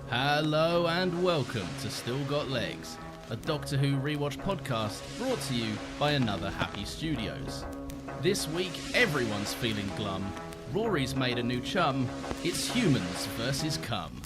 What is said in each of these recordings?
Hello and welcome to Still Got Legs, a Doctor Who Rewatch podcast brought to you by Another Happy Studios. This week, everyone's feeling glum. Rory's made a new chum. It's humans versus cum.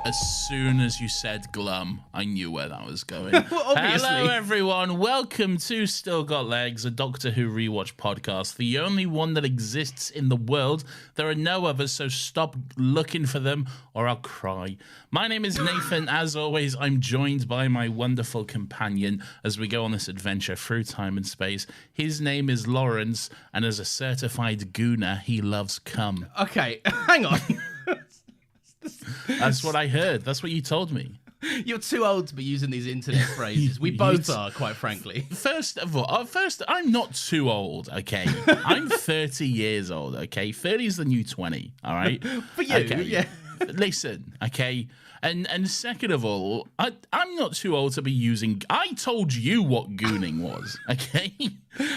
As soon as you said glum, I knew where that was going. Well, obviously. Hello, everyone. Welcome to Still Got Legs, a Doctor Who Rewatch podcast, the only one that exists in the world. There are no others, so stop looking for them or I'll cry. My name is Nathan. As always, I'm joined by my wonderful companion as we go on this adventure through time and space. His name is Lawrence, and as a certified gooner, he loves cum. Okay, hang on. That's what I heard. That's what you told me. You're too old to be using these internet phrases. We both are, quite frankly. First of all, I'm not too old, okay? I'm 30 years old, okay? 30 is the new 20, all right? For you, okay. yeah. Listen, okay? And second of all, I'm not too old to be using... I told you what gooning was, okay?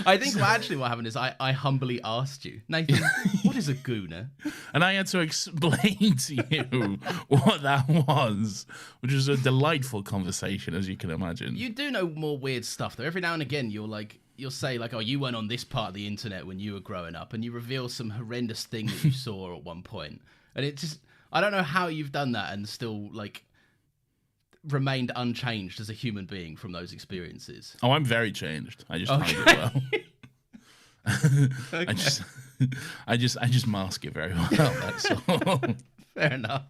I think actually what happened is I humbly asked you, Nathan, what is a gooner? And I had to explain to you what that was, which was a delightful conversation, as you can imagine. You do know more weird stuff, though. Every now and again, you'll say, like, oh, you went on this part of the internet when you were growing up, and you reveal some horrendous thing that you saw at one point. And it just... I don't know how you've done that and still, like, remained unchanged as a human being from those experiences. Oh, I'm very changed. I just hide it well. Okay. I just mask it very well. That's all. Fair enough.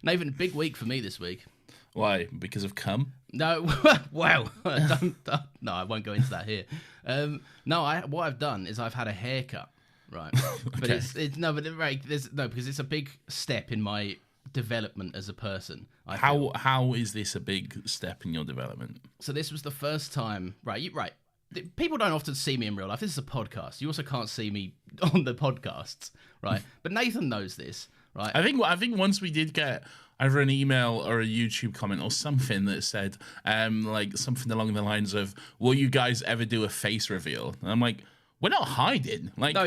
Nathan, big week for me this week. Why? Because of cum? No. Wow. No, I won't go into that here. What I've done is I've had a haircut. Right, but Okay. because it's a big step in my development as a person. How is this a big step in your development? So this was the first time, right? People don't often see me in real life. This is a podcast. You also can't see me on the podcasts, right? But Nathan knows this, right? I think once we did get either an email or a YouTube comment or something that said like something along the lines of, "Will you guys ever do a face reveal?" And I'm like, we're not hiding. Like, No,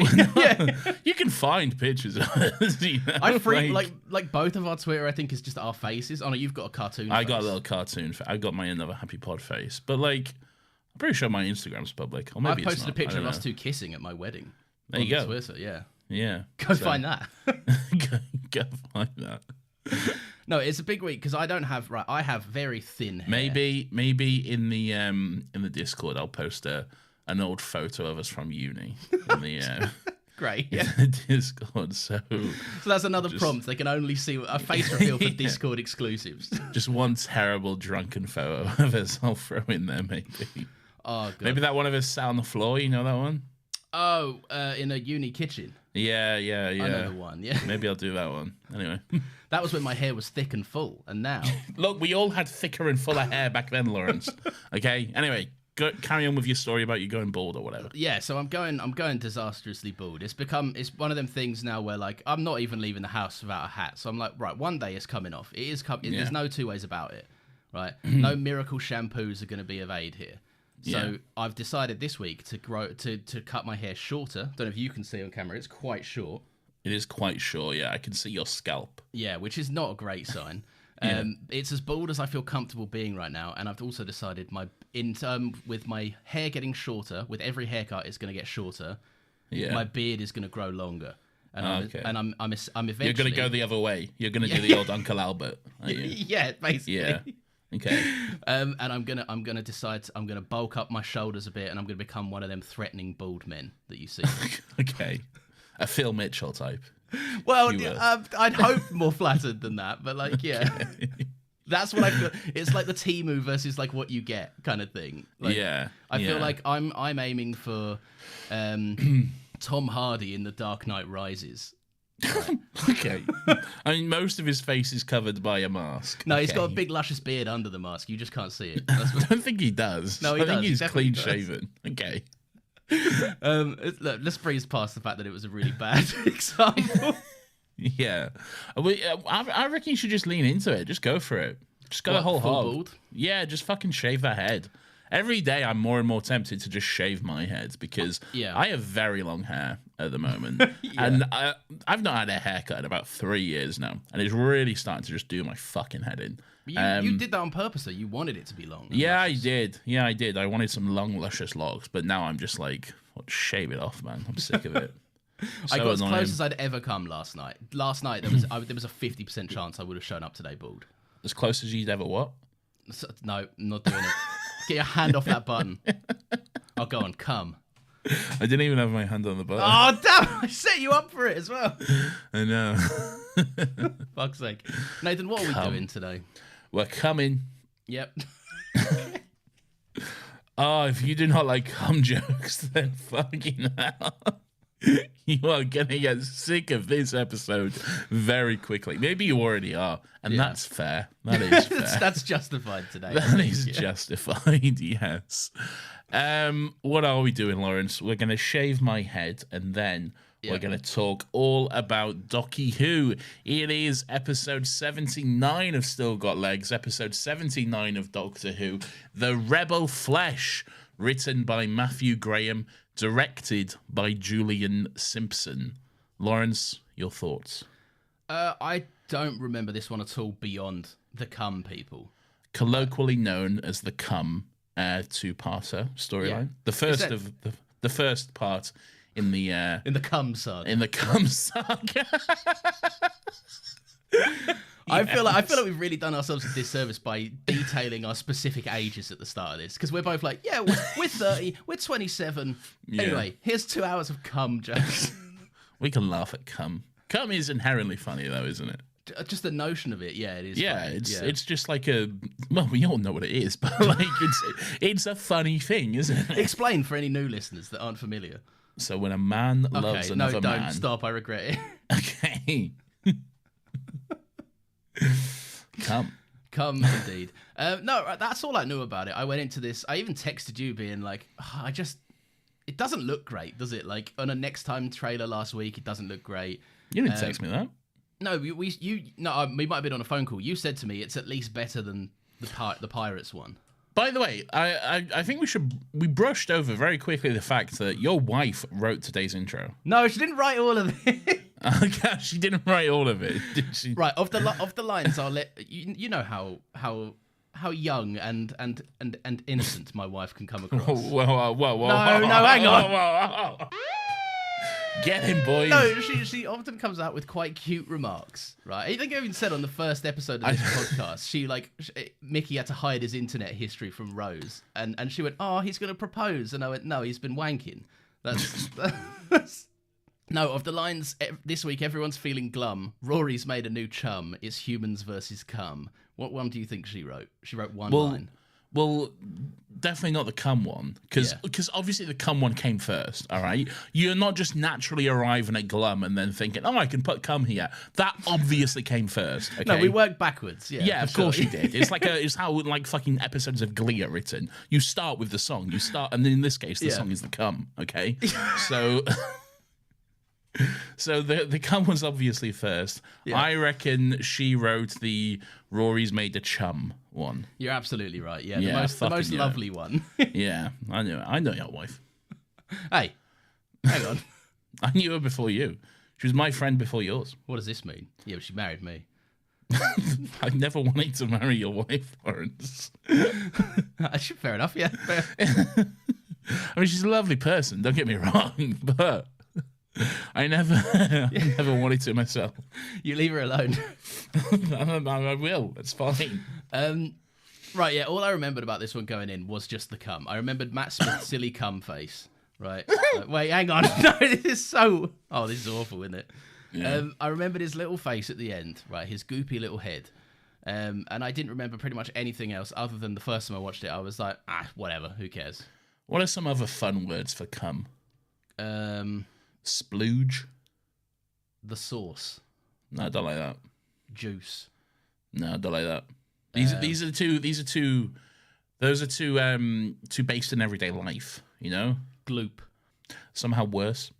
you can find pictures of us. You know? I freak like both of our Twitter. I think is just our faces. Oh no, you've got a cartoon. I face. got a little cartoon. I got my Another Happy Pod face, but like, I'm pretty sure my Instagram's public. Or maybe I posted it's not. a picture I of don't us know. two kissing at my wedding. There you on go. Twitter, yeah. Yeah. Go find that. go find that. No, it's a big week because I don't have I have very thin hair. Maybe in the Discord I'll post an old photo of us from uni in the Great. Yeah. in the Discord. So that's another prompt. They can only see a face reveal for Discord exclusives. just one terrible drunken photo of us I'll throw in there, maybe. Oh, God. Maybe that one of us sat on the floor. You know that one? Oh, in a uni kitchen. Yeah. I know the one. Yeah. Maybe I'll do that one. Anyway. That was when my hair was thick and full, and now. Look, we all had thicker and fuller hair back then, Lawrence. Okay. Anyway. Carry on with your story about you going bald or whatever. Yeah, so I'm going disastrously bald. It's one of them things now where like I'm not even leaving the house without a hat. So I'm like, right, one day it's coming off. It is coming. Yeah. There's no two ways about it, right? No miracle shampoos are going to be of aid here. So Yeah. I've decided this week to cut my hair shorter. Don't know if you can see on camera. It's quite short. It is quite short. Yeah, I can see your scalp. Yeah, which is not a great sign. Yeah. It's as bald as I feel comfortable being right now, and I've also decided with my hair getting shorter, with every haircut it's going to get shorter. Yeah. My beard is going to grow longer, and Okay. I'm eventually. You're going to go the other way. You're going to do the old Uncle Albert. Are you? Yeah, basically. Yeah. Okay. And I'm gonna decide I'm gonna bulk up my shoulders a bit, and I'm gonna become one of them threatening bald men that you see. Okay. A Phil Mitchell type. Well, You will. I'd hope more flattered than that, but like, yeah. That's what I feel. It's like the Temu versus like what you get kind of thing. Like, Yeah. I feel yeah. like I'm aiming for Tom Hardy in The Dark Knight Rises. Okay. I mean, most of his face is covered by a mask. No, he's got a Okay. big luscious beard under the mask. You just can't see it. I don't think he does. No, he I does. think He he's definitely clean does. shaven. Okay. Look, let's breeze past the fact that it was a really bad example. Yeah. I reckon you should just lean into it. Just go for it. Just go What, whole full hog. bald? Yeah, just fucking shave that head. Every day, I'm more and more tempted to just shave my head because Yeah. I have very long hair at the moment. Yeah. And I've not had a haircut in about 3 years now. And it's really starting to just do my fucking head in. You did that on purpose, though. You wanted it to be long. Yeah, I did. I did. I wanted some long, luscious locks. But now I'm just like, shave it off, man. I'm sick of it. I got as close as I'd ever come last night. Last night, there was a 50% chance I would have shown up today bald. As close as you'd ever what? No, I'm not doing it. Get your hand off that button. Oh, go on, come. I didn't even have my hand on the button. Oh, damn! I set you up for it as well. I know. Fuck's sake. Nathan, what are we doing today? We're coming. Yep. Oh, if you do not like cum jokes, then fucking hell. You are going to get sick of this episode very quickly. Maybe you already are, and that's fair. That is fair. That's justified today. That is justified, yes. What are we doing, Lawrence? We're going to shave my head, and then we're going to talk all about Docky Who. It is episode 79 of Still Got Legs, episode 79 of Doctor Who, The Rebel Flesh, written by Matthew Graham, directed by Julian Simpson. Lawrence, your thoughts? I don't remember this one at all beyond the cum people. Colloquially known as the cum two-parter storyline. Yeah. The first of the first part in the cum saga. In the cum saga. I feel like we've really done ourselves a disservice by detailing our specific ages at the start of this, because we're both like, yeah, we're 30, we're 27. Yeah. Anyway, here's 2 hours of cum jokes. We can laugh at cum. Cum is inherently funny, though, isn't it? Just the notion of it, yeah, it is. Yeah, funny. It's just like we all know what it is, but like it's a funny thing, isn't it? Explain for any new listeners that aren't familiar. So when a man loves another man. No, don't stop. I regret it. Okay. Come indeed. No, that's all I knew about it. I went into this. I even texted you, being like, it doesn't look great, does it? Like on a Next Time trailer last week, it doesn't look great. You didn't text me that. No, we might have been on a phone call. You said to me it's at least better than the Pirates one. By the way, I think we brushed over very quickly the fact that your wife wrote today's intro. No, she didn't write all of it. Okay, she didn't write all of it, did she? Right, of the lines, I'll let you know how young and innocent my wife can come across. Whoa. No, hang on. Get him, boys. No, she often comes out with quite cute remarks, right? I think I even said on the first episode of this podcast, Mickey had to hide his internet history from Rose, and she went, "Oh, he's going to propose," and I went, "No, he's been wanking." That's no, of the lines this week, everyone's feeling glum. Rory's made a new chum. It's humans versus cum. What one do you think she wrote? She wrote one line. Well, definitely not the cum one, because obviously the cum one came first, all right? You're not just naturally arriving at glum and then thinking, oh, I can put cum here. That obviously came first, okay? No, we worked backwards, yeah. Yeah, of course you did. It's how like fucking episodes of Glee are written. You start with the song. And in this case, the song is the cum, okay? So the cum was obviously first. Yeah. I reckon she wrote the Rory's made a chum one. You're absolutely right. Yeah, the most lovely one. Yeah, I knew it. I know your wife. Hey, hang on. I knew her before you. She was my friend before yours. What does this mean? Yeah, but she married me. I never wanted to marry your wife, Lawrence. Fair enough, yeah. Fair. I mean, she's a lovely person, don't get me wrong, but I never wanted to myself. You leave her alone. I will. It's fine. Right, yeah. All I remembered about this one going in was just the cum. I remembered Matt Smith's silly cum face. Right. Wait, hang on. No, this is so. Oh, this is awful, isn't it? Yeah. I remembered his little face at the end. Right, his goopy little head. And I didn't remember pretty much anything else other than the first time I watched it. I was like, whatever. Who cares? What are some other fun words for cum? Splooge. The sauce. No, I don't like that. Juice. No, I don't like that. These are two based in everyday life, you know? Gloop. Somehow worse.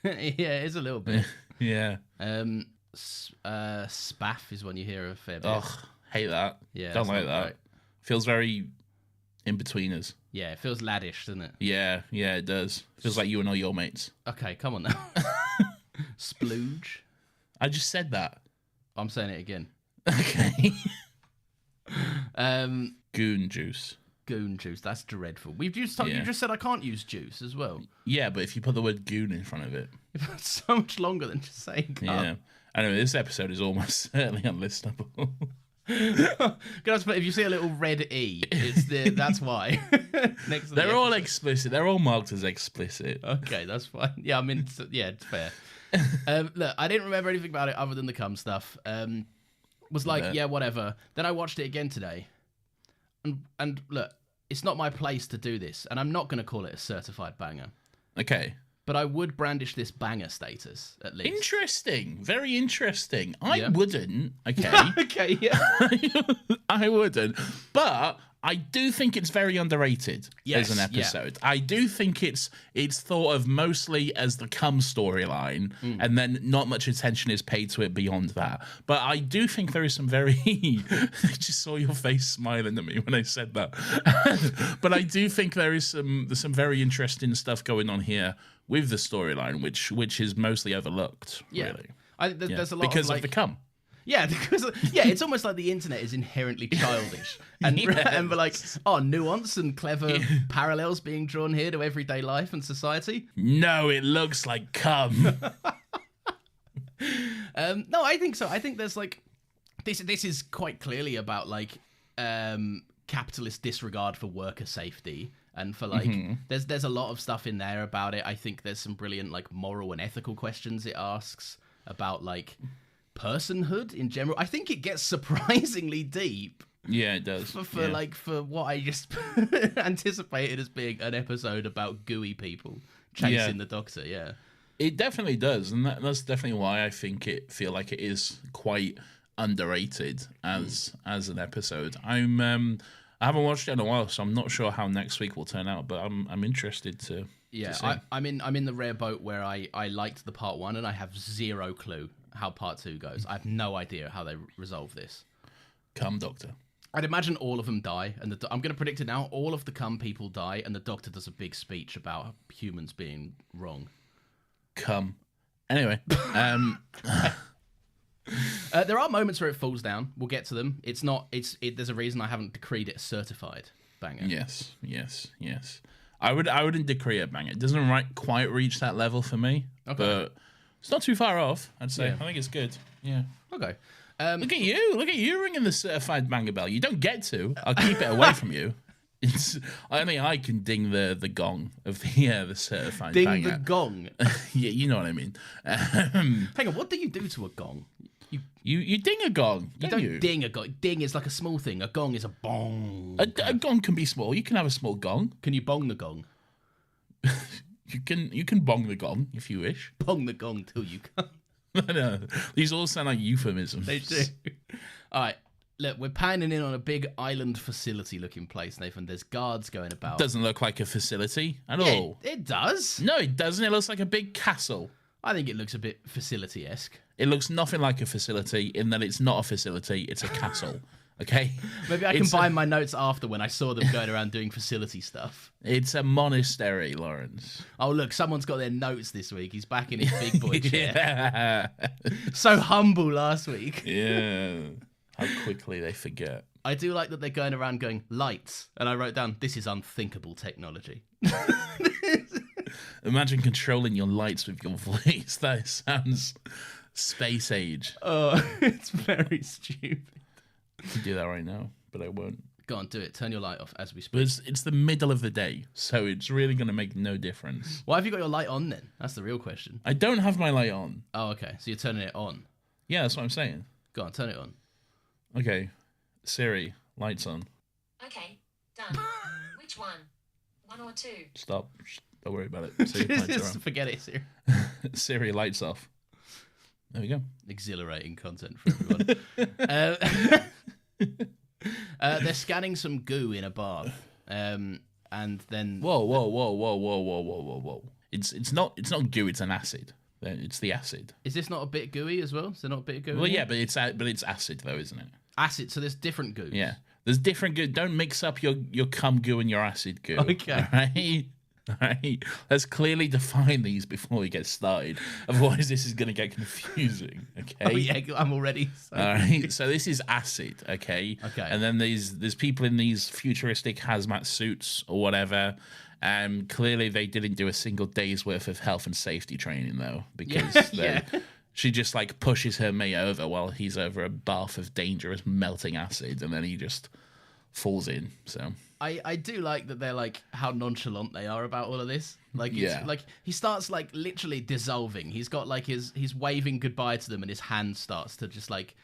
Yeah, it is a little bit. Yeah. Spaff is one you hear a fair bit. Ugh, hate that. Yeah. Don't like that. Right. Feels very in between us. Yeah, it feels laddish, doesn't it? Yeah, it does. Feels like you and all your mates. Okay, come on now. Splooge. I just said that. I'm saying it again. Okay. Goon juice. Goon juice. That's dreadful. You just said I can't use juice as well. Yeah, but if you put the word goon in front of it. It's so much longer than just saying cum. Yeah. Anyway, this episode is almost certainly unlistenable. If you see a little red E, that's why. They're all explicit. They're all marked as explicit. Okay, that's fine. Yeah, I mean, it's fair. Look, I didn't remember anything about it other than the cum stuff. Was like, yeah, whatever. Then I watched it again today. And look, it's not my place to do this, and I'm not going to call it a certified banger. Okay. But I would brandish this banger status, at least. Interesting. Very interesting. I wouldn't. Okay. Okay, yeah. I wouldn't. But I do think it's very underrated as an episode. Yeah. I do think it's thought of mostly as the cum storyline, and then not much attention is paid to it beyond that. But I do think there is some very... I just saw your face smiling at me when I said that. But I do think there's some very interesting stuff going on here with the storyline, which is mostly overlooked, really. There's a lot because of the cum. Yeah, because it's almost like the internet is inherently childish, and we're like, nuance and clever parallels being drawn here to everyday life and society. No, it looks like cum. No, I think so. I think there's like this is quite clearly about like capitalist disregard for worker safety. And for like, there's a lot of stuff in there about it. I think there's some brilliant like moral and ethical questions it asks about like personhood in general. I think it gets surprisingly deep. Yeah, it does. For what I just anticipated as being an episode about gooey people chasing the Doctor. Yeah, it definitely does, and that's definitely why I feel like it is quite underrated as an episode. I haven't watched it in a while, so I'm not sure how next week will turn out. But I'm interested to. Yeah, to see. I'm in the rare boat where I liked the part 1 and I have zero clue how part 2 goes. I have no idea how they resolve this. Cum Doctor. I'd imagine all of them die, and I'm going to predict it now. All of the cum people die, and the Doctor does a big speech about humans being wrong. Cum. Anyway, there are moments where it falls down. We'll get to them. There's a reason I haven't decreed it certified banger. Yes. I wouldn't decree it banger. It doesn't quite reach that level for me, but it's not too far off. I'd say. Yeah. I think it's good. Yeah. Okay. Look at you ringing the certified banger bell. You don't get to. I'll keep it away from you. Only I can ding the gong of the certified banger. Ding the gong. Yeah, you know what I mean. Hang on, what do you do to a gong? You ding a gong. You don't ding a gong. Ding is like a small thing. A gong is a bong. A gong can be small. You can have a small gong. Can you bong the gong? You can bong the gong if you wish. Bong the gong till you come. No, these all sound like euphemisms. They do. All right. Look, we're panning in on a big island facility-looking place, Nathan. There's guards going about. Doesn't look like a facility at all. It does. No, it doesn't. It looks like a big castle. I think it looks a bit facility-esque. It looks nothing like a facility in that it's not a facility, it's a castle. Okay? Maybe I can combine my notes after when I saw them going around doing facility stuff. It's a monastery, Lawrence. Oh, look, someone's got their notes this week. He's back in his big boy chair. Yeah. So humble last week. Yeah. How quickly they forget. I do like that they're going around going, lights. And I wrote down, this is unthinkable technology. Imagine controlling your lights with your voice. That sounds space age. Oh, it's very stupid. I could do that right now, but I won't. Go on, do it. Turn your light off as we speak. But it's the middle of the day, so it's really going to make no difference. Why have you got your light on then? That's the real question. I don't have my light on. Oh, okay. So you're turning it on. Yeah, that's what I'm saying. Go on, turn it on. Okay. Siri, lights on. Okay, done. Which one? 1 or 2? Stop. Don't worry about it. Siri, lights are on. Forget it, Siri. Siri, lights off. There we go. Exhilarating content for everyone. They're scanning some goo in a bath, and then whoa. It's not goo. It's an acid. It's the acid. Is this not a bit gooey as well? Is there not a bit of goo? Well, yeah, but it's acid though, isn't it? Acid. So there's different goos. Yeah. There's different goo. Don't mix up your cum goo and your acid goo. Okay. All right. Let's clearly define these before we get started. Otherwise, this is going to get confusing. Okay. Oh yeah, I'm already. All right. So this is acid. Okay. Okay. And then there's people in these futuristic hazmat suits or whatever. Clearly, they didn't do a single day's worth of health and safety training though, because she just like pushes her mate over while he's over a bath of dangerous melting acid, and then he just falls in. So. I do like that they're like how nonchalant they are about all of this. Like it's, like he starts like literally dissolving. He's got like he's waving goodbye to them, and his hand starts to just like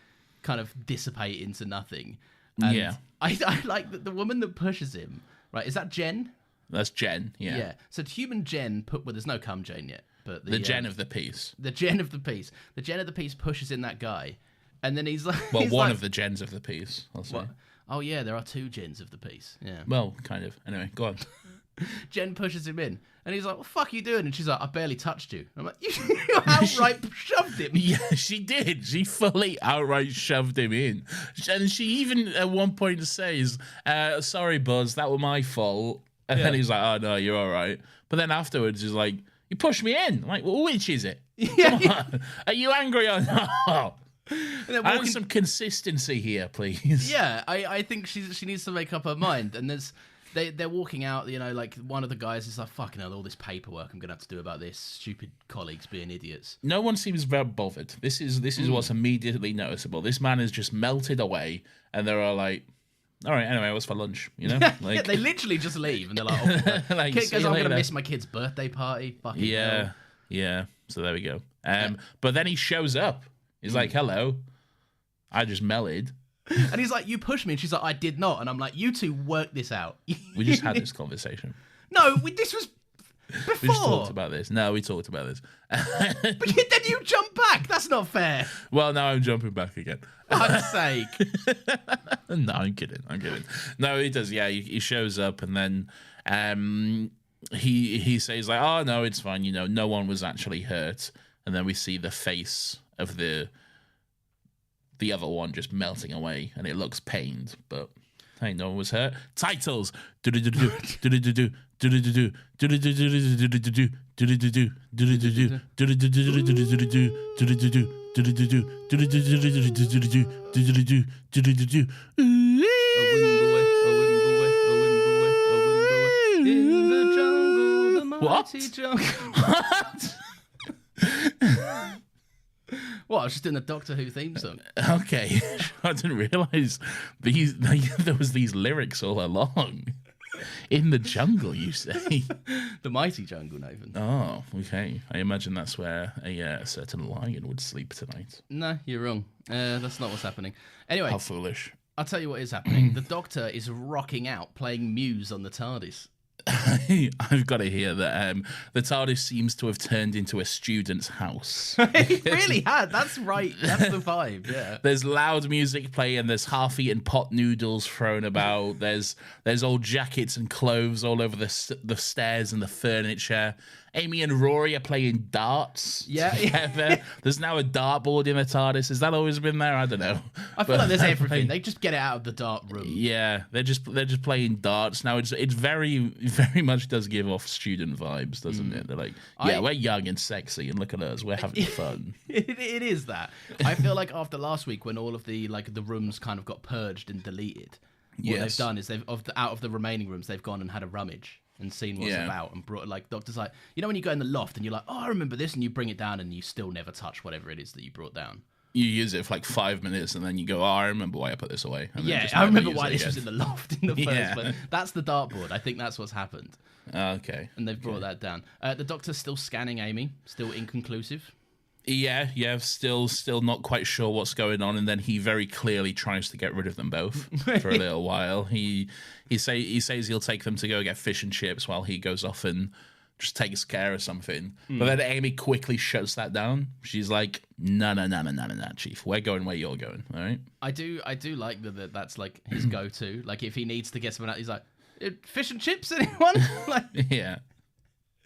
kind of dissipate into nothing. And I like that the woman that pushes him. Right, is that Jen? That's Jen. Yeah. Yeah. So human Jen there's no cum Jane yet, but the Jen of the piece. The Jen of the piece. The Jen of the piece pushes in that guy, and then he's like, well, one of the Jens of the piece. I'll say. What? Oh, yeah, there are 2 Jens of the piece. Yeah. Well, kind of. Anyway, go on. Jen pushes him in, and he's like, what the fuck are you doing? And she's like, I barely touched you. I'm like, you outright shoved him. Yeah, she did. She fully outright shoved him in. And she even at one point says, sorry, Buzz, that was my fault. And then he's like, oh, no, you're all right. But then afterwards, he's like, you pushed me in. I'm like, well, which is it? Yeah. Are you angry or not? And I want some consistency here, please. Yeah, I think she needs to make up her mind. And they're walking out, you know, like one of the guys is like, fucking hell, all this paperwork I'm going to have to do about this. Stupid colleagues being idiots. No one seems very bothered. This is what's immediately noticeable. This man has just melted away, and they're all like, all right, anyway, what's for lunch? You know? Like, yeah, they literally just leave, and they're like, oh, like, kid goes, I'm going to later. miss my kid's birthday party. Fucking hell. Yeah. So there we go. But then he shows up. He's like, hello, I just melted. And he's like, you pushed me. And she's like, I did not. And I'm like, you two work this out. We just had this conversation. No, this was before. We just talked about this. No, we talked about this. But then you jump back. That's not fair. Well, now I'm jumping back again. For fuck's sake. No, I'm kidding. No, he does. Yeah, he shows up, and then he says like, oh, no, it's fine. You know, no one was actually hurt. And then we see the face of the other one just melting away, and it looks pained, but hey, no one was hurt. Titles. What? What? I was just doing the Doctor Who theme song. Okay, I didn't realize there was these lyrics all along. In the jungle, you say? The mighty jungle, Nathan. Oh, okay. I imagine that's where a certain lion would sleep tonight. No, you're wrong. That's not what's happening. Anyway, How foolish. I'll tell you what is happening. The Doctor is rocking out, playing Muse on the TARDIS. I've got to hear that the TARDIS seems to have turned into a student's house. It really had. That's right. That's the vibe. Yeah. There's loud music playing. There's half-eaten pot noodles thrown about. There's old jackets and clothes all over the stairs and the furniture. Amy and Rory are playing darts. Yeah. There's now a dartboard in the TARDIS. Has that always been there? I don't know. I feel like there's everything. They just get it out of the dart room. Yeah, they're just playing darts now. It's very very much does give off student vibes, doesn't it? They're like, yeah, we're young and sexy, and look at us, we're having fun. It is that. I feel like after last week, when all of the rooms kind of got purged and deleted, what they've done is out of the remaining rooms, they've gone and had a rummage and seen what's about, and brought, like, Doctor's like, you know when you go in the loft and you're like, oh, I remember this, and you bring it down and you still never touch whatever it is that you brought down. You use it for like 5 minutes and then you go, oh, I remember why I put this away. And yeah, I remember why this was in the loft in the first place. That's the dartboard. I think that's what's happened. Okay. And they've brought that down. The Doctor's still scanning Amy, still inconclusive. Yeah, still not quite sure what's going on, and then he very clearly tries to get rid of them both for a little while. He says he'll take them to go get fish and chips while he goes off and just takes care of something. But then Amy quickly shuts that down. She's like, no, Chief. We're going where you're going, all right? I do like that's like his go-to. Like if he needs to get something out, he's like, fish and chips, anyone? Like, yeah.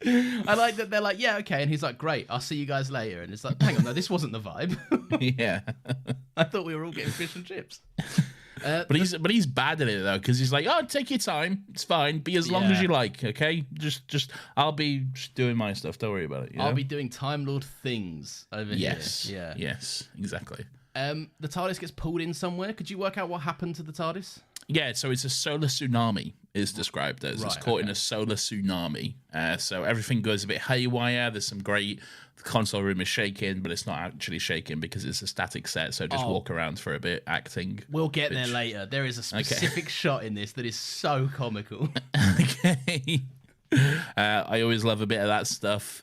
I like that they're like, yeah, okay. And he's like, great, I'll see you guys later. And it's like, hang on, no, this wasn't the vibe. Yeah. I thought we were all getting fish and chips. But he's bad at it though, because he's like, oh, take your time, it's fine, be as long as you like, okay? Just I'll be just doing my stuff. Don't worry about it. I'll be doing Time Lord things over here. Yeah. Yes, exactly. The TARDIS gets pulled in somewhere. Could you work out what happened to the TARDIS? Yeah, so it's a solar tsunami, is described as. It's caught in a solar tsunami. So everything goes a bit haywire. There's some great... The console room is shaking, but it's not actually shaking because it's a static set, so just walk around for a bit, acting. We'll get there later. There is a specific shot in this that is so comical. Okay. I always love a bit of that stuff.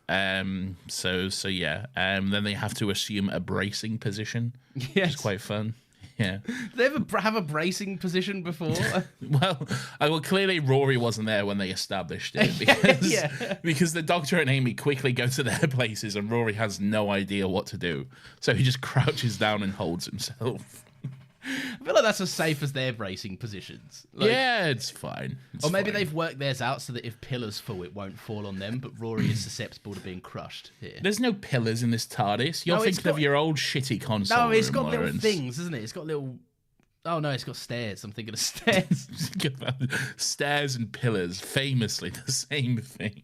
So yeah. Then they have to assume a bracing position, which is quite fun. Yeah. Did they ever have a bracing position before? Well, clearly Rory wasn't there when they established it because the Doctor and Amy quickly go to their places and Rory has no idea what to do. So he just crouches down and holds himself. I feel like that's as safe as their bracing positions. Yeah, it's fine. Or maybe they've worked theirs out so that if pillars fall, it won't fall on them, but Rory is susceptible to being crushed here. There's no pillars in this TARDIS. You're thinking of your old shitty console. No, it's got Lawrence. little things, isn't it? It's got little... Oh, no, it's got stairs. I'm thinking of stairs. Stairs and pillars, famously the same thing.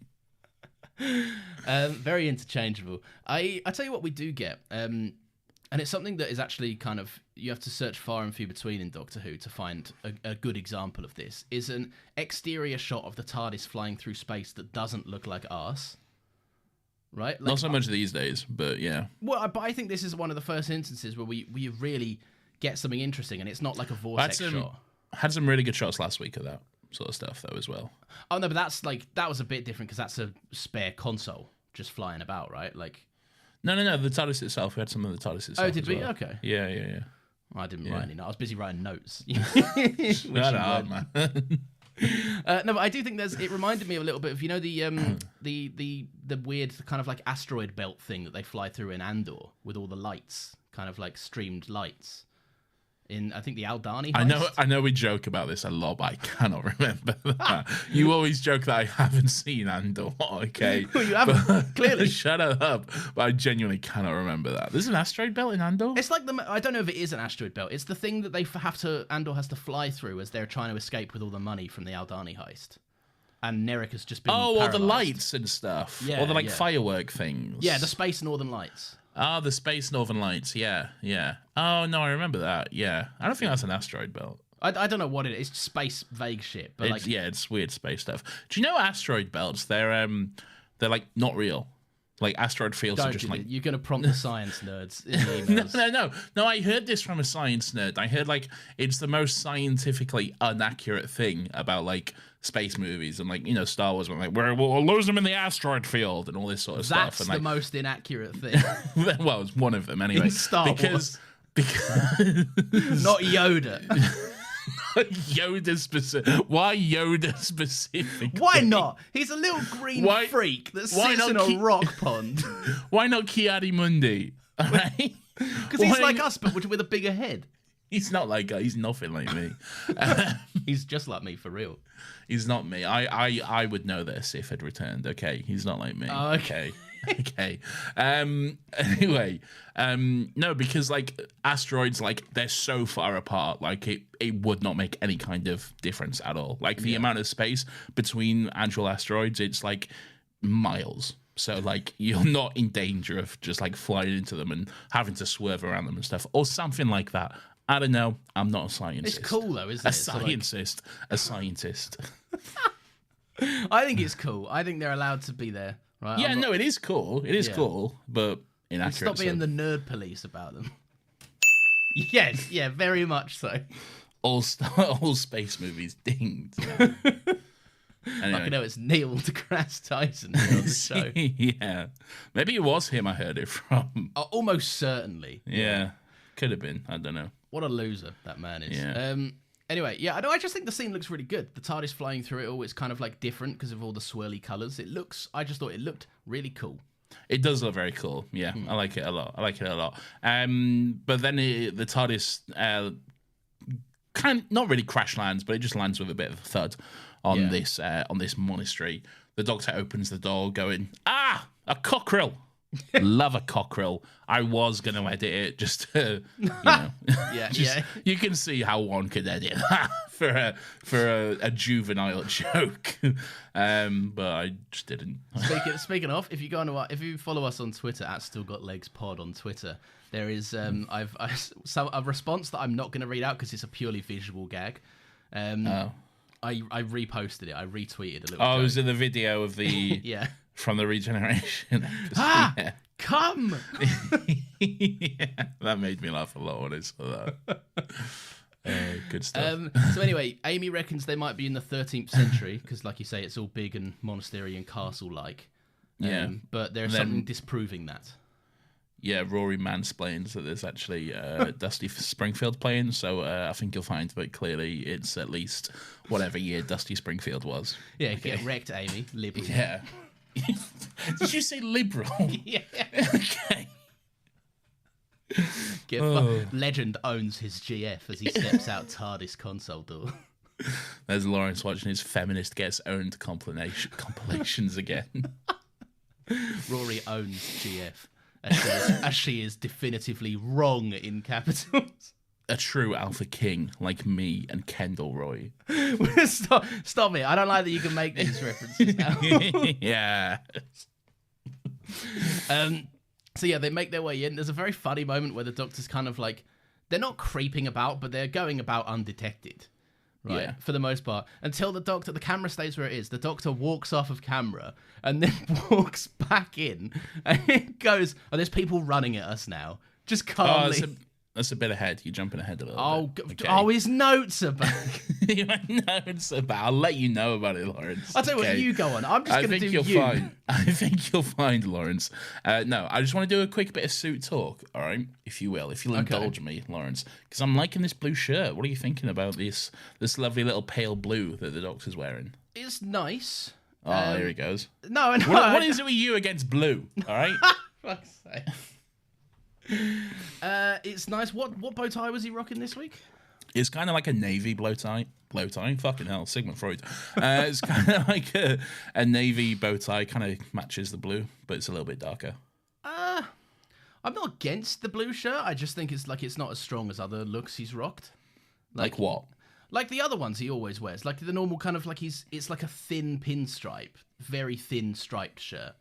Very interchangeable. I tell you what we do get... and it's something that is actually kind of, you have to search far and few between in Doctor Who to find a good example of this, is an exterior shot of the TARDIS flying through space that doesn't look like arse. Right? Not so much these days, but yeah. Well, but I think this is one of the first instances where we really get something interesting, and it's not like a vortex shot. Had some really good shots last week of that sort of stuff, though, as well. Oh, no, but that was a bit different because that's a spare console just flying about, right? Like... No, the TARDIS itself. We had some of the TARDIS itself. Oh, did we? Well. Okay. Yeah. I didn't write any notes. I was busy writing notes. Not hard, man. No, but I do think it reminded me a little bit of, you know, the weird kind of like asteroid belt thing that they fly through in Andor with all the lights, kind of like streamed lights. In, I think, the Aldani heist. I know we joke about this a lot, but I cannot remember that. You always joke that I haven't seen Andor, okay? Well, you haven't, clearly. Shut up. But I genuinely cannot remember that. There's an asteroid belt in Andor? It's like I don't know if it is an asteroid belt. It's the thing that Andor has to fly through as they're trying to escape with all the money from the Aldani heist. And Nerrick has just been all paralyzed. the lights and stuff. Yeah, all the firework things. Yeah, the Space Northern Lights. Oh, the Space Northern Lights, yeah. Oh, no, I remember that, yeah. I don't think that's an asteroid belt. I don't know what it is. It's space vague shit. But it's weird space stuff. Do you know asteroid belts? They're like not real. Like asteroid fields are just like... You're going to prompt the science nerds in the emails. No, I heard this from a science nerd. I heard like it's the most scientifically inaccurate thing about like space movies and like, you know, Star Wars, when like we'll lose them in the asteroid field and all this sort of stuff. That's the most inaccurate thing. Well, it's one of them anyway. In Star Wars. Because not Yoda. Yoda specific. Why Yoda specific? Why not? He's a little green freak that sits in a rock pond. Why not Ki-Adi-Mundi? Right? Because he's like us, but with a bigger head. He's not like he's nothing like me. He's just like me for real. He's not me. I would know this if it returned. Okay, he's not like me. Oh, okay. Okay. Anyway, no, because like asteroids, like they're so far apart, like it would not make any kind of difference at all. Like the amount of space between actual asteroids, it's like miles. So like you're not in danger of just like flying into them and having to swerve around them and stuff or something like that. I don't know. I'm not a scientist. It's cool though, isn't it? A scientist. I think it's cool. I think they're allowed to be there. Right? Yeah, no, it is cool. It is cool, but inaccurate. Stop being the nerd police about them. Yes, yeah, very much so. All space movies dinged. Anyway. I know it's Neil deGrasse Tyson on the show. Yeah, maybe it was him I heard it from. Almost certainly. Yeah, could have been. I don't know. What a loser that man is. Yeah. Anyway, yeah, I just think the scene looks really good. The TARDIS flying through it all, it's kind of like different because of all the swirly colours. I just thought it looked really cool. It does look very cool. Yeah, I like it a lot. But then the TARDIS kind of not really crash lands, but it just lands with a bit of a thud on this monastery. The Doctor opens the door, going, a cockerel. Love a cockerel. I was going to edit it just to, Yeah. You can see how one could edit that for a juvenile joke, but I just didn't. Speaking of, if you follow us on Twitter at StillGotLegsPod on Twitter, there is a response that I'm not going to read out because it's a purely visual gag. I reposted it. I retweeted a little. Oh, joke. it was in the video of the Yeah. from the regeneration. Ah, come! Yeah, that made me laugh a lot when I saw that. Good stuff. So anyway, Amy reckons they might be in the 13th century because, like you say, it's all big and monastery and castle-like. Yeah. But there's something disproving that. Yeah, Rory mansplains that there's actually Dusty Springfield playing, so I think you'll find that clearly it's at least whatever year Dusty Springfield was. Yeah, okay. Get wrecked, Amy. Liberal. Yeah. Did you say liberal? Yeah. Okay. Legend owns his GF as he steps out TARDIS console door. There's Lawrence watching his feminist gets owned compilations again. Rory owns GF as she is definitively wrong in capitals. A true alpha king like me and Kendall Roy. Stop it. I don't like that you can make these references now. Yeah. So yeah, they make their way in. There's a very funny moment where the Doctor's kind of like, they're not creeping about, but they're going about undetected. Right, Yeah. for the most part. Until the camera stays where it is. The Doctor walks off of camera and then walks back in. And it goes, there's people running at us now. Just calmly. That's a bit ahead. You're jumping ahead a little bit. Okay. His notes are back. I'll let you know about it, Lawrence. I'll tell you what, you go on. I'm just going to do you. I think you'll find, Lawrence. No, I just want to do a quick bit of suit talk, all right? If you will. If you'll indulge me, Lawrence. Because I'm liking this blue shirt. What are you thinking about this lovely little pale blue that the Doctor's wearing? It's nice. Oh, here he goes. No. What is it with you against blue, all right? Fuck's sake. It's nice. What bow tie was he rocking this week? It's kind of like a navy bow tie. Fucking hell, Sigmund Freud. It's kind of like a navy bow tie. Kind of matches the blue, but it's a little bit darker. I'm not against the blue shirt. I just think it's not as strong as other looks he's rocked. Like what? Like the other ones he always wears. Like the normal kind of like it's like a thin pinstripe, very thin striped shirt.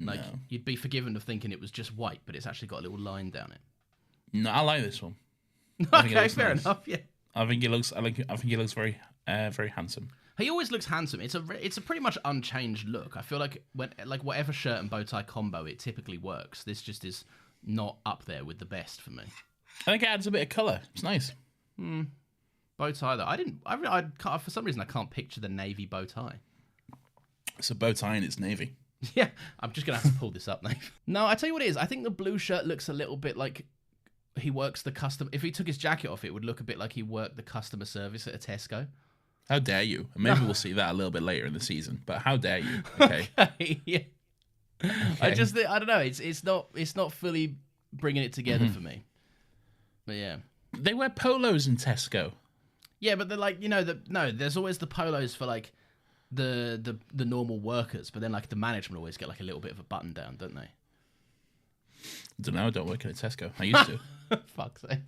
Like, you'd be forgiven of thinking it was just white, but it's actually got a little line down it. No, I like this one. Okay, fair enough. Yeah, I think he looks very, very handsome. He always looks handsome. It's a pretty much unchanged look. I feel like whatever shirt and bow tie combo, it typically works. This just is not up there with the best for me. I think it adds a bit of colour. It's nice. Bow tie though, I for some reason I can't picture the navy bow tie. It's a bow tie and it's navy. Yeah, I'm just going to have to pull this up, Nate. No, I tell you what it is. I think the blue shirt looks a little bit like he works the custom... If he took his jacket off, it would look a bit like he worked the customer service at a Tesco. How dare you? And maybe we'll see that a little bit later in the season, but how dare you? Okay. Yeah. Okay. I don't know. It's not fully bringing it together for me. But yeah. They wear polos in Tesco. Yeah, but they're like, there's always the polos for like the normal workers, but then like the management always get like a little bit of a button down, don't they? I don't know. I don't work at a Tesco. I used to. Fuck's sake.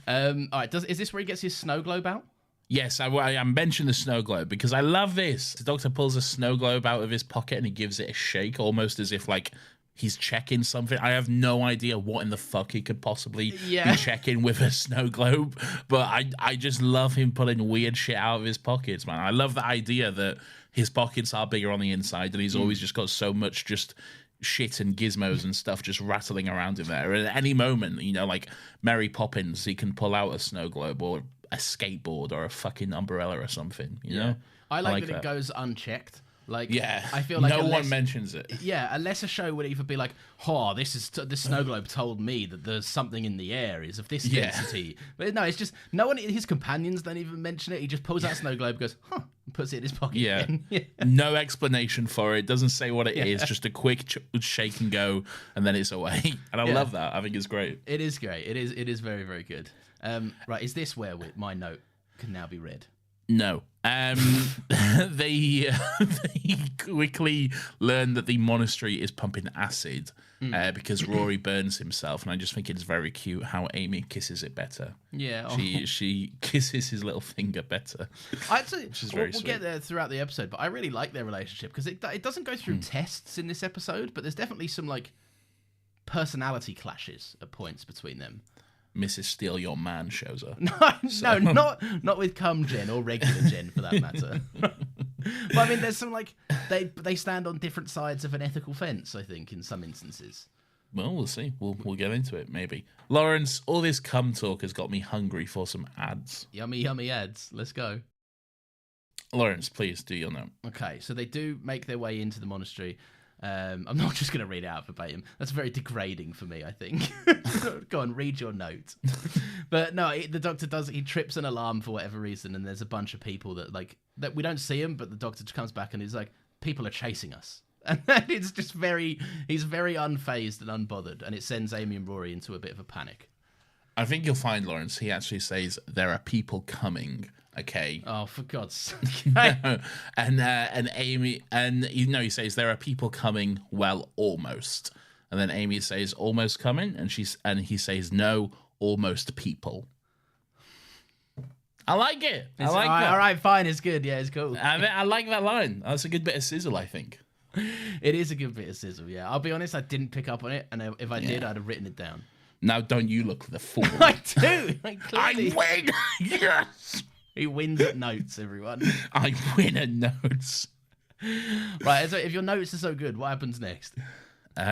All right. Is this where he gets his snow globe out? Yes, I mentioned the snow globe because I love this. The Doctor pulls a snow globe out of his pocket and he gives it a shake, almost as if like he's checking something. I have no idea what in the fuck he could possibly be checking with a snow globe, but I just love him pulling weird shit out of his pockets, man. I love the idea that his pockets are bigger on the inside and he's always just got so much just shit and gizmos and stuff just rattling around in there. At any moment, like Mary Poppins, he can pull out a snow globe or a skateboard or a fucking umbrella or something, you know? I like that it goes unchecked. Like, yeah, I feel like no one mentions it. Yeah, a lesser show would either be like, "Oh, this snow globe told me that there's something in the air is of this density." But no, it's just no one. His companions don't even mention it. He just pulls out snow globe, goes, "Huh," and puts it in his pocket. Yeah, no explanation for it. Doesn't say what it is. Just a quick shake and go, and then it's away. And I love that. I think it's great. It is great. It is very, very good. Right, is this where my note can now be read? No. They quickly learn that the monastery is pumping acid because Rory burns himself, and I just think it's very cute how Amy kisses it better. Yeah, she kisses his little finger better. Which is very sweet. We'll get there throughout the episode, but I really like their relationship because it doesn't go through tests in this episode, but there's definitely some like personality clashes at points between them. Mrs. Steal Your Man shows up. No, not with cum Jen or regular Jen for that matter. But I mean, there's some like they stand on different sides of an ethical fence. I think in some instances. Well, we'll see. We'll get into it maybe. Lawrence, all this cum talk has got me hungry for some ads. Yummy ads. Let's go. Lawrence, please do your note. Okay, so they do make their way into the monastery. I'm not just going to read it out verbatim. That's very degrading for me, I think. Go on, read your note. But no, the doctor he trips an alarm for whatever reason, and there's a bunch of people that we don't see him, but the doctor comes back and he's like, people are chasing us. And it's just he's very unfazed and unbothered, and it sends Amy and Rory into a bit of a panic. I think you'll find, Lawrence, he actually says, there are people coming. Okay. Oh, for God's sake! and Amy, and he says there are people coming. Well, almost. And then Amy says, "Almost coming," and he says, "No, almost people." I like it. I like that. All right, fine. It's good. Yeah, it's cool. I like that line. That's a good bit of sizzle, I think. It is a good bit of sizzle. Yeah, I'll be honest. I didn't pick up on it, and if I did, I'd have written it down. Now, don't you look the fool? I do. I win. Yes. He wins at notes, everyone. I win at notes. Right, so if your notes are so good, what happens next? They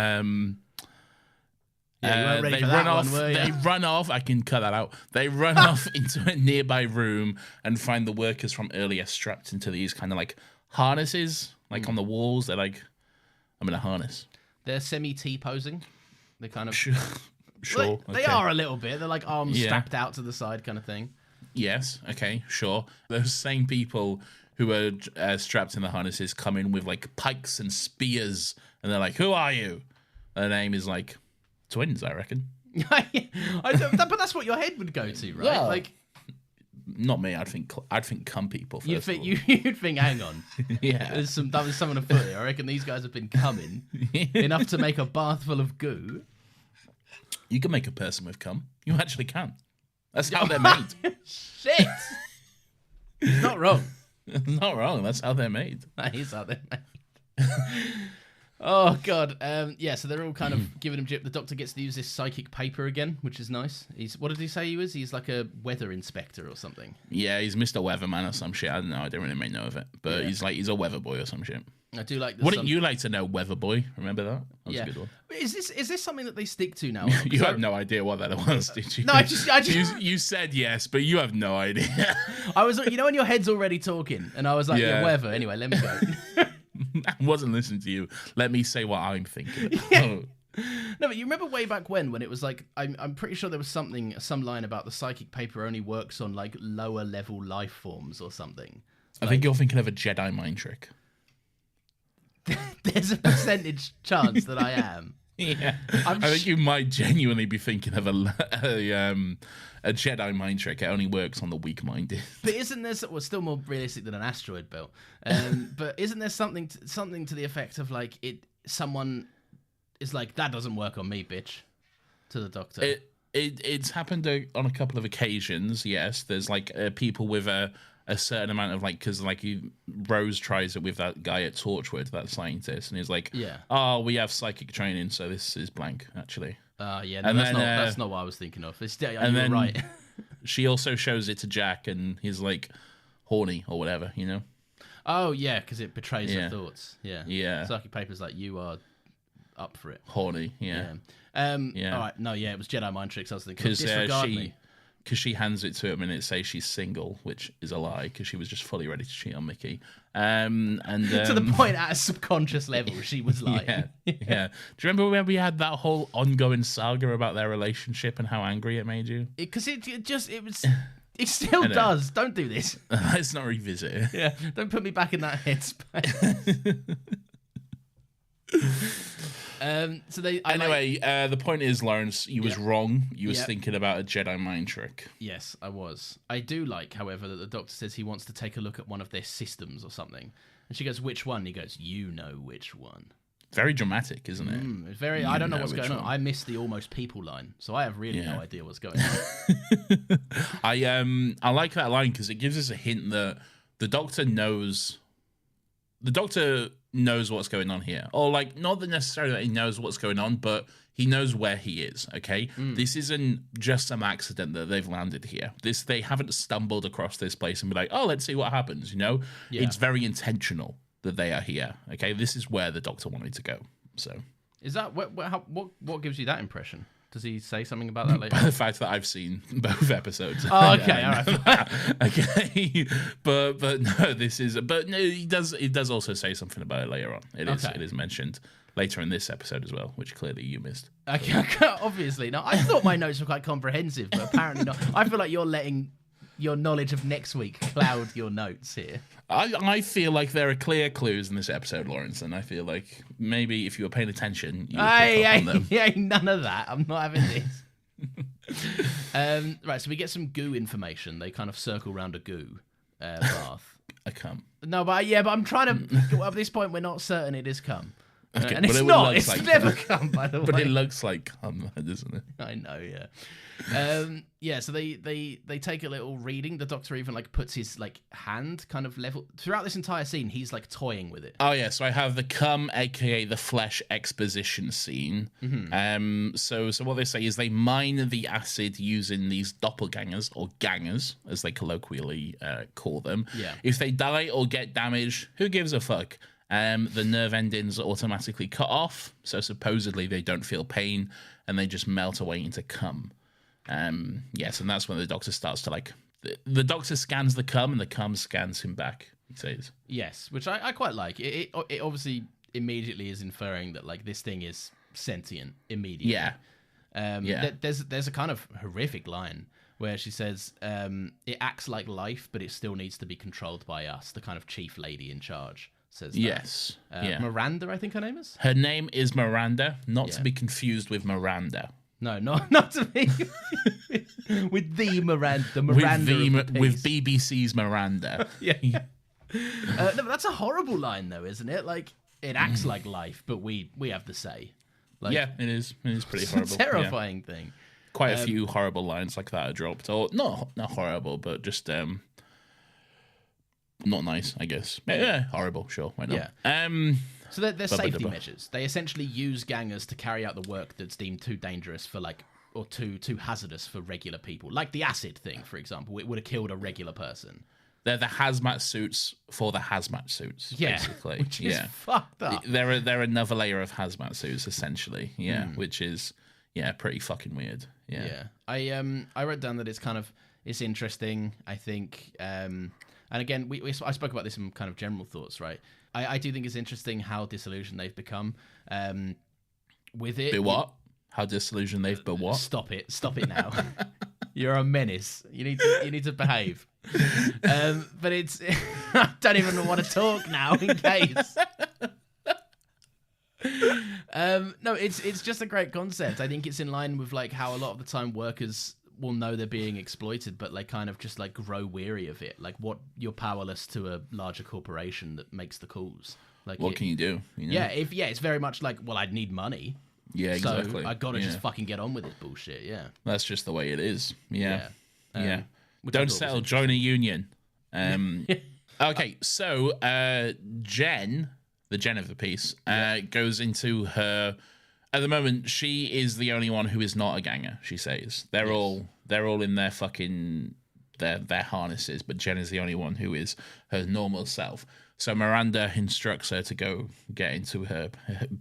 run off. I can cut that out. They run off into a nearby room and find the workers from earlier strapped into these kind of like harnesses, like on the walls. They're like, I'm in a harness. They're semi-T posing. They're kind of sure. They are a little bit. They're like arms strapped out to the side, kind of thing. Yes, okay, sure. Those same people who are strapped in the harnesses come in with like pikes and spears, and they're like, "Who are you?" Their name is like twins, I reckon. But that's what your head would go to, right? Yeah. Like, not me. I'd think cum people. First you'd think, hang on, yeah, there's someone afoot here. I reckon these guys have been coming enough to make a bath full of goo. You can make a person with cum. You actually can. That's how they're made. Shit! He's not wrong. Not wrong. That's how they're made. That is how they're made. Oh, God. So they're all kind of giving him jip. The doctor gets to use this psychic paper again, which is nice. What did he say he was? He's like a weather inspector or something. Yeah, he's Mr. Weatherman or some shit. I don't know. I don't really make note of it. But he's a weather boy or some shit. I do like. Wouldn't you like to know, Weather Boy? Remember that? That was a good one. Is this something that they stick to now? You have no idea what that was, did you? No, I just you said yes, but you have no idea. I was, when your head's already talking, and I was like, yeah, weather. Anyway, let me go. I wasn't listening to you. Let me say what I'm thinking. Yeah. No, but you remember way back when it was like, I'm pretty sure there was some line about the psychic paper only works on like lower level life forms or something. I think you're thinking of a Jedi mind trick. There's a percentage chance that I am. Yeah, I think you might genuinely be thinking of a Jedi mind trick. It only works on the weak-minded. But isn't there still more realistic than an asteroid belt? But isn't there something to the effect of like someone is like, that doesn't work on me, bitch, to the doctor? It's happened on a couple of occasions. Yes, there's like people with a certain amount of like, because like Rose tries it with that guy at Torchwood, that scientist, and he's like, oh, we have psychic training, so this is blank actually. That's not what I was thinking of. You're right. She also shows it to Jack, and he's like horny or whatever, you know. Oh yeah, because it betrays her thoughts. Yeah. Psychic paper's like, you are up for it. Horny. Yeah. All right. No. Yeah. It was Jedi mind tricks. I was thinking. Disregard me. Because she hands it to him and it says she's single, which is a lie because she was just fully ready to cheat on Mickey. And to the point, at a subconscious level, she was lying. Yeah. Do you remember when we had that whole ongoing saga about their relationship and how angry it made you? Because it still does. Don't do this. Let's not revisit it. Yeah. Don't put me back in that headspace. So they Anyway, the point is, Lawrence, you was wrong. You was Yep. thinking about a Jedi mind trick. Yes, I was. I do like, however, that the Doctor says he wants to take a look at one of their systems or something, and she goes, "Which one?" And he goes, "You know which one." Very dramatic, isn't it? It's very. You I don't know know what's which going on. one. I missed the almost people line, so I have really Yeah. no idea what's going on. I like that line because it gives us a hint that the Doctor knows. The Doctor knows what's going on here, or like not that necessarily that he knows what's going on, but he knows where he is. Okay, this isn't just some accident that they've landed here. They haven't stumbled across this place and be like, oh, let's see what happens. You know, it's very intentional that they are here. Okay, this is where the Doctor wanted to go. So Is that what gives you that impression? Does he say something about that later? by the fact that I've seen both episodes. Oh, okay, all right. Okay, but no, this is. But no, he does also say something about it later on. It is mentioned later in this episode as well, which clearly you missed. Okay, obviously. No, I thought my notes were quite comprehensive, but apparently not. I feel like you're letting your knowledge of next week cloud your notes here. I feel like there are clear clues in this episode, Lawrence, and I feel like maybe if you were paying attention, you would pick up on them. Hey, none of that. I'm not having this. Right, so we get some goo information. They kind of circle around a goo bath. I come. No, but I'm trying to. Well, at this point, we're not certain it is cum. Okay, and but it's it not. looks It's like never cum, by the way. But it looks like cum, doesn't it? I know, yeah. So they take a little reading. The Doctor even like puts his like hand kind of level throughout this entire scene. He's like toying with it. Oh yeah, so I have the cum, aka the flesh exposition scene. So what they say is they mine the acid using these doppelgangers or gangers, as they colloquially call them. Yeah. If they die or get damaged, who gives a fuck? The nerve endings are automatically cut off, so supposedly they don't feel pain and they just melt away into cum. Yes, and that's when the Doctor starts to like. The Doctor scans the cum and the cum scans him back. He says, Yes, which I quite like. It obviously immediately is inferring that like this thing is sentient immediately. Yeah. There's a kind of horrific line where she says it acts like life, but it still needs to be controlled by us, the kind of chief lady in charge. Says that. Yes. Yeah. Miranda, I think her name is. Her name is Miranda, not Yeah. to be confused with Miranda. No, not to be with the Miranda, the Miranda of the With piece. BBC's Miranda. Yeah. No, but that's a horrible line, though, isn't it? Like it acts like life, but we have the say. Like, Yeah, it is. It is pretty it's horrible. a terrifying thing. Quite a few horrible lines like that are dropped. Or not horrible, but just not nice, I guess. Yeah, horrible, sure. Why not? Yeah. So they're safety Bubba. measures. They essentially use gangers to carry out the work that's deemed too dangerous for like, or too hazardous for regular people. Like the acid thing, for example. It would have killed a regular person. They're the hazmat suits for the hazmat suits, Yeah, basically. which is fucked up. They're another layer of hazmat suits, essentially. Yeah, which is pretty fucking weird. Yeah. I wrote down that it's interesting. I think, and again, I spoke about this in kind of general thoughts, right? I do think it's interesting how disillusioned they've become with it. But what? How disillusioned they've been what? Stop it now. You're a menace. You need to behave. But it's I don't even want to talk now in case. No, it's just a great concept. I think it's in line with like how a lot of the time workers will know they're being exploited, but like kind of just like grow weary of it. Like what you're powerless to a larger corporation that makes the calls. Like What can you do? You know? Yeah, it's very much like, well, I'd need money. Yeah, exactly. So I gotta just fucking get on with this bullshit. Yeah. That's just the way it is. Yeah. Yeah. Which I Don't thought was settle, join a union. Okay, so Jen, the Jen of the piece, goes into her. At the moment, she is the only one who is not a ganger. She says they're all in their fucking their harnesses, but Jen is the only one who is her normal self. So Miranda instructs her to go get into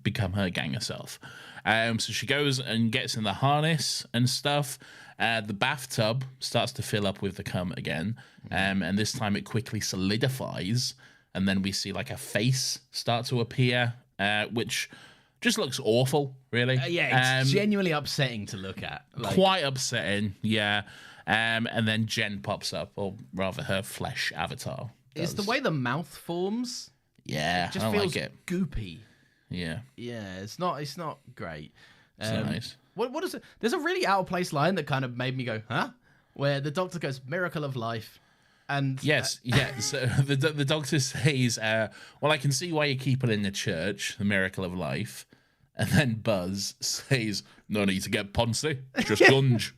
become her ganger self. So she goes and gets in the harness and stuff. The bathtub starts to fill up with the cum again, and this time it quickly solidifies, and then we see like a face start to appear, which just looks awful, really. Yeah, it's genuinely upsetting to look at. Like, Quite upsetting, yeah. And then Jen pops up, or rather her flesh avatar. it's the way the mouth forms. Yeah, It just I don't feels like it. goopy. Yeah, it's not great. It's nice. What is it? There's a really out of place line that kind of made me go, huh? Where the doctor goes, "Miracle of life." And yes. So the doctor says, well, I can see why you keep it in the church, the miracle of life. And then Buzz says, no need to get poncy, just gunge.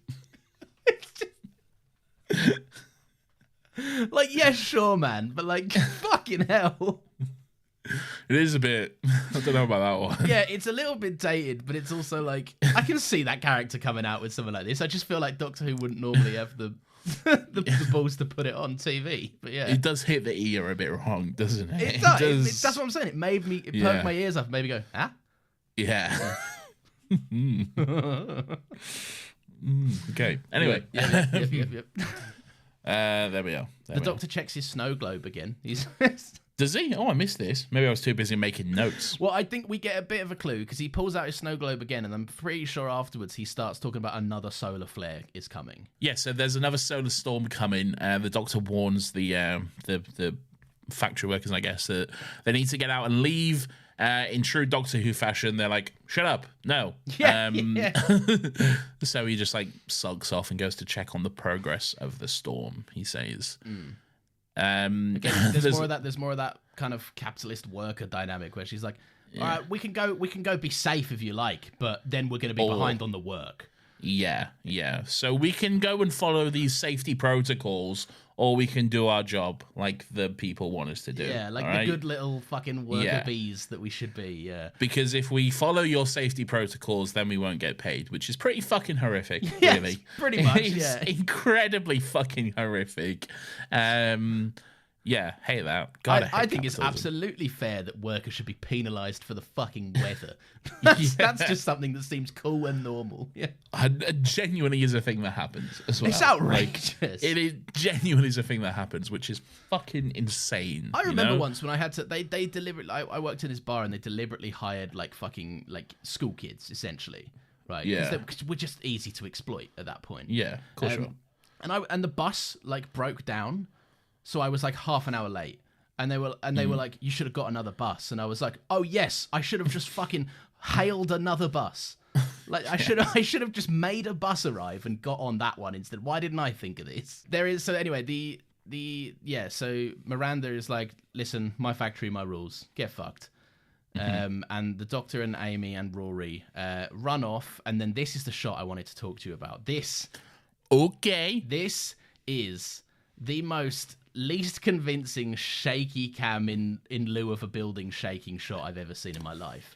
Like, yeah, sure, man, but like, fucking hell. It is a bit, I don't know about that one. Yeah, it's a little bit dated, but it's also like, I can see that character coming out with something like this. I just feel like Doctor Who wouldn't normally have the balls to put it on TV. But yeah, it does hit the ear a bit wrong, doesn't it? It does. That's what I'm saying. It perked my ears up, made me go, huh? Yeah. Okay. Anyway. Yep. There we are. The Doctor checks his snow globe again. Does he? Oh, I missed this. Maybe I was too busy making notes. Well, I think we get a bit of a clue because he pulls out his snow globe again, and I'm pretty sure afterwards he starts talking about another solar flare is coming. Yeah, so there's another solar storm coming. The Doctor warns the factory workers, I guess, that they need to get out and leave. In true Doctor Who fashion, they're like, "Shut up, no." Yeah. So he just like sulks off and goes to check on the progress of the storm. He says. Again, there's more of that kind of capitalist worker dynamic where she's like, all right, we can go be safe if you like, but then we're going to be behind on the work. Yeah. So we can go and follow these safety protocols, or we can do our job like the people want us to do. Yeah, like the good little fucking worker bees that we should be, yeah. Because if we follow your safety protocols, then we won't get paid, which is pretty fucking horrific, really. Pretty much, it's incredibly fucking horrific. Yeah, hate that. God, I think it's absolutely fair that workers should be penalised for the fucking weather. That's just something that seems cool and normal. Yeah, it genuinely is a thing that happens as well. It's outrageous. Like, it genuinely is a thing that happens, which is fucking insane. I remember once when I had to. They deliberately. I worked in this bar and they deliberately hired like fucking like school kids essentially, right? Yeah, because we're just easy to exploit at that point. Yeah, of course. And the bus like broke down. So I was like half an hour late, and they were like, "You should have got another bus." And I was like, "Oh yes, I should have just fucking hailed another bus. Like I should have just made a bus arrive and got on that one instead. Why didn't I think of this?" So anyway, so Miranda is like, "Listen, my factory, my rules. Get fucked." And the Doctor and Amy and Rory run off, and then this is the shot I wanted to talk to you about. This is the most least convincing shaky cam in lieu of a building shaking shot I've ever seen in my life.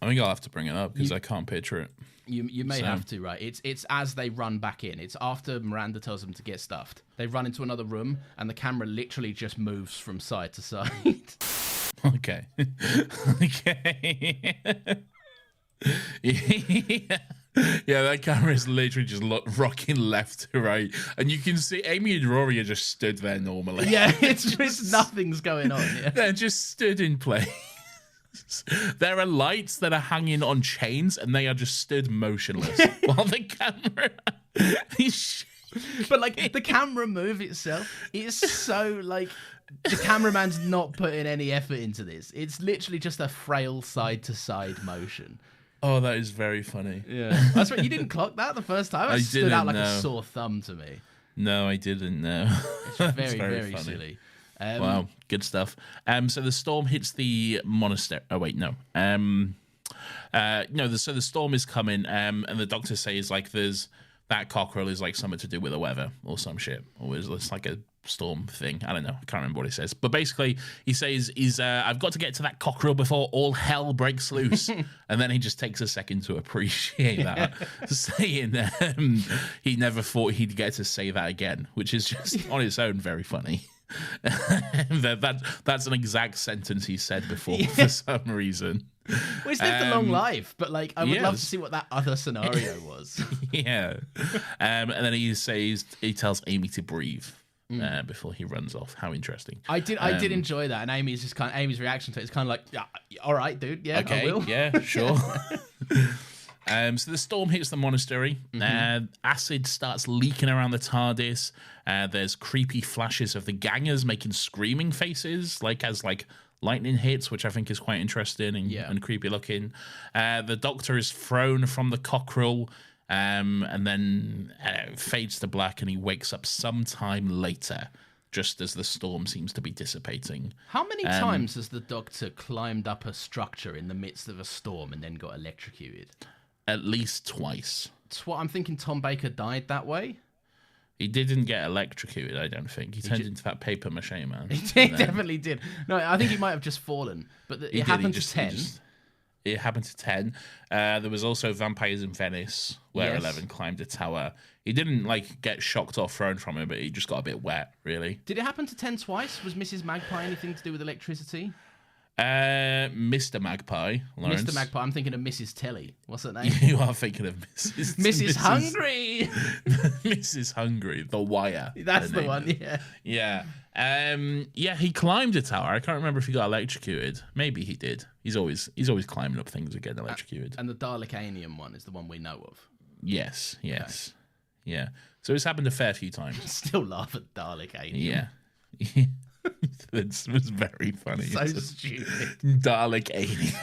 I think I'll have to bring it up because I can't picture it. You may have to, right? It's as they run back in. It's after Miranda tells them to get stuffed. They run into another room and the camera literally just moves from side to side. Okay. Yeah, that camera is literally just rocking left to right, and you can see Amy and Rory are just stood there normally. Yeah, it's nothing's going on. Yeah. They're just stood in place. There are lights that are hanging on chains, and they are just stood motionless while the camera is. But like the camera move itself is so like the cameraman's not putting any effort into this. It's literally just a frail side to side motion. Oh, that is very funny. Yeah, that's right. You didn't clock that the first time. It stood out like a sore thumb to me. No, I didn't know. It's very funny. Silly. Wow, good stuff. So the storm hits the monastery. Oh wait, no. So the storm is coming, and the Doctor says like there's that cockerel is like something to do with the weather or some shit, or it's like a storm thing. I don't know. I can't remember what he says. But basically, he says, I've got to get to that cockerel before all hell breaks loose. And then he just takes a second to appreciate that, saying he never thought he'd get to say that again, which is just on its own very funny. That's an exact sentence he said before for some reason. Well, he's lived a long life, but like I would love to see what that other scenario was. Yeah. And then he tells Amy to breathe. Before he runs off. How interesting. I did enjoy that, and Amy's reaction to it is kind of like, yeah, all right, dude, yeah, okay, I will. Yeah, sure. So the storm hits the monastery. Acid starts leaking around the TARDIS. There's creepy flashes of the gangers making screaming faces, like as like lightning hits, which I think is quite interesting and creepy looking. The Doctor is thrown from the cockerel and then fades to black, and he wakes up sometime later, just as the storm seems to be dissipating. How many times has the Doctor climbed up a structure in the midst of a storm and then got electrocuted? At least twice. I'm thinking Tom Baker died that way. He didn't get electrocuted, I don't think. He turned into that paper mache man. He definitely did. No, I think he might have just fallen. But it happened to 10. It happened to 10. There was also Vampires in Venice, where 11 climbed a tower. He didn't get shocked or thrown from it, but he just got a bit wet, really. Did it happen to 10 twice? Was Mrs. Magpie anything to do with electricity? Mr. Magpie, Lawrence. Mr. Magpie, I'm thinking of Mrs. Telly. What's her name? You are thinking of Mrs. Hungry. Mrs. Hungry, The Wire. That's the one, yeah. Yeah. He climbed a tower. I can't remember if he got electrocuted. Maybe he did. He's always climbing up things and getting electrocuted. And the Dalekanian one is the one we know of. Yes. Okay. Yeah. So it's happened a fair few times. Still laugh at Dalekanian. Yeah. This was very funny. So stupid. Dalek alien.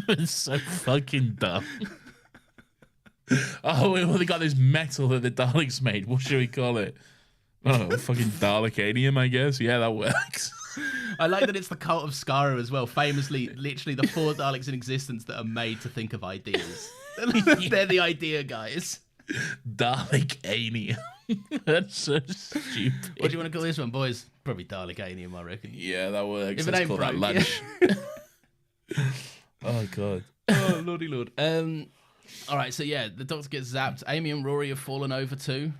It's so fucking dumb. Oh, well, they got this metal that the Daleks made. What should we call it? Oh, fucking Dalekanium, I guess. Yeah, that works. I like that it's the cult of Skaro as well. Famously, literally the 4 Daleks in existence that are made to think of ideas. They're the idea guys. Dalekanium. That's so stupid. What do you want to call this one, boys? Probably Dalekanium, I reckon. Yeah, that works. If it ain't call broke, that lunch. Oh, God. Oh, lordy lord. All right, so yeah, the Doctor gets zapped. Amy and Rory have fallen over too.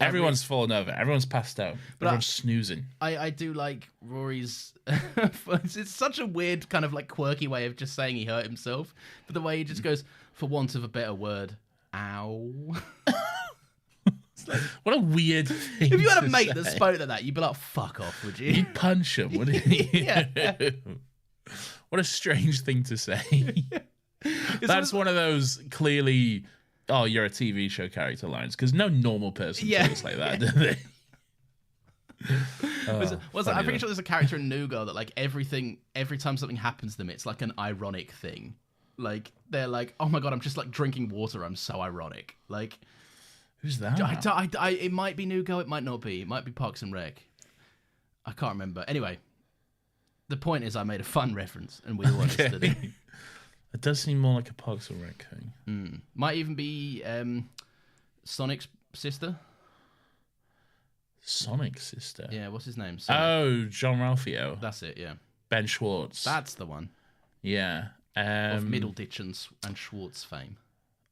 Everyone's fallen over. Everyone's passed out. Everyone's snoozing. I do like Rory's. It's such a weird kind of quirky way of just saying he hurt himself, but the way he just goes, for want of a better word, ow. What a weird thing. If you had a mate that spoke like that, you'd be like, fuck off, would you? You'd punch him, wouldn't you? Yeah. What a strange thing to say. That's one of those clearly, oh, you're a TV show character lines, because no normal person talks like that, do they? I'm pretty sure there's a character in New Girl that every time something happens to them, it's like an ironic thing. They're like, oh my god, I'm just drinking water, I'm so ironic. Who's that? It might be New Girl, it might not be. It might be Parks and Rec. I can't remember. Anyway, the point is I made a fun reference, and we all understood it. It does seem more like a Parks and Rec thing. Might even be Sonic's sister. Sonic's sister? Yeah, what's his name? Sonic. Oh, John Ralphio. That's it, yeah. Ben Schwartz. That's the one. Yeah. Of Middleditch and Schwartz fame.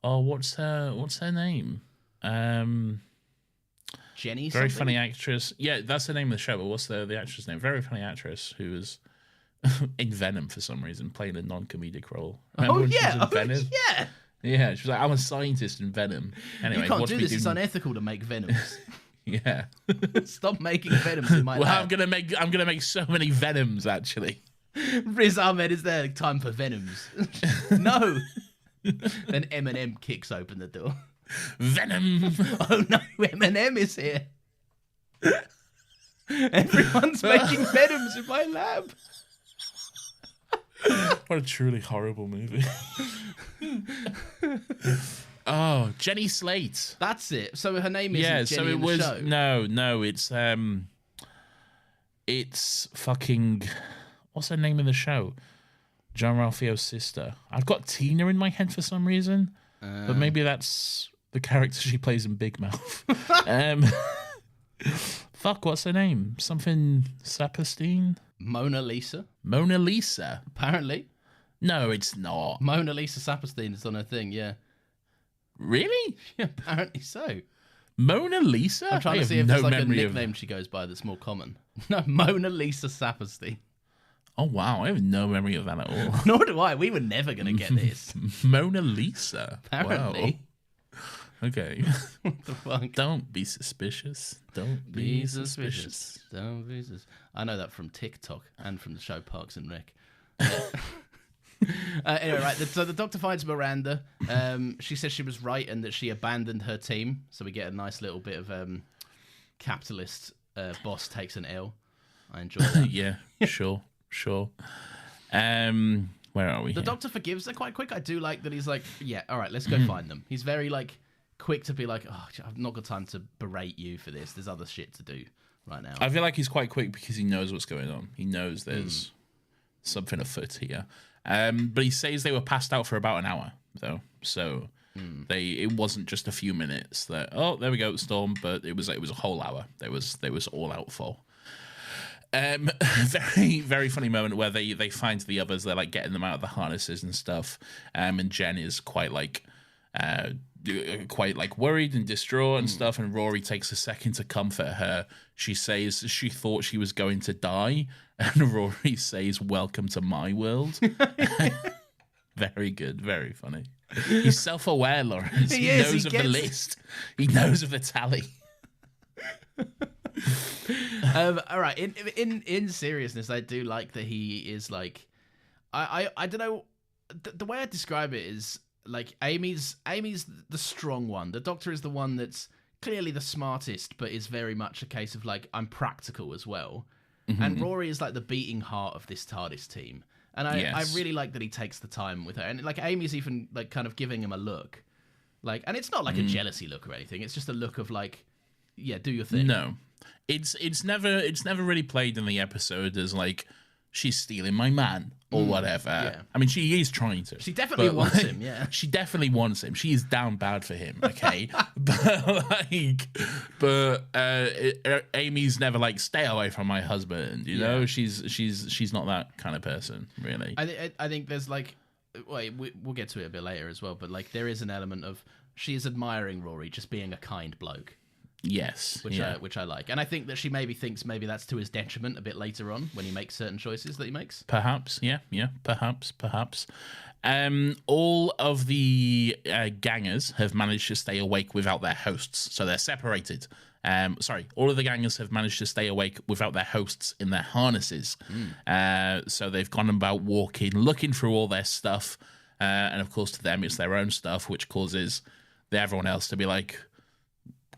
Oh, what's her name? Jenny. Very funny actress. Yeah, that's the name of the show. But what's the actress name? Very funny actress who was in Venom for some reason, playing a non-comedic role. Remember when she was in Venom? Yeah. Yeah, she was like, I'm a scientist in Venom. Anyway, you can't do this. It's unethical to make Venoms. Yeah. Stop making Venoms in my lab. I'm gonna make so many Venoms actually. Riz Ahmed is there. Time for Venoms. No. Then Eminem kicks open the door. Venom. Oh no, Eminem is here. Everyone's making Venoms in my lab. What a truly horrible movie. Oh, Jenny Slate. That's it. So her name isn't Jenny in the show. No, it's fucking, what's her name in the show? John Ralphio's sister. I've got Tina in my head for some reason, but maybe that's the character she plays in Big Mouth. Fuck, what's her name? Something Saperstein? Mona Lisa. Mona Lisa? Apparently. No, it's not. Mona Lisa Saperstein is on her thing, yeah. Really? Yeah, apparently so. Mona Lisa? I'm trying to see if there's a nickname she goes by that's more common. No, Mona Lisa Saperstein. Oh, wow. I have no memory of that at all. Nor do I. We were never going to get this. Mona Lisa? Apparently. Wow. Okay. What the fuck? Don't be suspicious. Don't be suspicious. Don't be suspicious. I know that from TikTok and from the show Parks and Rec. Anyway, right. So the Doctor finds Miranda. She says she was right and that she abandoned her team. So we get a nice little bit of capitalist boss takes an L. I enjoy that. Yeah, sure. Sure. Where are we? The here? Doctor forgives her quite quick. I do like that he's like, yeah, all right, let's go find them. He's very like quick to be like, oh, I've not got time to berate you for this. There's other shit to do right now. I feel like he's quite quick because he knows what's going on. He knows there's something afoot here. But he says they were passed out for about an hour, though. So it wasn't just a few minutes that, oh, there we go, storm, but it was a whole hour. They was all out for. Very, very funny moment where they find the others. They're like getting them out of the harnesses and stuff. And Jen is quite like worried and distraught and stuff. And Rory takes a second to comfort her. She says she thought she was going to die, and Rory says, "Welcome to my world." Very good, very funny. He's self-aware, Lawrence. He knows of the list. He knows of the tally. All right. In seriousness, I do like that he is like, I don't know. The way I describe it is like Amy's the strong one. The Doctor is the one that's clearly the smartest, but is very much a case of like, I'm practical as well. And Rory is like the beating heart of this TARDIS team. And I really like that he takes the time with her. And like Amy's even like kind of giving him a look, like, and it's not like a jealousy look or anything. It's just a look of like, yeah, do your thing. No, it's never really played in the episode as like she's stealing my man or whatever. Yeah. I mean, she is trying to. She definitely wants him. Yeah, she definitely wants him. She is down bad for him. Okay, but Amy's never like, stay away from my husband. You know, she's not that kind of person, really. I think there's like, we'll get to it a bit later as well, but like there is an element of she is admiring Rory just being a kind bloke. Yes, which I like, and I think that she maybe thinks maybe that's to his detriment a bit later on when he makes certain choices that he makes. Perhaps, perhaps. All of the gangers have managed to stay awake without their hosts, so they're separated. All of the gangers have managed to stay awake without their hosts in their harnesses. So they've gone about walking, looking through all their stuff, and of course to them it's their own stuff, which causes everyone else to be like,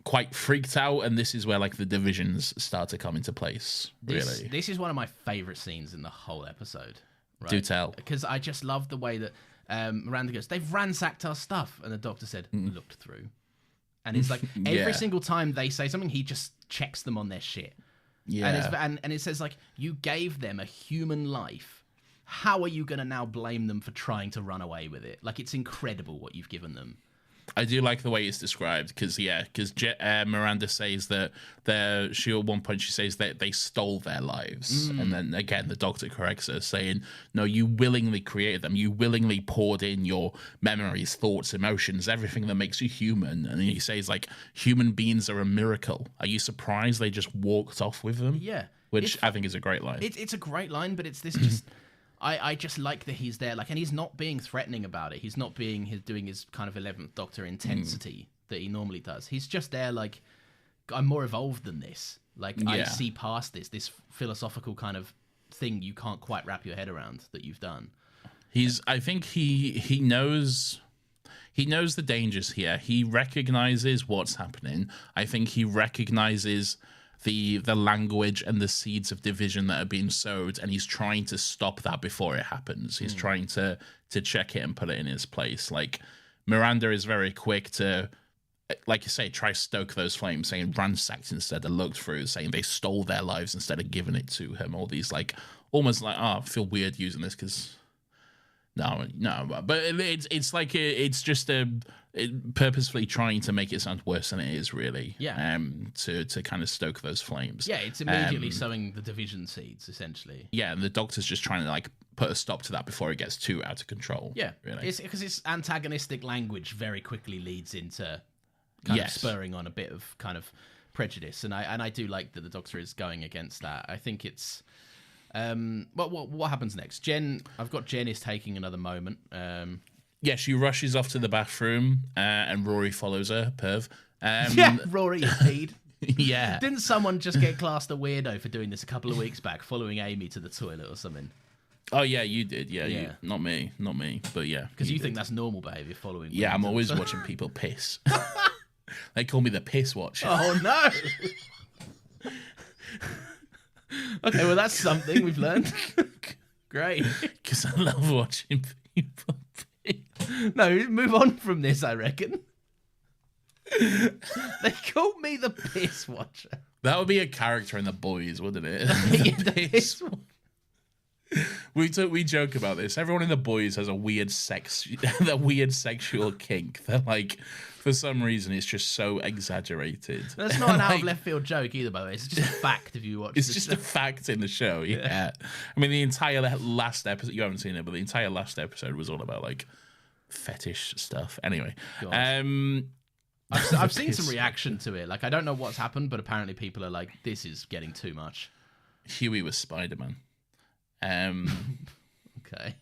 quite freaked out, and this is where like the divisions start to come into place. This is one of my favorite scenes in the whole episode. Right? Do tell, because I just love the way that Miranda goes, "They've ransacked our stuff," and the Doctor said, "Looked through," and it's like every single time they say something, he just checks them on their shit. Yeah, and it says like, you gave them a human life. How are you going to now blame them for trying to run away with it? Like, it's incredible what you've given them. I do like the way it's described because Miranda says that at one point she says that they stole their lives, and then again the Doctor corrects her saying, no, you willingly created them, you willingly poured in your memories, thoughts, emotions, everything that makes you human. And he says like, human beings are a miracle. Are you surprised they just walked off with them? Yeah, which I think is a great line. It's a great line, but it's this just. I just like that he's there, like, and he's not being threatening about it. He's not doing his kind of 11th Doctor intensity that he normally does. He's just there, like, I'm more evolved than this. Like, I see past this philosophical kind of thing you can't quite wrap your head around that you've done. I think he knows the dangers here. He recognizes what's happening. I think he recognizes the language and the seeds of division that are being sowed, and he's trying to stop that before it happens. He's trying to check it and put it in its place. Like, Miranda is very quick to, like you say, try to stoke those flames, saying ransacked instead of looked through, saying they stole their lives instead of giving it to him. All these like, almost like, I feel weird using this because no, but it's like it's just purposefully trying to make it sound worse than it is, really. Yeah. To kind of stoke those flames. Yeah, it's immediately sowing the division seeds, essentially. Yeah, and the Doctor's just trying to like put a stop to that before it gets too out of control. Yeah, really. It's because its antagonistic language very quickly leads into kind of spurring on a bit of kind of prejudice, and I do like that the Doctor is going against that. I think it's. What happens next? I've got Jen is taking another moment. Yeah, she rushes off to the bathroom, and Rory follows her. Perv. Rory indeed. Yeah. Didn't someone just get classed a weirdo for doing this a couple of weeks back, following Amy to the toilet or something? Oh yeah, you did. Yeah. You, not me. But yeah, because you think that's normal behaviour following. Yeah, I'm always watching people piss. They call me the piss watcher. Oh no. Okay, well, that's something we've learned. Great. Because I love watching people pee. No, move on from this, I reckon. They called me the piss watcher. That would be a character in The Boys, wouldn't it? Yeah, the piss watcher. We joke about this. Everyone in The Boys has a weird that weird sexual kink that, like, for some reason, it's just so exaggerated. That's not an out of left field joke either, by the way. It's just a fact if you watch. It's just a fact in the show. Yeah. I mean, the entire last episode. You haven't seen it, but the entire last episode was all about like fetish stuff. Anyway, I've seen some reaction to it. Like, I don't know what's happened, but apparently people are like, "This is getting too much." Huey was Spider-Man. Okay.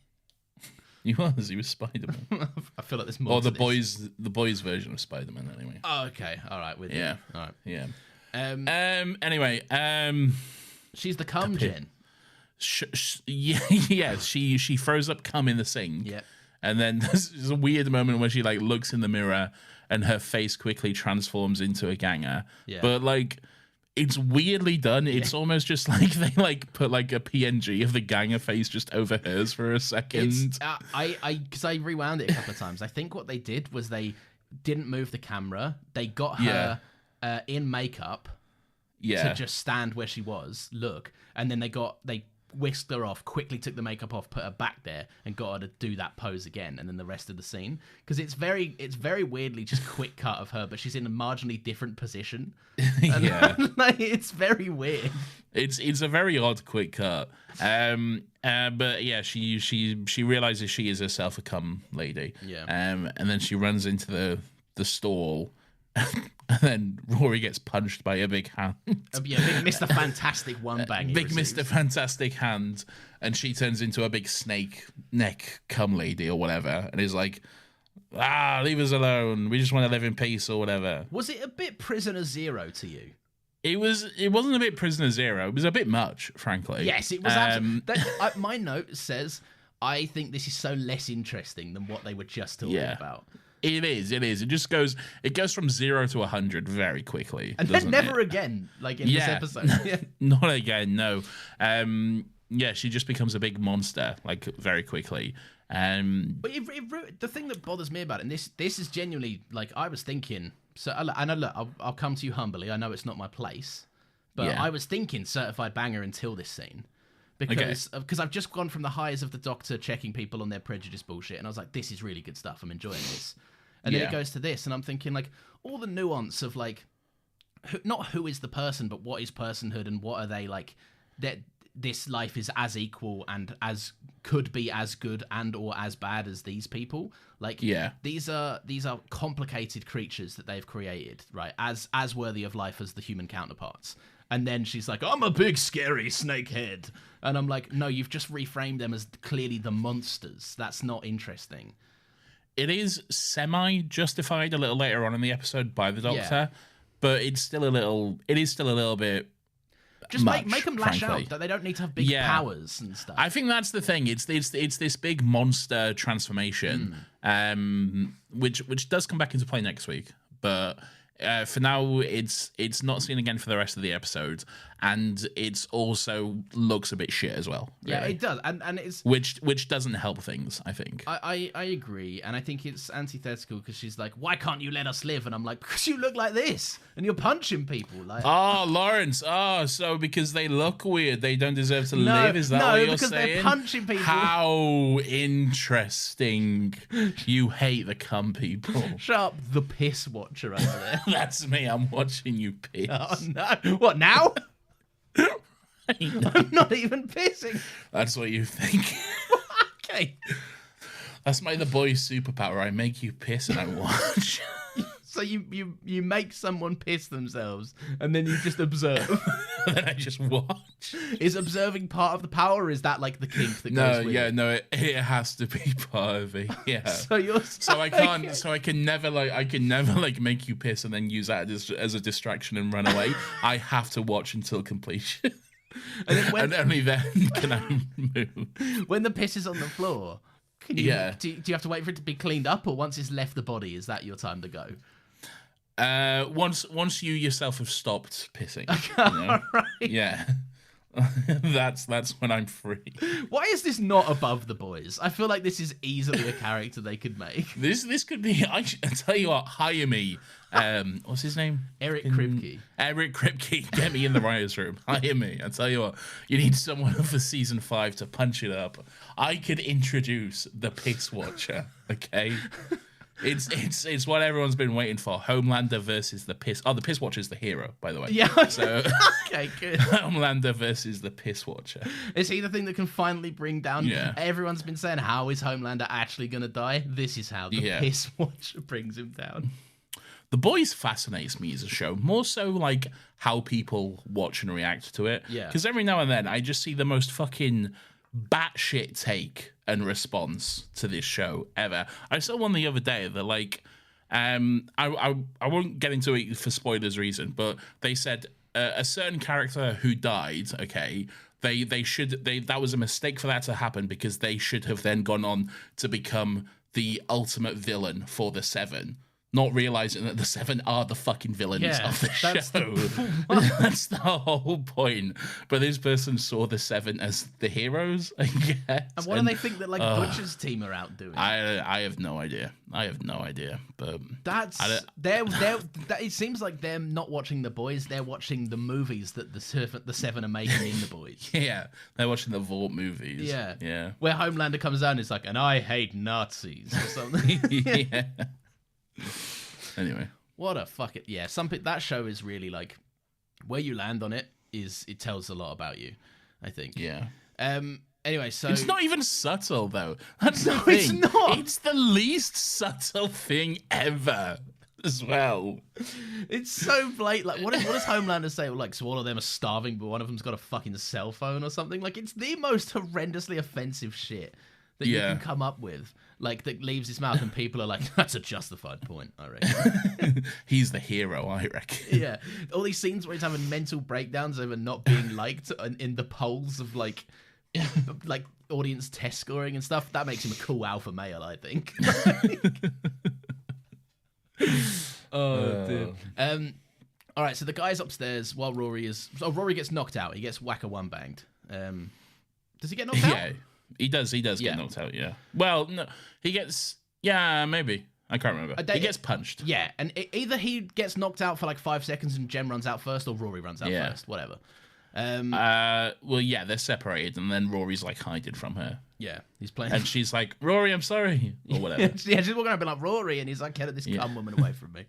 He was Spider-Man. I feel like there's more. Or to the boys version of Spider-Man, anyway. Oh, okay. All right. With you. All right. Yeah. Anyway. She's the cum gen. Yeah. She throws up cum in the sink. Yeah. And then there's a weird moment where she like looks in the mirror and her face quickly transforms into a ganger. Yeah. But like, it's weirdly done. It's almost just like they like put like a PNG of the ganger face just over hers for a second. Because I rewound it a couple of times. I think what they did was they didn't move the camera. They got her in makeup to just stand where she was, look, and then they whisked her off, quickly took the makeup off, put her back there, and got her to do that pose again, and then the rest of the scene. Because it's very weirdly just quick cut of her, but she's in a marginally different position. Yeah, like, it's very weird. It's a very odd quick cut. But yeah, she realizes she is herself a cum lady. Yeah. And then she runs into the stall. And then Rory gets punched by a big hand. Big Mr. Fantastic one bang. Big Mr. Fantastic hand. And she turns into a big snake neck cum lady or whatever. And is like, leave us alone. We just want to live in peace or whatever. Was it a bit Prisoner Zero to you? It wasn't a bit Prisoner Zero. It was a bit much, frankly. Yes, it was. My note says, I think this is so less interesting than what they were just talking about. It is. It just goes from 0 to 100 very quickly. And then never again, like in this episode. Not again, no. She just becomes a big monster, like, very quickly. But the thing that bothers me about it, and this is genuinely, like, I was thinking, I'll come to you humbly, I know it's not my place, but I was thinking certified banger until this scene. Because I've just gone from the highs of the Doctor checking people on their prejudice bullshit, and I was like, this is really good stuff, I'm enjoying this. And then it goes to this, and I'm thinking, like, all the nuance of, like, not who is the person, but what is personhood, and what are they, like, that this life is as equal and as could be as good and or as bad as these people. Like, these are complicated creatures that they've created, right? As worthy of life as the human counterparts. And then she's like, I'm a big scary snakehead. And I'm like, no, you've just reframed them as clearly the monsters. That's not interesting. It is semi-justified a little later on in the episode by the Doctor, but it's still a little bit just much, make them lash frankly. out that they don't need to have big powers and stuff. I think that's the thing. It's this big monster transformation, which does come back into play next week, but for now it's not seen again for the rest of the episode, and it's also looks a bit shit as well. Really. Yeah, it does, and it's which doesn't help things. I think I agree, and I think it's antithetical because she's like, "Why can't you let us live?" And I'm like, "Because you look like this, and you're punching people." Like, Lawrence. So because they look weird, they don't deserve to live. Is that what you're because saying? They're punching people. How interesting! You hate the cum people. Shut up, the piss watcher over there. That's me. I'm watching you piss. Oh no! What now? I'm not even pissing. That's what you think. Okay. That's The Boys' superpower. I make you piss and I watch. So you make someone piss themselves and then you just observe. And then I just watch. Is observing part of the power, or is that like the kink that goes with it? No, it has to be part of it. Yeah. So I can't. So I can never make you piss and then use that as a distraction and run away. I have to watch until completion. And only then can I move. When the piss is on the floor, do you have to wait for it to be cleaned up, or once it's left the body, is that your time to go? Once you yourself have stopped pissing. Right. Yeah. That's when I'm free. Why is this not above The Boys? I feel like this is easily a character they could make. This could be. I tell you what, hire me. What's his name? Eric Kripke. Eric Kripke, get me in the writers' room. Hire me. I tell you what, you need someone for season 5 to punch it up. I could introduce the Piss Watcher. Okay. It's what everyone's been waiting for. Homelander versus the Piss. Oh, the Piss Watcher is the hero, by the way. Yeah. So Okay, good. Homelander versus the Piss Watcher. Is he the thing that can finally bring down? Yeah. Everyone's been saying, how is Homelander actually going to die? This is how the Piss Watcher brings him down. The Boys fascinates me as a show, more so like how people watch and react to it. Yeah. Because every now and then I just see the most fucking batshit take and response to this show ever. I saw one the other day that like, I won't get into it for spoilers reason, but they said a certain character who died, okay, that was a mistake for that to happen because they should have then gone on to become the ultimate villain for the Seven. Not realizing that the Seven are the fucking villains of the show. That's the whole point. But this person saw the Seven as the heroes, I guess. And what do they think that like Butcher's team are out doing? I have no idea. But it seems like they're not watching The Boys. They're watching the movies that the Seven are making in The Boys. Yeah, they're watching the Vought movies. Yeah. Where Homelander comes down and is like, and I hate Nazis or something. Yeah. Anyway, what a fuck it. Yeah, that show is really like where you land on it tells a lot about you, I think. Yeah. Anyway, so it's not even subtle though. That's no, the thing. it's not. It's the least subtle thing ever. As well, it's so blatant. Like, what does Homelander say? Like, so all of them are starving, but one of them's got a fucking cell phone or something. Like, it's the most horrendously offensive shit that you can come up with. Like, that leaves his mouth, and people are like, "That's a justified point." I reckon he's the hero. I reckon. Yeah, all these scenes where he's having mental breakdowns over not being liked in the polls of like audience test scoring and stuff. That makes him a cool alpha male, I think. Oh, dude. All right, so the guy's upstairs while Rory gets knocked out. He gets whack-a-one banged. Does he get knocked out? Yeah, he does. He does get knocked out. Yeah. Well, no, he gets. Yeah, maybe. I can't remember. He gets punched. Yeah, and either he gets knocked out for like 5 seconds and Jem runs out first, or Rory runs out first. Whatever. Well, yeah, they're separated, and then Rory's like hiding from her. Yeah, he's playing, and she's like, "Rory, I'm sorry," or whatever. Yeah, she's walking around being like, "Rory," and he's like, "Get this cum woman away from me."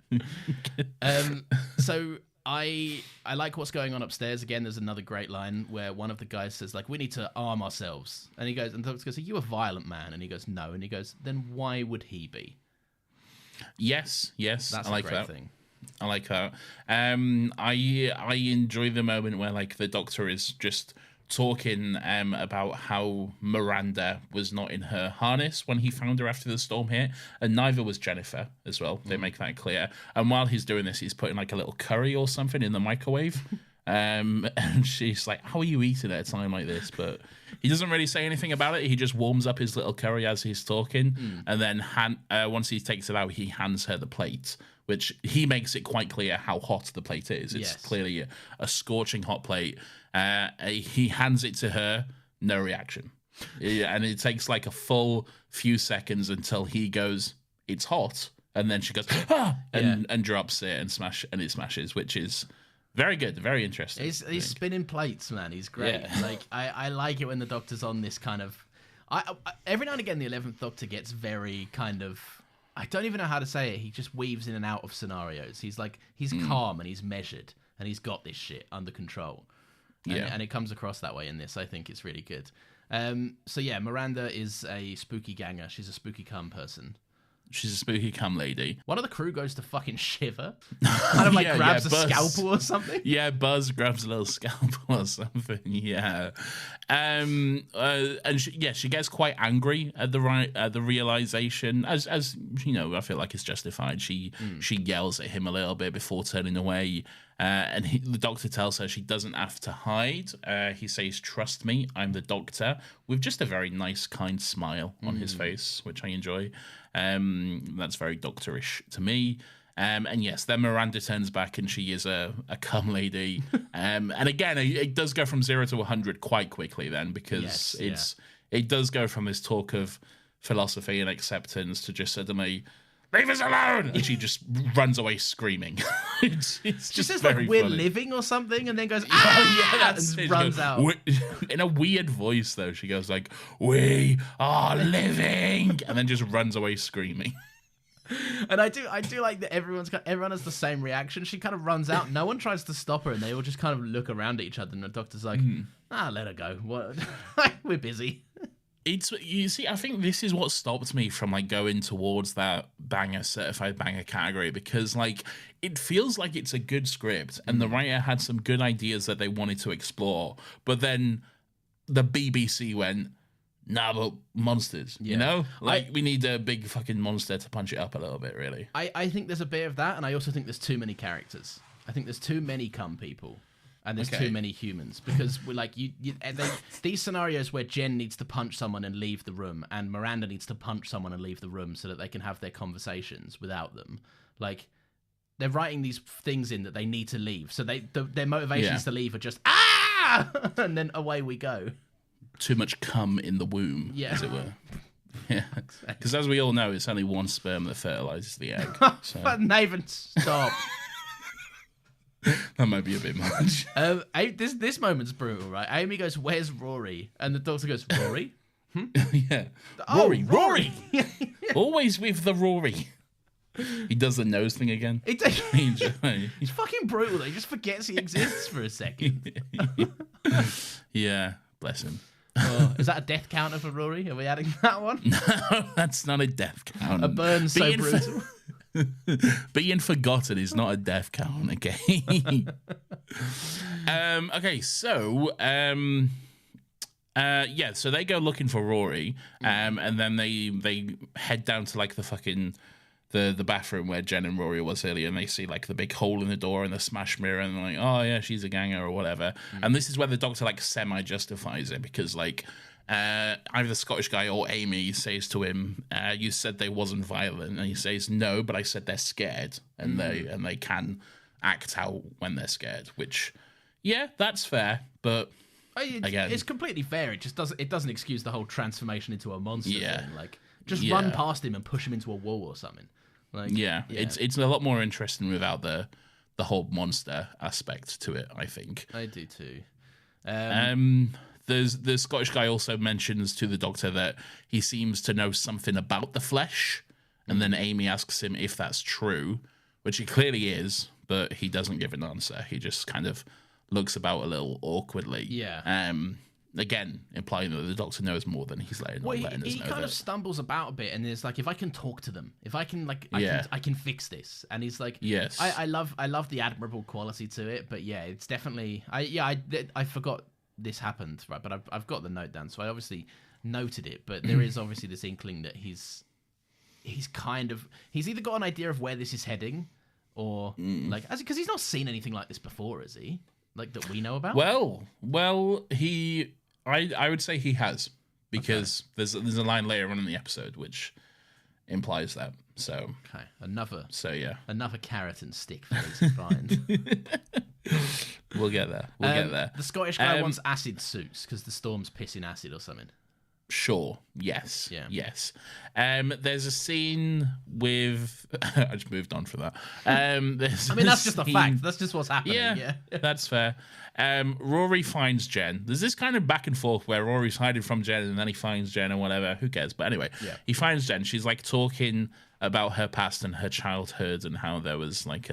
So I like what's going on upstairs. Again, there's another great line where one of the guys says, like, "We need to arm ourselves," and he goes, and the doctor goes, "Are you a violent man?" And he goes, "No," and he goes, "Then why would he be?" Yes, that's I like a great that. thing. I like that. I enjoy the moment where like the doctor is just talking about how Miranda was not in her harness when he found her after the storm hit, and neither was Jennifer as well. They make that clear. And while he's doing this, he's putting like a little curry or something in the microwave. And she's like, "How are you eating at a time like this?" But he doesn't really say anything about it. He just warms up his little curry as he's talking, and then once he takes it out, he hands her the plate, which he makes it quite clear how hot the plate is. It's clearly a scorching hot plate. He hands it to her, no reaction. And it takes like a full few seconds until he goes, "It's hot." And then she goes, "Ah!" and drops it and it smashes, which is very good, very interesting. He's spinning plates, man. He's great. Yeah. Like I like it when the Doctor's on this kind of... every now and again, the 11th Doctor gets very kind of... I don't even know how to say it. He just weaves in and out of scenarios. He's like, he's calm and he's measured and he's got this shit under control. And it comes across that way in this. I think it's really good. So yeah, Miranda is a spooky ganger. She's a spooky cum person. She's a spooky cum lady. One of the crew goes to fucking shiver. Kind of like grabs a scalpel or something. Yeah, Buzz grabs a little scalpel or something. Yeah. And she gets quite angry at the realization. As you know, I feel like it's justified. She yells at him a little bit before turning away. And the Doctor tells her she doesn't have to hide. He says, "Trust me, I'm the Doctor," with just a very nice, kind smile on his face, which I enjoy. That's very doctorish to me. And yes, then Miranda turns back and she is a cum lady. And again, it does go from 0 to 100 quite quickly then, because it does go from this talk of philosophy and acceptance to just suddenly, leave us alone! And she just runs away screaming. it's She just says very like, we're funny. living or something, and then goes, ah! And runs out. In a weird voice, though, she goes like, we are living! And then just runs away screaming. And I do like that everyone has the same reaction. She kind of runs out. No one tries to stop her, and they all just kind of look around at each other. And the doctor's like, let her go. What? We're busy. You see, I think this is what stopped me from like going towards that certified banger category, because like it feels like it's a good script and the writer had some good ideas that they wanted to explore, but then the BBC went, nah, but monsters, you know? Like, we need a big fucking monster to punch it up a little bit, really. I think there's a bit of that, and I also think there's too many characters. I think there's too many cum people, and there's too many humans, because we're like, these scenarios where Jen needs to punch someone and leave the room, and Miranda needs to punch someone and leave the room so that they can have their conversations without them. Like, they're writing these things in that they need to leave, so their motivations to leave are just, and then away we go. Too much cum in the womb, as it were. Yeah, because as we all know, it's only one sperm that fertilizes the egg. So. But Nathan, stop. That might be a bit much. This moment's brutal, right? Amy goes, "Where's Rory?" And the doctor goes, "Rory." Yeah, Rory. Always with the Rory. He does the nose thing again. He's fucking brutal. He just forgets he exists for a second. Yeah, bless him. Oh, is that a death counter for Rory? Are we adding that one? No, that's not a death count. A burn so brutal. Being forgotten is not a death count, okay? Okay, so so they go looking for Rory, and then they head down to like the fucking the bathroom where Jen and Rory was earlier, and they see like the big hole in the door and the smash mirror, and they're like, oh yeah, she's a ganger or whatever. And this is where the doctor like semi-justifies it, because like either the Scottish guy or Amy says to him, you said they wasn't violent, and he says, no, but I said they're scared, and they can act out when they're scared, which that's fair, but again, it's completely fair. It just doesn't excuse the whole transformation into a monster thing. Like, just run past him and push him into a wall or something. Like, it's a lot more interesting without the whole monster aspect to it, I think. I do too. There's the Scottish guy also mentions to the doctor that he seems to know something about the flesh, and then Amy asks him if that's true, which he clearly is, but he doesn't give an answer. He just kind of looks about a little awkwardly. Yeah. Again, implying that the doctor knows more than he's letting us know. He kind of stumbles about a bit, and is like, if I can talk to them, if I can I can fix this. And he's like, yes, I love the admirable quality to it, but yeah, it's definitely I forgot this happened, right? But I've got the note down, so I obviously noted it. But there is obviously this inkling that he's either got an idea of where this is heading, or because he's not seen anything like this before, has he? Like, that we know about? Well, I would say he has, because there's a line later on in the episode which implies that. So another carrot and stick for me to find. We'll get there. Get there. The Scottish guy wants acid suits because the storm's pissing acid or something. Sure. Yes. Yeah. Yes. There's a scene with. I just moved on from that. That's just a fact. That's just what's happening. Yeah. That's fair. Rory finds Jen. There's this kind of back and forth where Rory's hiding from Jen, and then he finds Jen or whatever. Who cares? But anyway, he finds Jen. She's like talking about her past and her childhood, and how there was like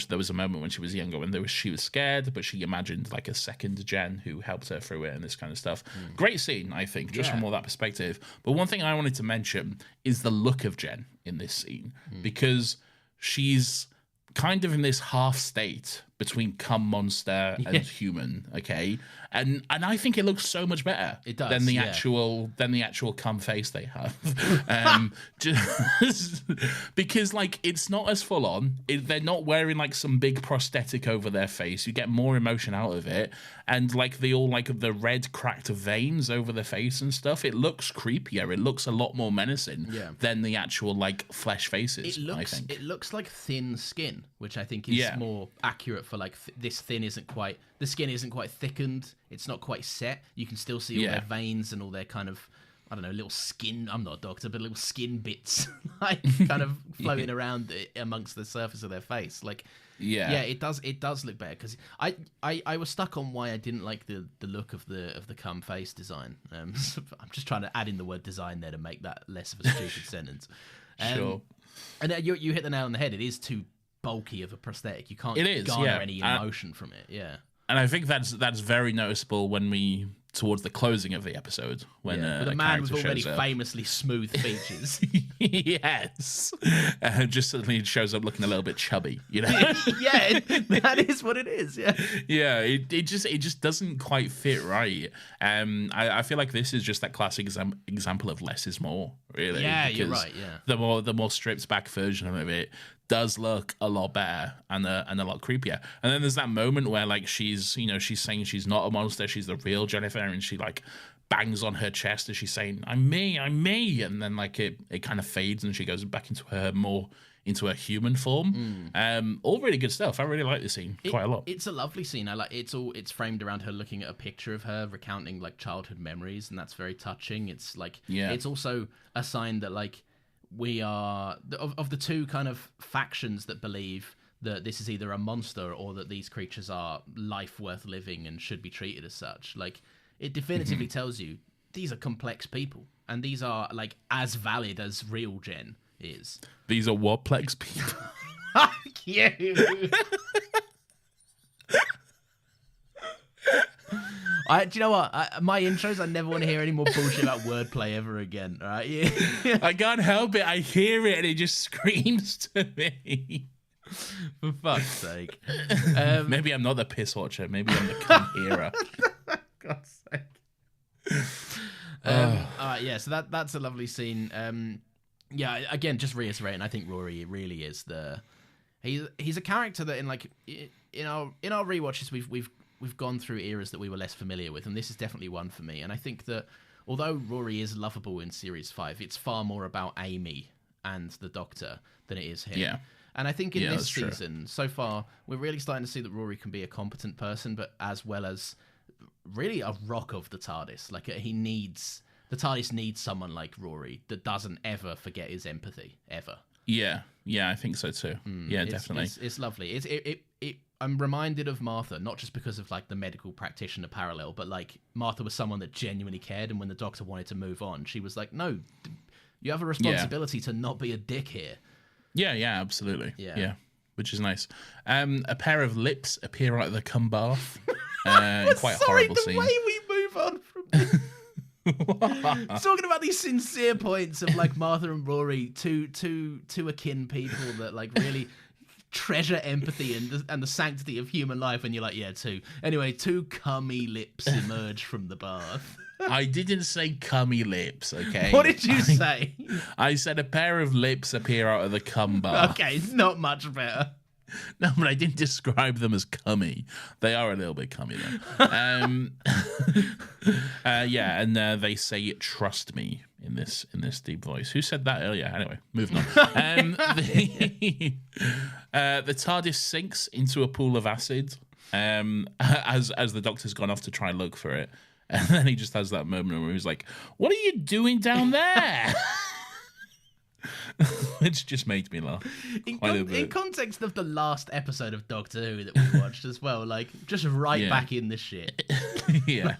there was a moment when she was younger when she was scared, but she imagined like a second Jen who helped her through it and this kind of stuff. Great scene, I think, just from all that perspective. But one thing I wanted to mention is the look of Jen in this scene, because she's kind of in this half state between cum monster and human, okay? And I think it looks so much better than the actual cum face they have. Just because like it's not as full on. They're not wearing like some big prosthetic over their face. You get more emotion out of it. And like the red cracked veins over the face and stuff, it looks creepier. It looks a lot more menacing than the actual like flesh faces. I think it looks like thin skin, which I think is more accurate for like the skin isn't quite thickened. It's not quite set. You can still see all their veins and all their kind of, I don't know, little skin. I'm not a doctor, but little skin bits like kind of floating around amongst the surface of their face. Like, it does look better because I was stuck on why I didn't like the look of the cum face design. So I'm just trying to add in the word design there to make that less of a stupid sentence. Sure. And you hit the nail on the head. It is too bulky of a prosthetic. You can't garner any emotion from it. Yeah. And I think that's very noticeable when we towards the closing of the episode when but a man with already famously smooth features. Yes, just suddenly shows up looking a little bit chubby. You know, that is what it is. Yeah, it just doesn't quite fit right. I feel like this is just that classic example of less is more. Really, yeah, you're right. Yeah, the more stripped back version of it does look a lot better and a lot creepier. And then there's that moment where like she's saying she's not a monster, she's the real Jennifer, and she like bangs on her chest as she's saying, I'm me, and then like it kind of fades and she goes back into her human form. All really good stuff. I really like this scene quite a lot. It's a lovely scene. I like it's framed around her looking at a picture of her recounting like childhood memories, and that's very touching. It's like it's also a sign that like we are of the two kind of factions that believe that this is either a monster or that these creatures are life worth living and should be treated as such. Like it definitively tells you these are complex people and these are like as valid as real Jen is. These are what-plex people? Fuck you. Do you know what? My intros, I never want to hear any more bullshit about wordplay ever again. All right? Yeah. I can't help it. I hear it and it just screams to me. For fuck's sake. Maybe I'm not the piss watcher. Maybe I'm the cum hearer. For God's sake. All right, yeah. So that's a lovely scene. Again, just reiterating, I think Rory really is he's a character that in our rewatches we've gone through eras that we were less familiar with, and this is definitely one for me. And I think that although Rory is lovable in Series 5, it's far more about Amy and the Doctor than it is him. Yeah. And I think in this season, so far, we're really starting to see that Rory can be a competent person, but as well as really a rock of the TARDIS. Like the TARDIS needs someone like Rory that doesn't ever forget his empathy, ever. Yeah, I think so too. Definitely. It's lovely. I'm reminded of Martha, not just because of like the medical practitioner parallel, but like Martha was someone that genuinely cared, and when the Doctor wanted to move on, she was like, "No, you have a responsibility to not be a dick here." Yeah, absolutely. Yeah, which is nice. A pair of lips appear out of the cum bath. Quite a horrible scene. The way we move on from this. Talking about these sincere points of like Martha and Rory, two akin people that like really treasure empathy and the sanctity of human life, and you're like, two cummy lips emerge from the bath. I didn't say cummy lips, okay? What did you say? I said a pair of lips appear out of the cum bath. Okay, it's not much better. No, but I didn't describe them as cummy. They are a little bit cummy, though. And they say, "Trust me," in this deep voice. Who said that earlier? Anyway, moving on. The TARDIS sinks into a pool of acid as the Doctor's gone off to try and look for it. And then he just has that moment where he's like, "What are you doing down there?" Which just made me laugh. In context of the last episode of Doctor Who that we watched as well, like just back in the shit. Yeah.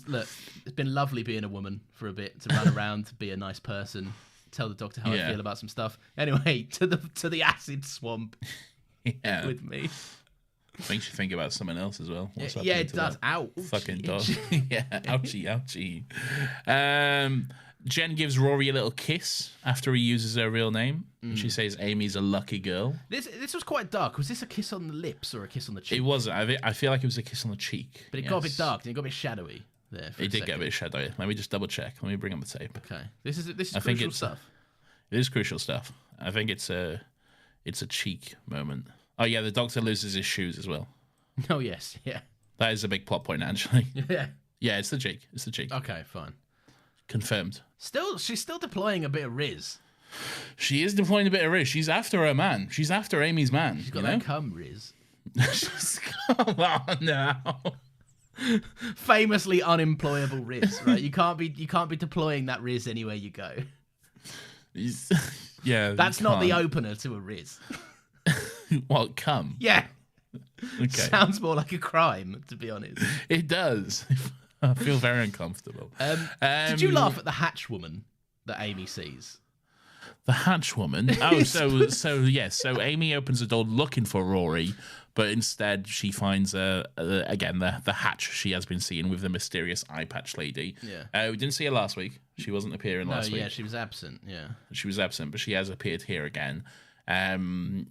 Look, it's been lovely being a woman for a bit, to run around, to be a nice person, tell the Doctor how I feel about some stuff. Anyway, to the acid swamp with me. Makes you think about someone else as well. It does. Ow. Fucking dog. Yeah, ouchie. Jen gives Rory a little kiss after he uses her real name. And she says Amy's a lucky girl. This was quite dark. Was this a kiss on the lips or a kiss on the cheek? It wasn't. I feel like it was a kiss on the cheek. But it got a bit dark and it got a bit shadowy there. It did get a bit shadowy. Let me just double check. Let me bring up the tape. Okay. This is I think crucial it's stuff. It is crucial stuff. I think it's a cheek moment. Oh yeah, the Doctor loses his shoes as well. Oh yes, yeah. That is a big plot point actually. Yeah. Yeah, it's the cheek. It's the cheek. Okay, fine. Confirmed. She's still deploying a bit of Riz. She is deploying a bit of Riz. She's after her man. She's after Amy's man. She's got that cum Riz. Come on now. Famously unemployable Riz, right? You can't be deploying that Riz anywhere you go. Yeah. That's not the opener to a Riz. What, cum? Yeah. Okay. Sounds more like a crime, to be honest. It does. I feel very uncomfortable. Did you laugh at the hatch woman that Amy sees? The hatch woman? Oh, so yes. So Amy opens the door looking for Rory, but instead she finds again the hatch she has been seeing with the mysterious eye patch lady. Yeah. We didn't see her last week. She wasn't appearing last week. Yeah, she was absent. Yeah. She was absent, but she has appeared here again. And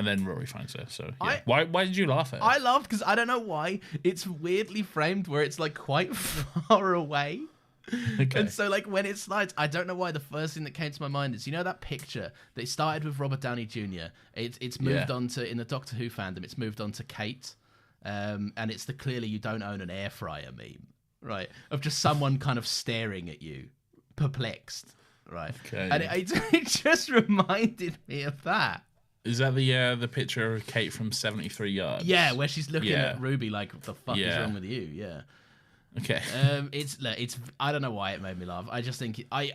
then Rory finds her. So yeah. Why did you laugh at it? I laughed because I don't know why. It's weirdly framed where it's like quite far away. Okay. And so like when it slides, I don't know why the first thing that came to my mind is, you know, that picture that started with Robert Downey Jr. It's moved on to, in the Doctor Who fandom, it's moved on to Kate. And it's the clearly you don't own an air fryer meme, right? Of just someone kind of staring at you, perplexed, right? Okay. And it just reminded me of that. Is that the picture of Kate from 73 Yards? Yeah, where she's looking at Ruby like, what the fuck is wrong with you? Yeah. Okay. It's I don't know why it made me laugh. I just think I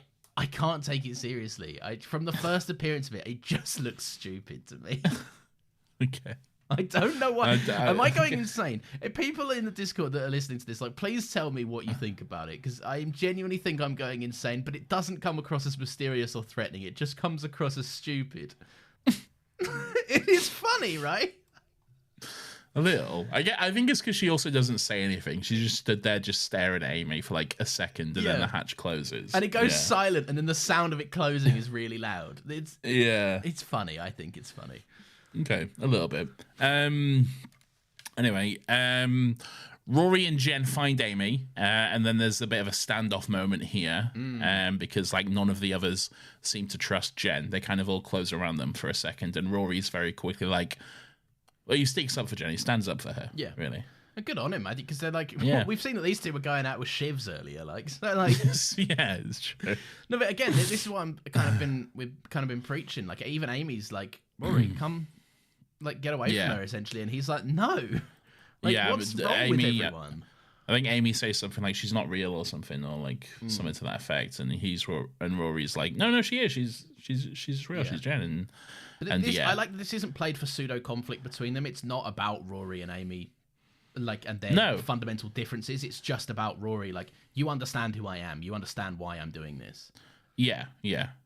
can't take it seriously. From the first appearance of it, it just looks stupid to me. Okay. I don't know why. Am I going insane? If people in the Discord that are listening to this, like, please tell me what you think about it, because I genuinely think I'm going insane, but it doesn't come across as mysterious or threatening. It just comes across as stupid. It is funny, right? A little. I think it's because she also doesn't say anything. She just stood there just staring at Amy for like a second, and then the hatch closes. And it goes silent, and then the sound of it closing is really loud. It's funny. I think it's funny. Okay, a little bit. Anyway, Rory and Jen find Amy, and then there's a bit of a standoff moment here, because like none of the others seem to trust Jen. They kind of all close around them for a second, and Rory's very quickly like, well, he sticks up for Jen. He stands up for her. Yeah, really. Good on him, I think, because they're like, we've seen that these two were going out with shivs earlier, like, so like, yeah, it's true. No, but again, this is what we've kind of been preaching. Like, even Amy's like, Rory, come, like, get away from her, essentially, and he's like, no. Like, what's wrong with everyone? I think Amy says something like she's not real or something, or like something to that effect, and Rory's like, no, she is. She's real. She's Jen, I like that this isn't played for pseudo conflict between them. It's not about Rory and Amy, like, and their fundamental differences. It's just about Rory. Like, you understand who I am. You understand why I'm doing this. Yeah.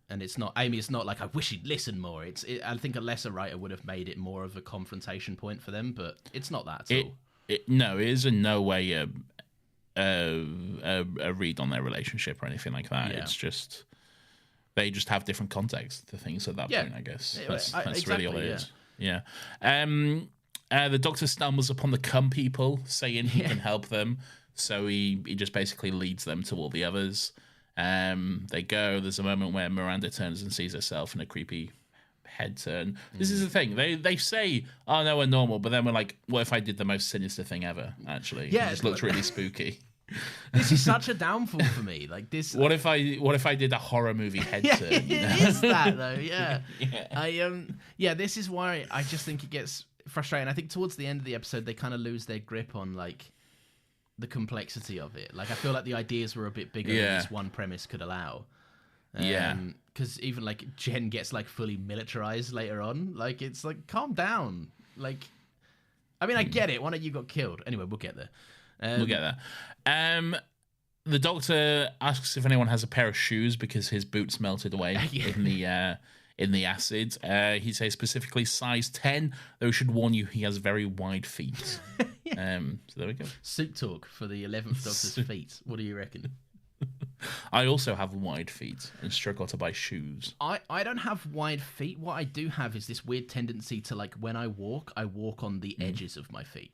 And it's not Amy. It's not like I wish he'd listen more. I think a lesser writer would have made it more of a confrontation point for them, but it's not that at all. No, it is in no way a read on their relationship or anything like that. Yeah. It's just they just have different context to things at that point, I guess. That's exactly, really all it is. Yeah. The Doctor stumbles upon the cum people, saying he can help them. So he just basically leads them to all the others. They go. There's a moment where Miranda turns and sees herself in a creepy head turn. This is the thing. They say, "Oh no, we're normal," but then we're like, "What if I did the most sinister thing ever?" Actually, it just looks really spooky. This is such a downfall for me. Like this. What if I did a horror movie head turn? It is that though. Yeah. This is why I just think it gets frustrating. I think towards the end of the episode, they kind of lose their grip on like the complexity of it. Like I feel like the ideas were a bit bigger than this one premise could allow. Because even like Jen gets like fully militarized later on. Like it's like calm down. Like, I mean, I get it. One of you got killed. Anyway, we'll get there. We'll get there. The Doctor asks if anyone has a pair of shoes because his boots melted away in the acid. He says specifically size 10, though should warn you he has very wide feet. So there we go. Suit talk for the 11th Doctor's feet. What do you reckon? I also have wide feet and struggle to buy shoes. I don't have wide feet. What I do have is this weird tendency to, like, when I walk on the edges of my feet.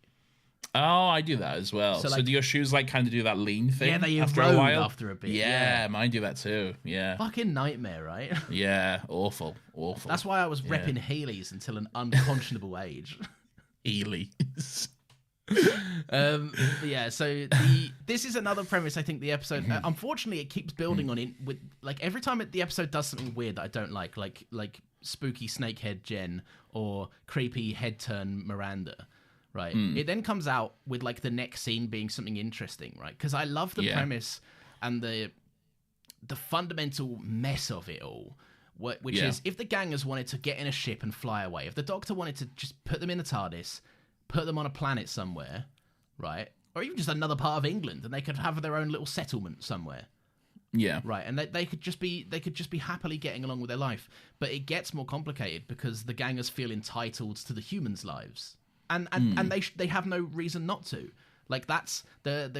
Oh, I do that as well. So do your shoes like kind of do that lean thing? Yeah, they after a erode while. after a bit. Yeah, mine do that too. Yeah. Fucking nightmare, right? Yeah, awful. That's why I was repping Heelys until an unconscionable age. Heelys. So this is another premise. I think the episode, unfortunately, it keeps building on it with, like, every time the episode does something weird that I don't like spooky snakehead Jen or creepy head turn Miranda. Right. It then comes out with, like, the next scene being something interesting, right? Because I love the premise and the fundamental mess of it all, which is if the gangers wanted to get in a ship and fly away, if the Doctor wanted to just put them in a TARDIS, put them on a planet somewhere, right? Or even just another part of England, and they could have their own little settlement somewhere. Yeah. Right, and they could just be happily getting along with their life. But it gets more complicated because the gangers feel entitled to the humans' lives. And they have no reason not to. Like, that's the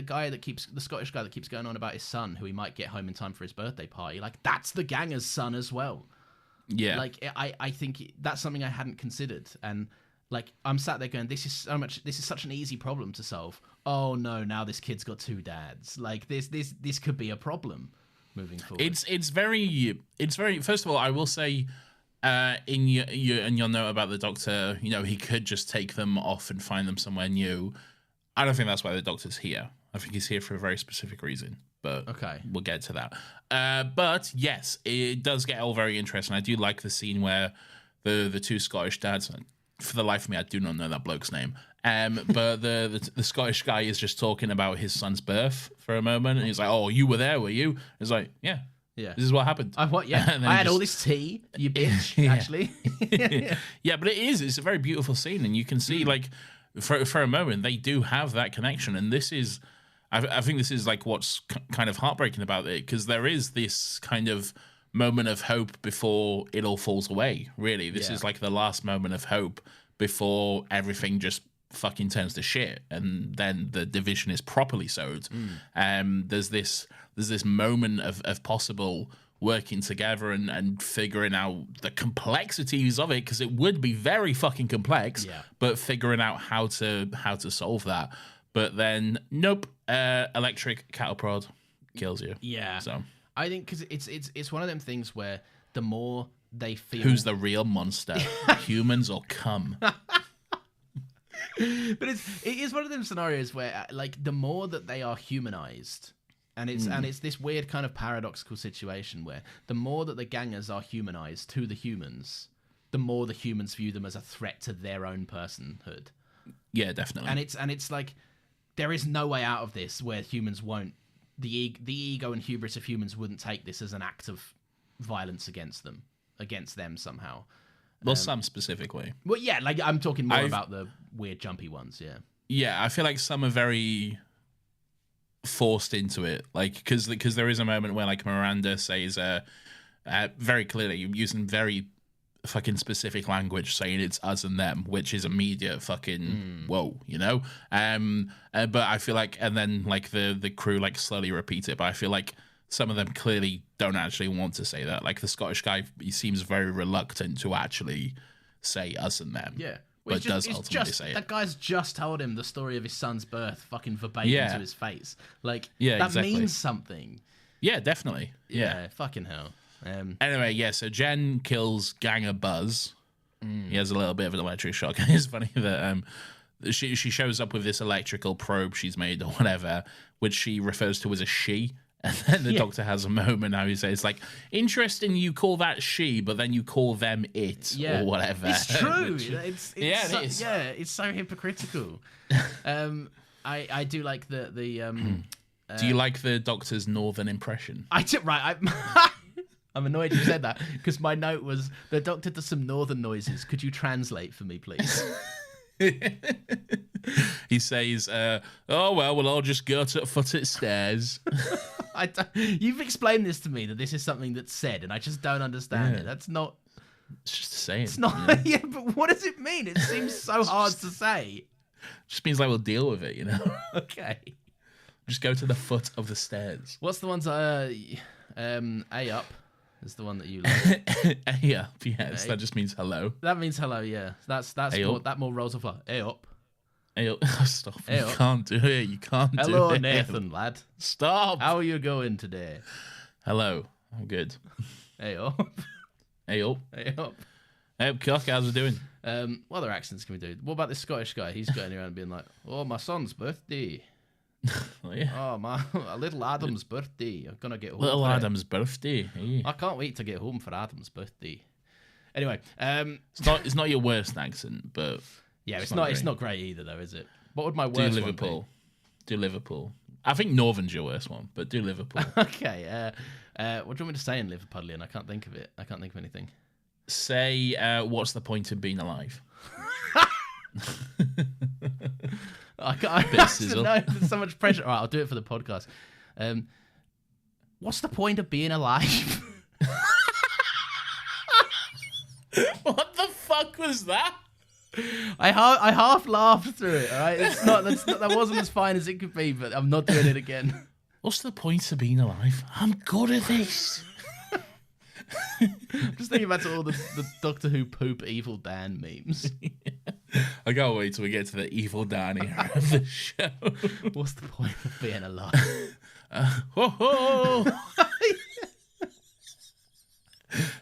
Scottish guy that keeps going on about his son, who he might get home in time for his birthday party. Like, that's the ganger's son as well. Yeah. Like, I think that's something I hadn't considered. And, like, I'm sat there going, this is such an easy problem to solve. Oh no, now this kid's got two dads. Like, this could be a problem moving forward. It's very. First of all, I will say, in your note about the Doctor, he could just take them off and find them somewhere new. I don't think that's why the Doctor's here. I think he's here for a very specific reason. But okay, we'll get to that. But yes, it does get all very interesting. I do like the scene where the two Scottish dads. For the life of me, I do not know that bloke's name. But the Scottish guy is just talking about his son's birth for a moment, and he's like, "Oh, you were there, were you?" It's like, "Yeah, this is what happened." What? Yeah, I had all this tea, you bitch. Actually, yeah, but it's a very beautiful scene, and you can see like for a moment they do have that connection, and this is, I think this is like what's kind of heartbreaking about it, because there is this kind of moment of hope before it all falls away. Really, this is like the last moment of hope before everything just fucking turns to shit, and then the division is properly sowed. There's this moment of possible working together and figuring out the complexities of it, because it would be very fucking complex. But figuring out how to solve that. But then nope, electric cattle prod kills you. So I think because it's one of them things where the more they feel... Who's the real monster? Humans or cum? But it is one of them scenarios where, like, the more that they are humanized, and it's this weird kind of paradoxical situation where the more that the gangers are humanized to the humans, the more the humans view them as a threat to their own personhood. Yeah, definitely. And it's like there is no way out of this where humans won't... The ego and hubris of humans wouldn't take this as an act of violence against them somehow. Well, some specifically. Well, yeah, like I'm talking more about the weird jumpy ones, yeah. Yeah, I feel like some are very forced into it, like because there is a moment where like Miranda says very clearly, using very fucking specific language, saying it's us and them, which is immediate fucking whoa, but I feel like, and then like the crew like slowly repeat it, but I feel like some of them clearly don't actually want to say that. Like the Scottish guy, he seems very reluctant to actually say us and them. Yeah. But does ultimately say it. That guy's just told him the story of his son's birth fucking verbatim to his face. Like, that exactly. means something. Yeah, definitely. Yeah. Fucking hell. Anyway, so Jen kills Ganger Buzz. He has a little bit of an electric shock. It's funny that she shows up with this electrical probe she's made or whatever, which she refers to as a she. And then the Doctor has a moment how he says, like, interesting you call that she, but then you call them it or whatever. It's true. Which, it is. Yeah, it's so hypocritical. I do like the do you like the Doctor's northern impression? I'm annoyed you said that, because my note was, the Doctor does some northern noises. Could you translate for me, please? He says, oh, well, we'll all just go to the foot of the stairs. You've explained this to me, that this is something that's said, and I just don't understand it. That's not... It's just a saying. It's not... Yeah, but what does it mean? It seems so hard to say. Just means like we'll deal with it, Okay. Just go to the foot of the stairs. What's the ones? A up is the one that you like. A up, yes. That just means hello. That means hello. Yeah, that's more, that more rolls off like A up. A up. Stop. You can't do it. You can't do it. Hello, Nathan, lad. Stop. How are you going today? Hello. I'm good. A up. A up. A up. Hey up, Cock. How's it doing? What other accents can we do? What about this Scottish guy? He's going around being like, "Oh, my son's birthday. Oh, yeah. Oh, my little Adam's birthday. I'm gonna get home. Little for it. Adam's birthday. Hey. I can't wait to get home for Adam's birthday." Anyway, It's not your worst accent, but yeah, it's not great either, though, is it? What would my worst do one Liverpool. Do Liverpool. I think Northern's your worst one, but do Liverpool. be? Okay. What do you want me to say in Liverpudlian? I can't think of it. I can't think of anything. Say, what's the point of being alive? I sizzle. know, there's so much pressure. All right, I'll do it for the podcast. What's the point of being alive? What the fuck was that? I half laughed through it. All right, that wasn't as fine as it could be, but I'm not doing it again. What's the point of being alive? I'm good at this. Just thinking back to all the Doctor Who poop Evil Dan memes. I can't wait till we get to the evil Dan era of the show. What's the point of being alive? Ho ho!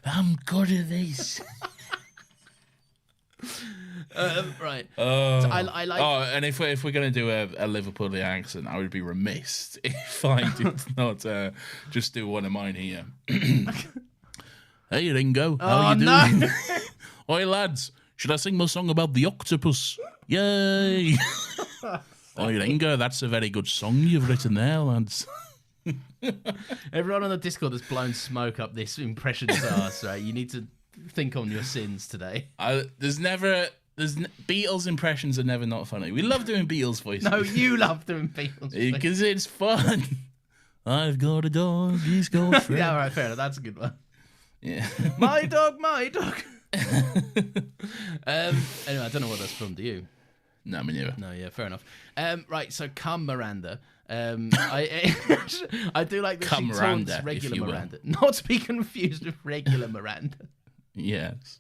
I'm good at this. Right. Oh, So I like. oh, and if we're gonna do a Liverpool accent, I would be remiss if I did not just do one of mine here. Hey Ringo, how you doing? No. Oi lads, should I sing my song about the octopus? Yay! Oi Ringo, that's a very good song you've written there, lads. Everyone on the Discord has blown smoke up this impression's ass, right? You need to think on your sins today. Beatles impressions are never not funny. We love doing Beatles voices. No, you love doing Beatles. Because it's fun. I've got a dog, he's got a friend. Yeah, all right, fair enough. That's a good one. Yeah. My dog, my dog. Anyway, I don't know what that's from. Do you? No, me neither. No, yeah, fair enough. Right, so come Miranda. I do like that Come she Miranda, taunts if regular you will. Miranda. Not to be confused with regular Miranda. Yes.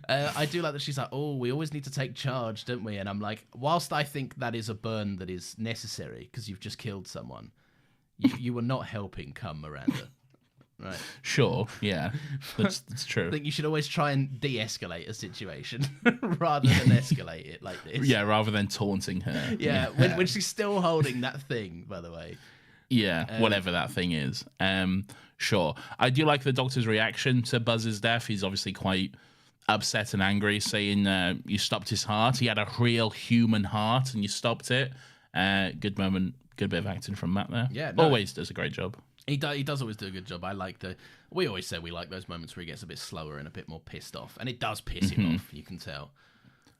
I do like that she's like, oh, we always need to take charge, don't we? And I'm like, whilst I think that is a burn that is necessary because you've just killed someone, you were not helping come Miranda. Right. Sure, yeah. That's true. I think you should always try and de-escalate a situation rather than escalate it like this. Yeah, rather than taunting her. Yeah, when she's still holding that thing, by the way. Yeah, whatever that thing is. Sure. I do like the Doctor's reaction to Buzz's death. He's obviously quite upset and angry, saying you stopped his heart. He had a real human heart and you stopped it. Good moment. Good bit of acting from Matt there. Yeah, no. Always does a great job. He does always do a good job. I like we always say we like those moments where he gets a bit slower and a bit more pissed off. And it does piss him off, you can tell.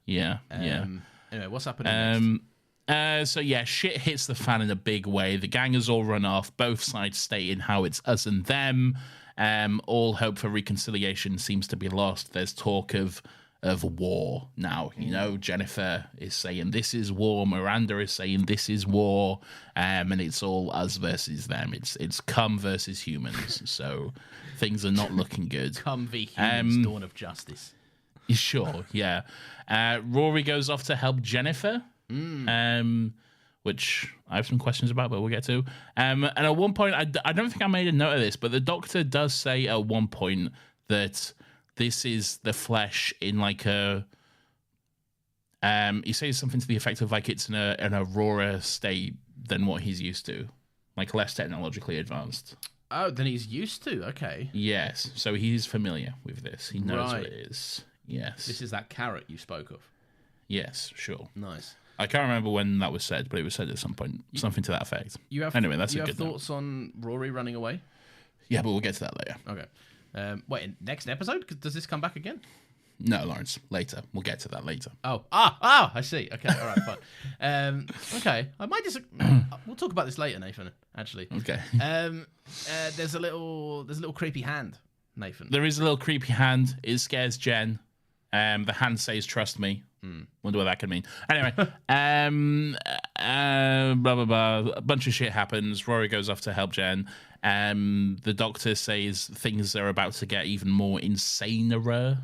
Yeah, yeah. Anyway, what's happening next? So yeah, shit hits the fan in a big way. The gangers all run off, both sides stating how it's us and them. All hope for reconciliation seems to be lost. There's talk of war now. You know, Jennifer is saying this is war, Miranda is saying this is war, and it's all us versus them. It's come versus humans. So things are not looking good. Come v humans, dawn of justice. Sure, yeah. Rory goes off to help Jennifer. Which I have some questions about, but we'll get to. And at one point, I don't think I made a note of this, but the Doctor does say at one point that this is the flesh in like a... he says something to the effect of like it's in an Aurora state than what he's used to. Like less technologically advanced. Oh, then he's used to, okay. Yes, so he's familiar with this. He knows Right. what it is. Yes. This is that carrot you spoke of. Yes, sure. Nice. I can't remember when that was said, but it was said at some point. Something to that effect. Anyway, that's a good note. thoughts on Rory running away? Yeah, but we'll get to that later. Okay. Wait, next episode? Does this come back again? No, Lawrence, later. We'll get to that later. Oh, I see. Okay, all right, fine. Okay, I might just. We'll talk about this later, Nathan. Actually. Okay. There's a little creepy hand, Nathan. There is a little creepy hand. It scares Jen. The hand says, "Trust me." Wonder what that could mean. Anyway, blah, blah, blah. A bunch of shit happens. Rory goes off to help Jen. The doctor says things are about to get even more insaner.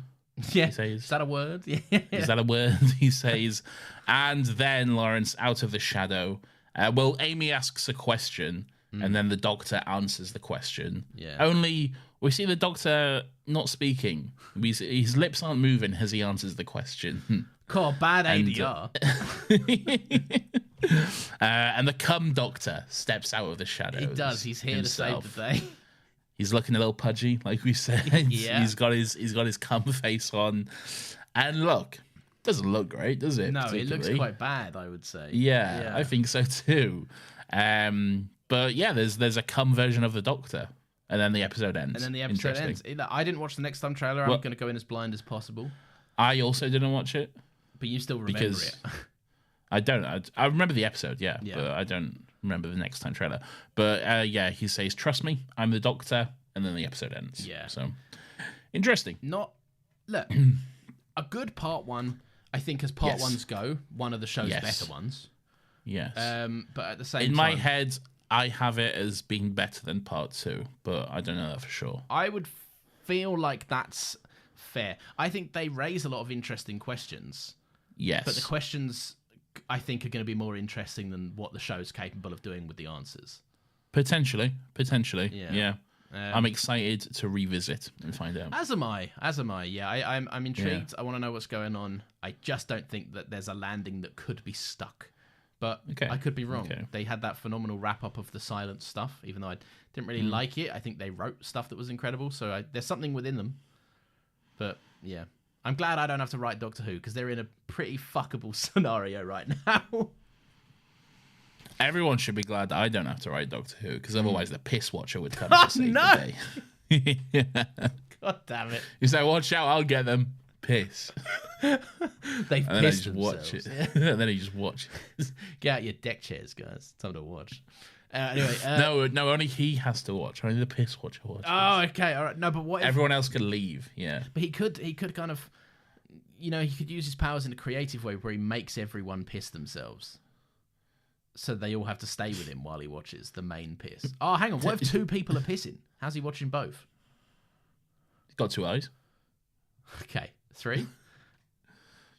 Yeah, says. is that a word? Yeah. Is that a word? He says. And then Lawrence, out of the shadow, Amy asks a question, and then the doctor answers the question. Yeah. Only we see the doctor not speaking. His lips aren't moving as he answers the question. Cool, bad ADR. And the cum doctor steps out of the shadows. He does. He's here himself. to save the day. He's looking a little pudgy, like we said. Yeah. He's got his cum face on, and look, doesn't look great, does it? No, it looks quite bad, I would say. Yeah, I think so too. But yeah, there's a cum version of the Doctor, and then the episode ends. And then the episode ends. I didn't watch the Next Time trailer. I'm going to go in as blind as possible. I also didn't watch it, but you still remember it. I don't. I remember the episode, yeah, but I don't remember the Next Time trailer. But yeah, he says, "Trust me, I'm the Doctor," and then the episode ends. Yeah. So interesting. Look, a good part one. I think as part ones go, one of the show's better ones. Yes. But at the same time, in my head, I have it as being better than part 2, but I don't know that for sure. I would feel like that's fair. I think they raise a lot of interesting questions. Yes. But the questions, I think, are going to be more interesting than what the show's capable of doing with the answers. Potentially. Yeah. I'm excited to revisit and find out. As am I. Yeah, I'm intrigued. I want to know what's going on. I just don't think that there's a landing that could be stuck. But I could be wrong. Okay. They had that phenomenal wrap-up of the silent stuff, even though I didn't really like it. I think they wrote stuff that was incredible, so there's something within them. But, yeah. I'm glad I don't have to write Doctor Who, because they're in a pretty fuckable scenario right now. Everyone should be glad that I don't have to write Doctor Who, because otherwise the piss watcher would come to save the day. God damn it. You say, watch out, I'll get them. Piss. They've pissed themselves. Watch it. And then he just watch it. Get out your deck chairs, guys. Time to watch. Anyway. No, only he has to watch. Only the piss watcher watches. Oh, okay. All right. No, but what if... Everyone else could leave, yeah. But he could kind of... You know, he could use his powers in a creative way where he makes everyone piss themselves. So they all have to stay with him while he watches the main piss. Oh, hang on. What if 2 people are pissing? How's he watching both? He's got 2 eyes. Okay. 3?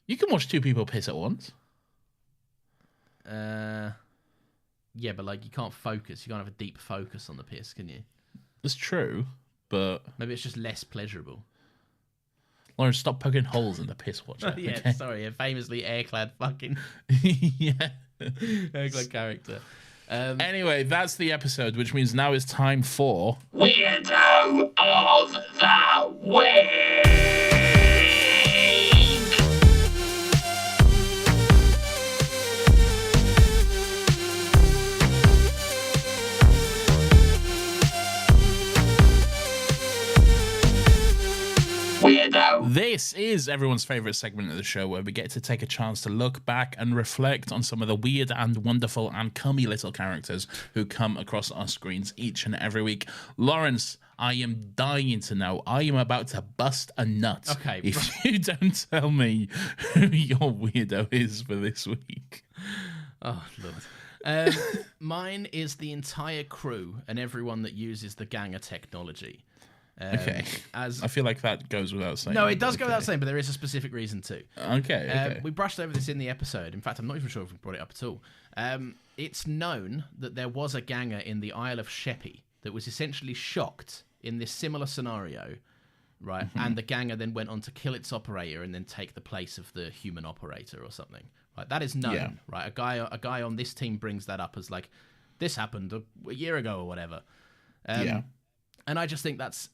You can watch 2 people piss at once. Yeah, but like you can't focus. You can't have a deep focus on the piss, can you? That's true, but... Maybe it's just less pleasurable. Lauren, stop poking holes in the piss watcher. Yeah, okay? Sorry. A famously air-clad fucking... Yeah. Air-clad character. Anyway, that's the episode, which means now it's time for... Weirdo of the Week! Weirdo. This is everyone's favourite segment of the show where we get to take a chance to look back and reflect on some of the weird and wonderful and cummy little characters who come across our screens each and every week. Lawrence, I am dying to know. I am about to bust a nut if you don't tell me who your weirdo is for this week. Oh, Lord. Mine is the entire crew and everyone that uses the Ganger technology. Okay. I feel like that goes without saying. No, it does go without saying, but there is a specific reason too. Okay. We brushed over this in the episode. In fact, I'm not even sure if we brought it up at all. It's known that there was a Ganger in the Isle of Sheppey that was essentially shocked in this similar scenario, right? And the Ganger then went on to kill its operator and then take the place of the human operator or something. Right? That is known, right? A guy on this team brings that up as like, this happened a year ago or whatever. And I just think that's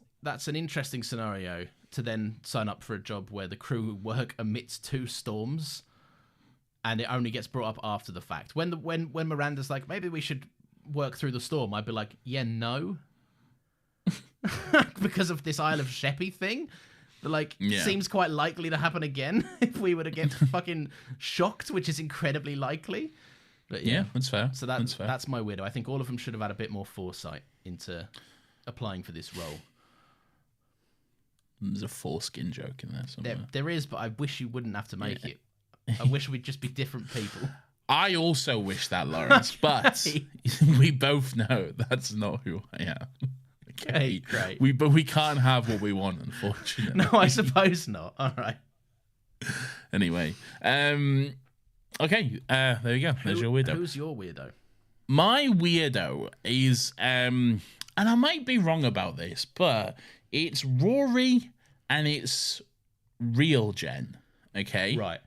an interesting scenario to then sign up for a job where the crew work amidst 2 storms, and it only gets brought up after the fact. When Miranda's like, maybe we should work through the storm, I'd be like, yeah, no, because of this Isle of Sheppey thing. That seems quite likely to happen again if we were to get fucking shocked, which is incredibly likely. But yeah, that's fair. So that's my weirdo. I think all of them should have had a bit more foresight into applying for this role. There's a foreskin joke in there somewhere. There is, but I wish you wouldn't have to make it. I wish we'd just be different people. I also wish that, Lawrence, but we both know that's not who I am. Okay, great. We can't have what we want, unfortunately. No, I suppose not. All right. Anyway, okay, there you go. There's your weirdo. Who's your weirdo? My weirdo is, and I might be wrong about this, but it's Rory and it's real Jen. Okay? Right.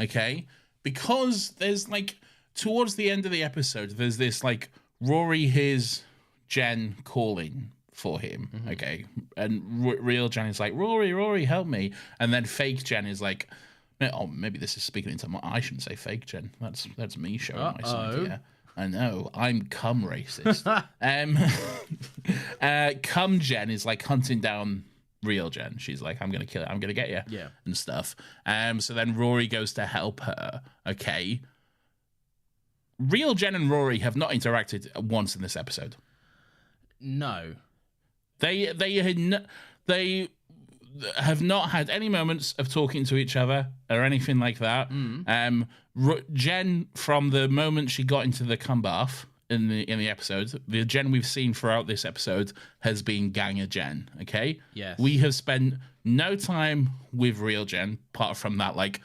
Okay? Because there's like, towards the end of the episode, there's this like, Rory hears Jen calling for him. Mm-hmm. Okay? And real Jen is like, Rory, help me. And then fake Jen is like, oh, maybe this is speaking into my, I shouldn't say fake Jen. That's me showing my side here. I know, I'm cum racist. Cum Jen is like hunting down real Jen. She's like, I'm gonna kill it, I'm gonna get you. Yeah. And stuff. So then Rory goes to help her. Okay. Real Jen and Rory have not interacted once in this episode. No. They have not had any moments of talking to each other or anything like that. Jen, from the moment she got into the cum bath in the episode, the Jen we've seen throughout this episode has been Ganger Jen. Okay, yes, we have spent no time with real Jen apart from that like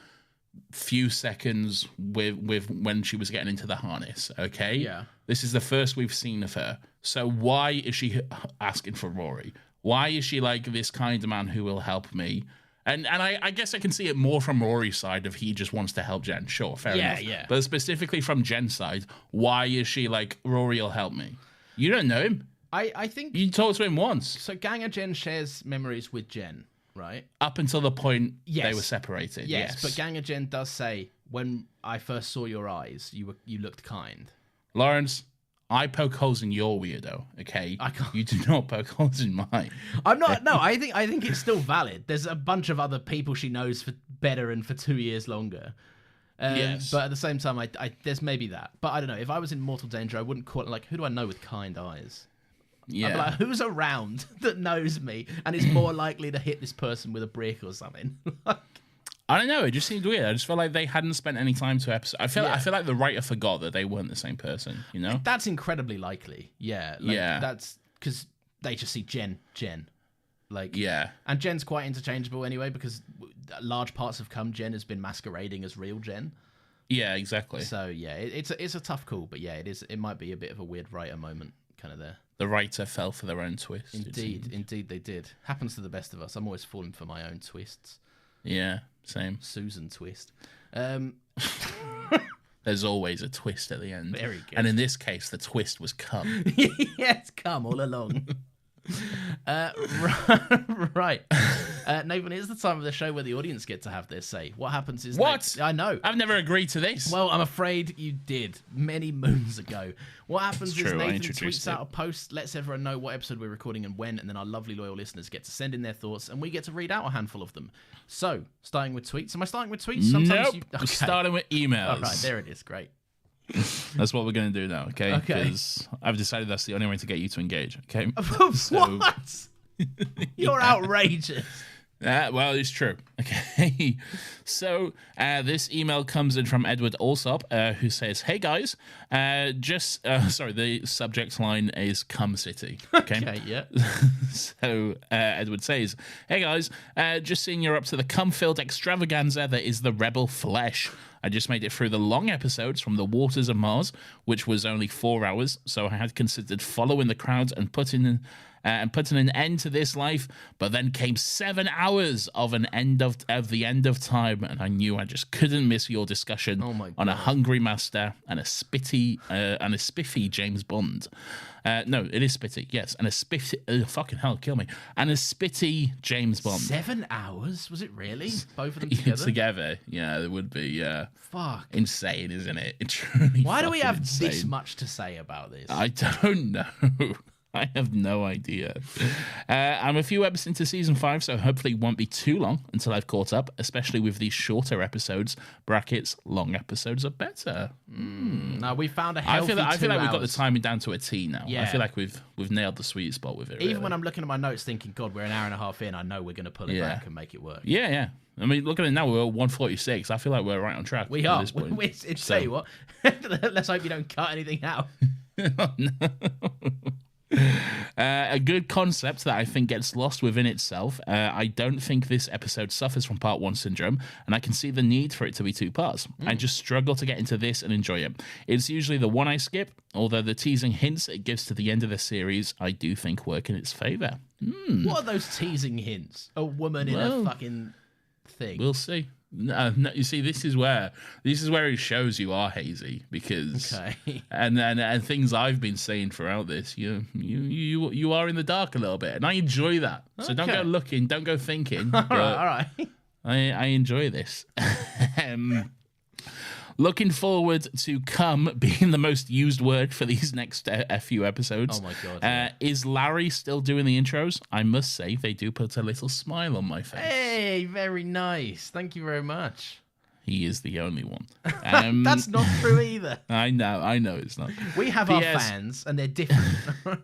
few seconds with when she was getting into the harness. Okay, yeah, this is the first we've seen of her. So why is she asking for Rory? Why is she like this kind of man who will help me? And I guess I can see it more from Rory's side if he just wants to help Jen. Sure, fair enough. Yeah. But specifically from Jen's side, why is she like, Rory will help me? You don't know him. I think... You talked to him once. So Ganger Jen shares memories with Jen, right? Up until the point yes. they were separated. Yes, but Ganger Jen does say, when I first saw your eyes, you looked kind. Lawrence... I poke holes in your weirdo, okay? I can't. You do not poke holes in mine. I'm not. No, I think it's still valid. There's a bunch of other people she knows for better and for 2 years longer. Yes. But at the same time, I there's maybe that. But I don't know. If I was in mortal danger, I wouldn't call it like, who do I know with kind eyes? Yeah. I'd be like, who's around that knows me and is more likely to hit this person with a brick or something? I don't know. It just seemed weird. I just felt like they hadn't spent any time to episode. I feel like the writer forgot that they weren't the same person. You know, that's incredibly likely. Yeah, That's because they just see Jen. Like, yeah, and Jen's quite interchangeable anyway because large parts of Cum Jen has been masquerading as real Jen. Yeah, exactly. So yeah, it's a tough call, but yeah, it is. It might be a bit of a weird writer moment, kind of there. The writer fell for their own twist. Indeed, they did. Happens to the best of us. I'm always falling for my own twists. Yeah, same. Susan twist. There's always a twist at the end. Very good. And in this case, the twist was cum. Yes, come all along. Right. Nathan, it's the time of the show where the audience get to have their say. What happens is... What? I know. I've never agreed to this. Well, I'm afraid you did many moons ago. What happens is Nathan tweets out a post, lets everyone know what episode we're recording and when, and then our lovely loyal listeners get to send in their thoughts, and we get to read out a handful of them. So, starting with tweets. Am I starting with tweets? Nope. Okay. Starting with emails. All right, there it is. Great. That's what we're going to do now, okay? Because I've decided that's the only way to get you to engage, okay? What? You're outrageous. Well, it's true. Okay. So this email comes in from Edward Alsop, who says, "Hey guys, the subject line is Cum City." Okay, yeah. So Edward says, "Hey guys, just seeing you're up to the cum-filled extravaganza that is the Rebel Flesh. I just made it through the long episodes from the Waters of Mars, which was only 4 hours, so I had considered following the crowd and putting an end to this life, but then came 7 hours of the end of time, and I knew I just couldn't miss your discussion on a hungry master and a spiffy James Bond. No, it is spitty, yes, and a spiffy, fucking hell, kill me, and a spitty James Bond. 7 hours? Was it really? Both of them together? Together, yeah, it would be, yeah. Fuck. Insane, isn't it? It truly Why do we have insane. this much to say about this? I don't know. I have no idea. I'm a few episodes into season 5, so hopefully it won't be too long until I've caught up, especially with these shorter episodes. Brackets, long episodes are better. Now we found a I healthy feel like we've got the hours. timing down to a T now. Yeah. I feel like we've nailed the sweet spot with it. Even really. when I'm looking at my notes thinking, God, we're an hour and a half in, I know we're going to pull it Yeah. back and make it work. Yeah. I mean, look at it now. We're at 146. I feel like we're right on track. We at are. this point. Tell you what, let's hope you don't cut anything out. A good concept that I think gets lost within itself. I don't think this episode suffers from part 1 syndrome, and I can see the need for it to be 2 parts. I just struggle to get into this and enjoy it. It's usually the one I skip, although the teasing hints it gives to the end of the series I do think work in its favour. What are those teasing hints? A woman in a fucking thing. We'll see. No, you see, this is where it shows you are hazy, because Okay. and things I've been saying throughout this, you are in the dark a little bit, and I enjoy that. So don't Okay. go looking, don't go thinking. all right. I enjoy this. Looking forward to "come" being the most used word for these next few episodes. Oh my God, yeah. Is Larry still doing the intros? I must say they do put a little smile on my face. Hey, very nice. Thank you very much. He is the only one. That's not true either. I know it's not. We have our P.S. fans, and they're different.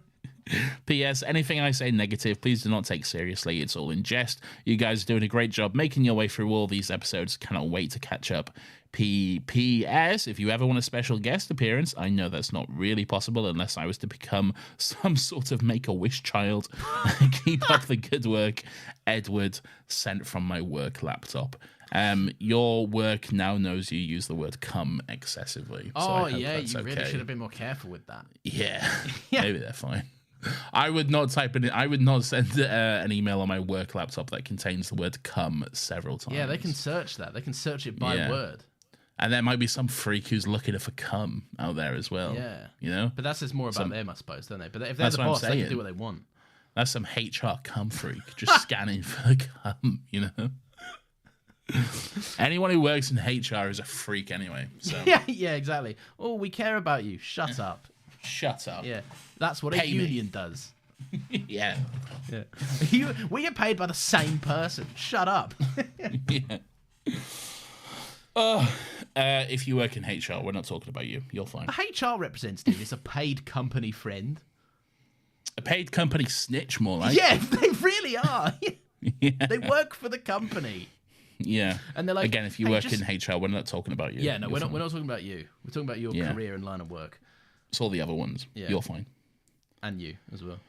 P.S. Anything I say negative, please do not take seriously. It's all in jest. You guys are doing a great job making your way through all these episodes. Cannot wait to catch up. P.S. If you ever want a special guest appearance, I know that's not really possible unless I was to become some sort of Make-A-Wish child. Keep up the good work. Edward, sent from my work laptop. Your work now knows you use the word "come" excessively. So I hope yeah, that's you really okay. should have been more careful with that. Yeah, maybe they're fine. I would not type it in. I would not send an email on my work laptop that contains the word "come" several times. Yeah, they can search that. They can search it by Yeah. word. And there might be some freak who's looking for "come" out there as well. Yeah. You know? But that says more about them, I suppose, don't they? But if they're That's the what I'm boss, they can saying. do what they want. That's some HR cum freak just scanning for "come," you know? Anyone who works in HR is a freak anyway. So Yeah, exactly. Oh, we care about you. Shut up. shut up. Yeah, that's what a Pay me. union does. Yeah. Yeah, we get paid by the same person. Shut up. Yeah. If you work in HR, we're not talking about you. You're fine. A HR representative is a paid company friend. A paid company snitch, more like. Yeah, they really are. They work for the company. Yeah. And they're like, again, if you "Hey, work just-" in HR, we're not talking about you. Yeah, no, You're we're fine. not talking about you. We're talking about your Yeah. career and line of work. It's all the other ones. Yeah. You're fine. And you as well.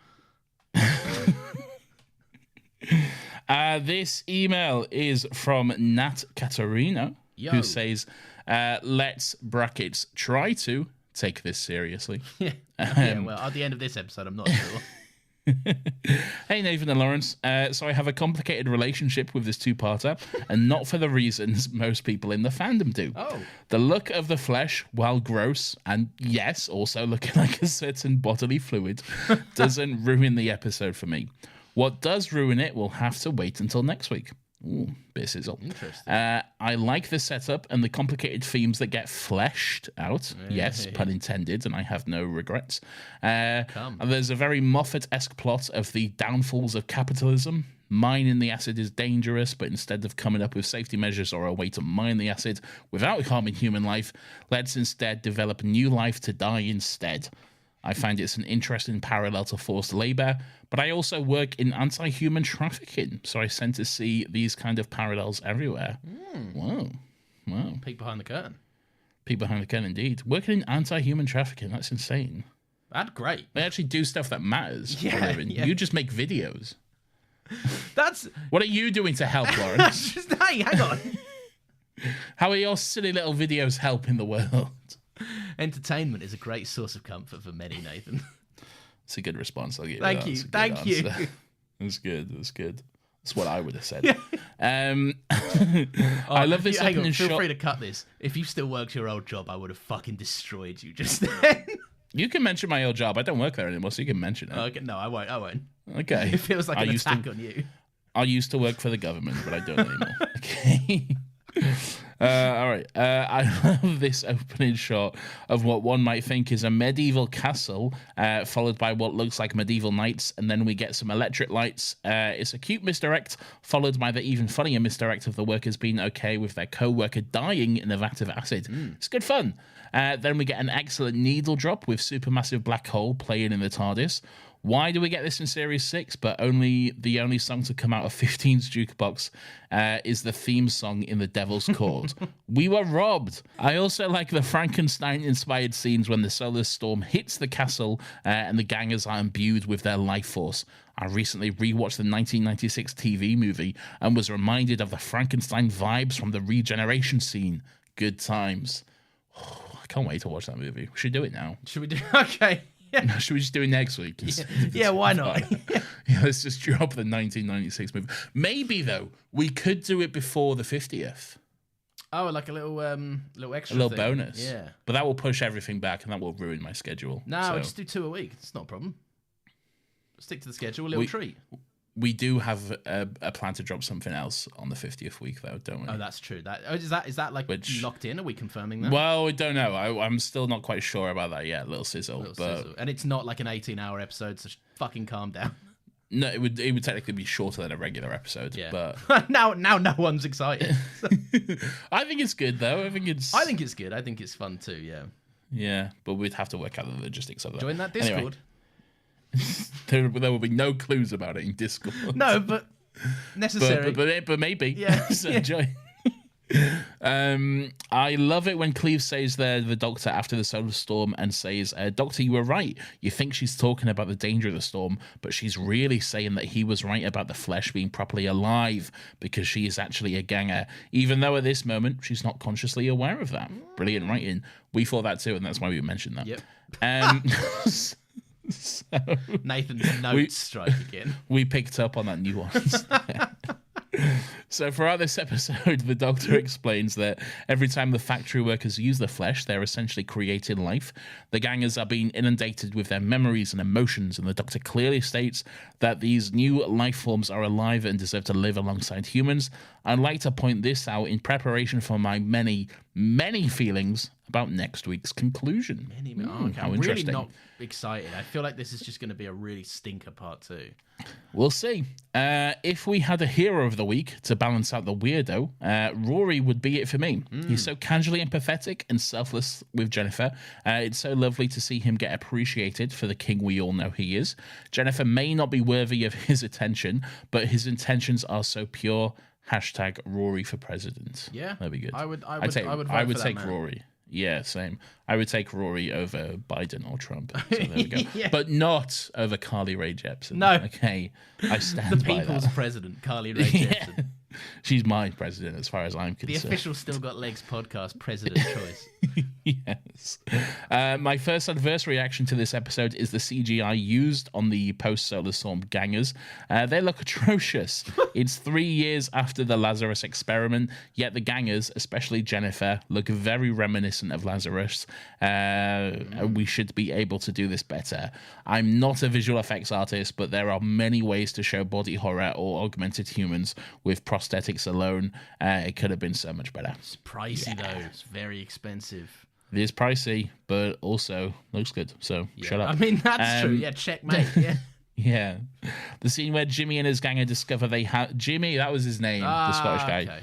This email is from Nat Catarino, Yo. who says, let's brackets try to take this seriously. Yeah. Yeah, well, at the end of this episode, I'm not sure. Hey, Nathan and Lawrence. So I have a complicated relationship with this two-parter, and not for the reasons most people in the fandom do. Oh. The look of the flesh, while gross, and yes, also looking like a certain bodily fluid, doesn't ruin the episode for me. What does ruin it will have to wait until next week. Ooh, bit sizzle. Interesting. I like the setup and the complicated themes that get fleshed out. Yes, pun intended, and I have no regrets. There's a very Moffat-esque plot of the downfalls of capitalism. Mining the acid is dangerous, but instead of coming up with safety measures or a way to mine the acid without harming human life, let's instead develop new life to die instead. I find it's an interesting parallel to forced labor, but I also work in anti-human trafficking, so I tend to see these kind of parallels everywhere. Wow. Peek behind the curtain. Peek behind the curtain, indeed. Working in anti-human trafficking, that's insane. That's great. They actually do stuff that matters for a Yeah, living. yeah. You just make videos. That's What are you doing to help, Lawrence? just, hey, hang on. How are your silly little videos helping the world? Entertainment is a great source of comfort for many, Nathan. It's a good response. I'll give Thank that. you. That's a good Thank you. answer. That's good. That's good. That's what I would have said. I love this Hang on, opening feel shot. free to cut this. If you still worked your old job, I would have fucking destroyed you just then. You can mention my old job. I don't work there anymore, so you can mention it. Okay, no, I won't. Okay. It feels like I an used attack to, on you. I used to work for the government, but I don't anymore. Okay. All right. I love this opening shot of what one might think is a medieval castle, followed by what looks like medieval knights, and then we get some electric lights. It's a cute misdirect, followed by the even funnier misdirect of the workers being okay with their co-worker dying in a vat of acid. It's good fun. Then we get an excellent needle drop with Supermassive Black Hole playing in the TARDIS. Why do we get this in Series 6, but the only song to come out of 15's jukebox is the theme song in The Devil's Court? We were robbed. I also like the Frankenstein-inspired scenes when the solar storm hits the castle and the gangers are imbued with their life force. I recently rewatched the 1996 TV movie and was reminded of the Frankenstein vibes from the regeneration scene. Good times. Oh, I can't wait to watch that movie. We should do it now. Should we do? Okay. Yeah. Should we just do it next week? Yeah, why not? Yeah, let's just drop the 1996 movie. Maybe, though, we could do it before the 50th. Oh, like a little extra A little thing. bonus. Yeah. But that will push everything back and that will ruin my schedule. No, So we'll just do 2 a week. It's not a problem. Stick to the schedule, a little treat. we do have a plan to drop something else on the 50th week, though, don't we? Oh, that's true. Is that like locked in? Are we confirming that? Well, we don't know. I'm still not quite sure about that yet, little sizzle. Sizzle. And it's not like an 18-hour episode, so fucking calm down. No, it would technically be shorter than a regular episode. Yeah. But now no one's excited. I think it's good though. I think it's good. I think it's fun too. Yeah. Yeah, but we'd have to work out the logistics of that. Join that Discord. Anyway, there will be no clues about it in Discord. No, but necessary. But maybe. Yeah. So enjoy. I love it when Cleve says the doctor after the solar storm and says, Doctor, you were right. You think she's talking about the danger of the storm, but she's really saying that he was right about the flesh being properly alive because she is actually a ganger, even though at this moment she's not consciously aware of that. Brilliant writing. We thought that too, and that's why we mentioned that. Yep. So, Nathan's notes strike again. We picked up on that nuance. So throughout this episode, the Doctor explains that every time the factory workers use the flesh, they're essentially creating life. The gangers are being inundated with their memories and emotions, and the Doctor clearly states that these new life forms are alive and deserve to live alongside humans. I'd like to point this out in preparation for my many, many feelings about next week's conclusion. Okay, how I'm interesting. really not excited. I feel like this is just going to be a really stinker part 2. We'll see. If we had a hero of the week to balance out the weirdo, Rory would be it for me. He's so casually empathetic and selfless with Jennifer. It's so lovely to see him get appreciated for the king we all know he is. Jennifer may not be worthy of his attention, but his intentions are so pure. Hashtag Rory for president. Yeah, that'd be good. I would vote for that, take man. Rory. Yeah, same. I would take Rory over Biden or Trump. So there we go. Yeah. But not over Carly Rae Jepsen. No. Okay. I stand The by people's that. president, Carly Rae Jepsen. She's my president as far as I'm The concerned. official Still Got Legs podcast president choice. Yes. My first adverse reaction to this episode is the CGI used on the post-Solar Storm gangers. They look atrocious. It's 3 years after the Lazarus experiment, yet the gangers, especially Jennifer, look very reminiscent of Lazarus. We should be able to do this better. I'm not a visual effects artist, but there are many ways to show body horror or augmented humans with prosthetics alone. It could have been so much better. It's pricey though. It's very expensive. It is pricey, but also looks good. So shut up. I mean, that's true. Yeah, checkmate. Yeah. Yeah. The scene where Jimmy and his ganger discover they have... Jimmy, that was his name, the Scottish guy. Okay.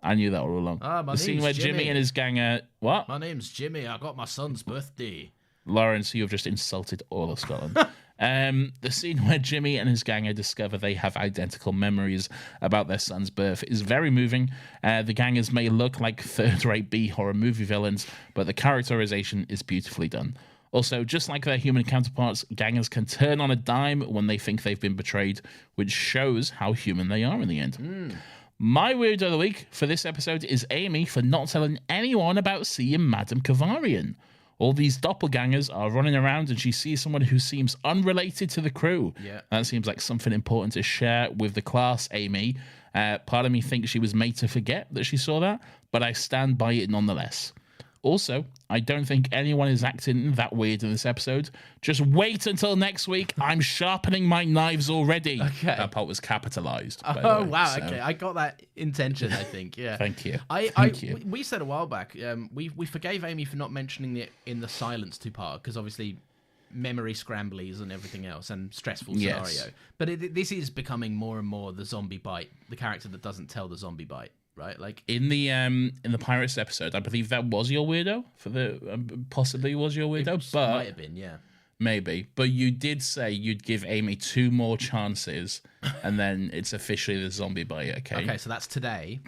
I knew that all along. My The scene name's where Jimmy. Jimmy and his ganger... What? My name's Jimmy. I got my son's birthday. Lawrence, you have just insulted all of Scotland. The scene where Jimmy and his ganger discover they have identical memories about their son's birth is very moving. The gangers may look like third-rate B-horror movie villains, but the characterization is beautifully done. Also, just like their human counterparts, gangers can turn on a dime when they think they've been betrayed, which shows how human they are in the end. My weirdo of the week for this episode is Amy for not telling anyone about seeing Madame Kavarian. All these doppelgangers are running around and she sees someone who seems unrelated to the crew. Yeah. That seems like something important to share with the class, Amy. Part of me thinks she was made to forget that she saw that, but I stand by it nonetheless. Also, I don't think anyone is acting that weird in this episode. Just wait until next week. I'm sharpening my knives already. Okay. That part was capitalized. By the Oh, way, wow. so Okay. I got that intention, I think. Yeah. Thank you. Thank you. We said a while back, we forgave Amy for not mentioning it in the silence two-part, because obviously memory scramblies and everything else and stressful scenario. Yes. But this is becoming more and more the zombie bite, the character that doesn't tell the zombie bite. Right, like in the Pirates episode, I believe that was your weirdo for the possibly was your weirdo, but might have been, yeah, maybe. But you did say you'd give Amy 2 more chances, and then it's officially the zombie bite. Okay, so that's today.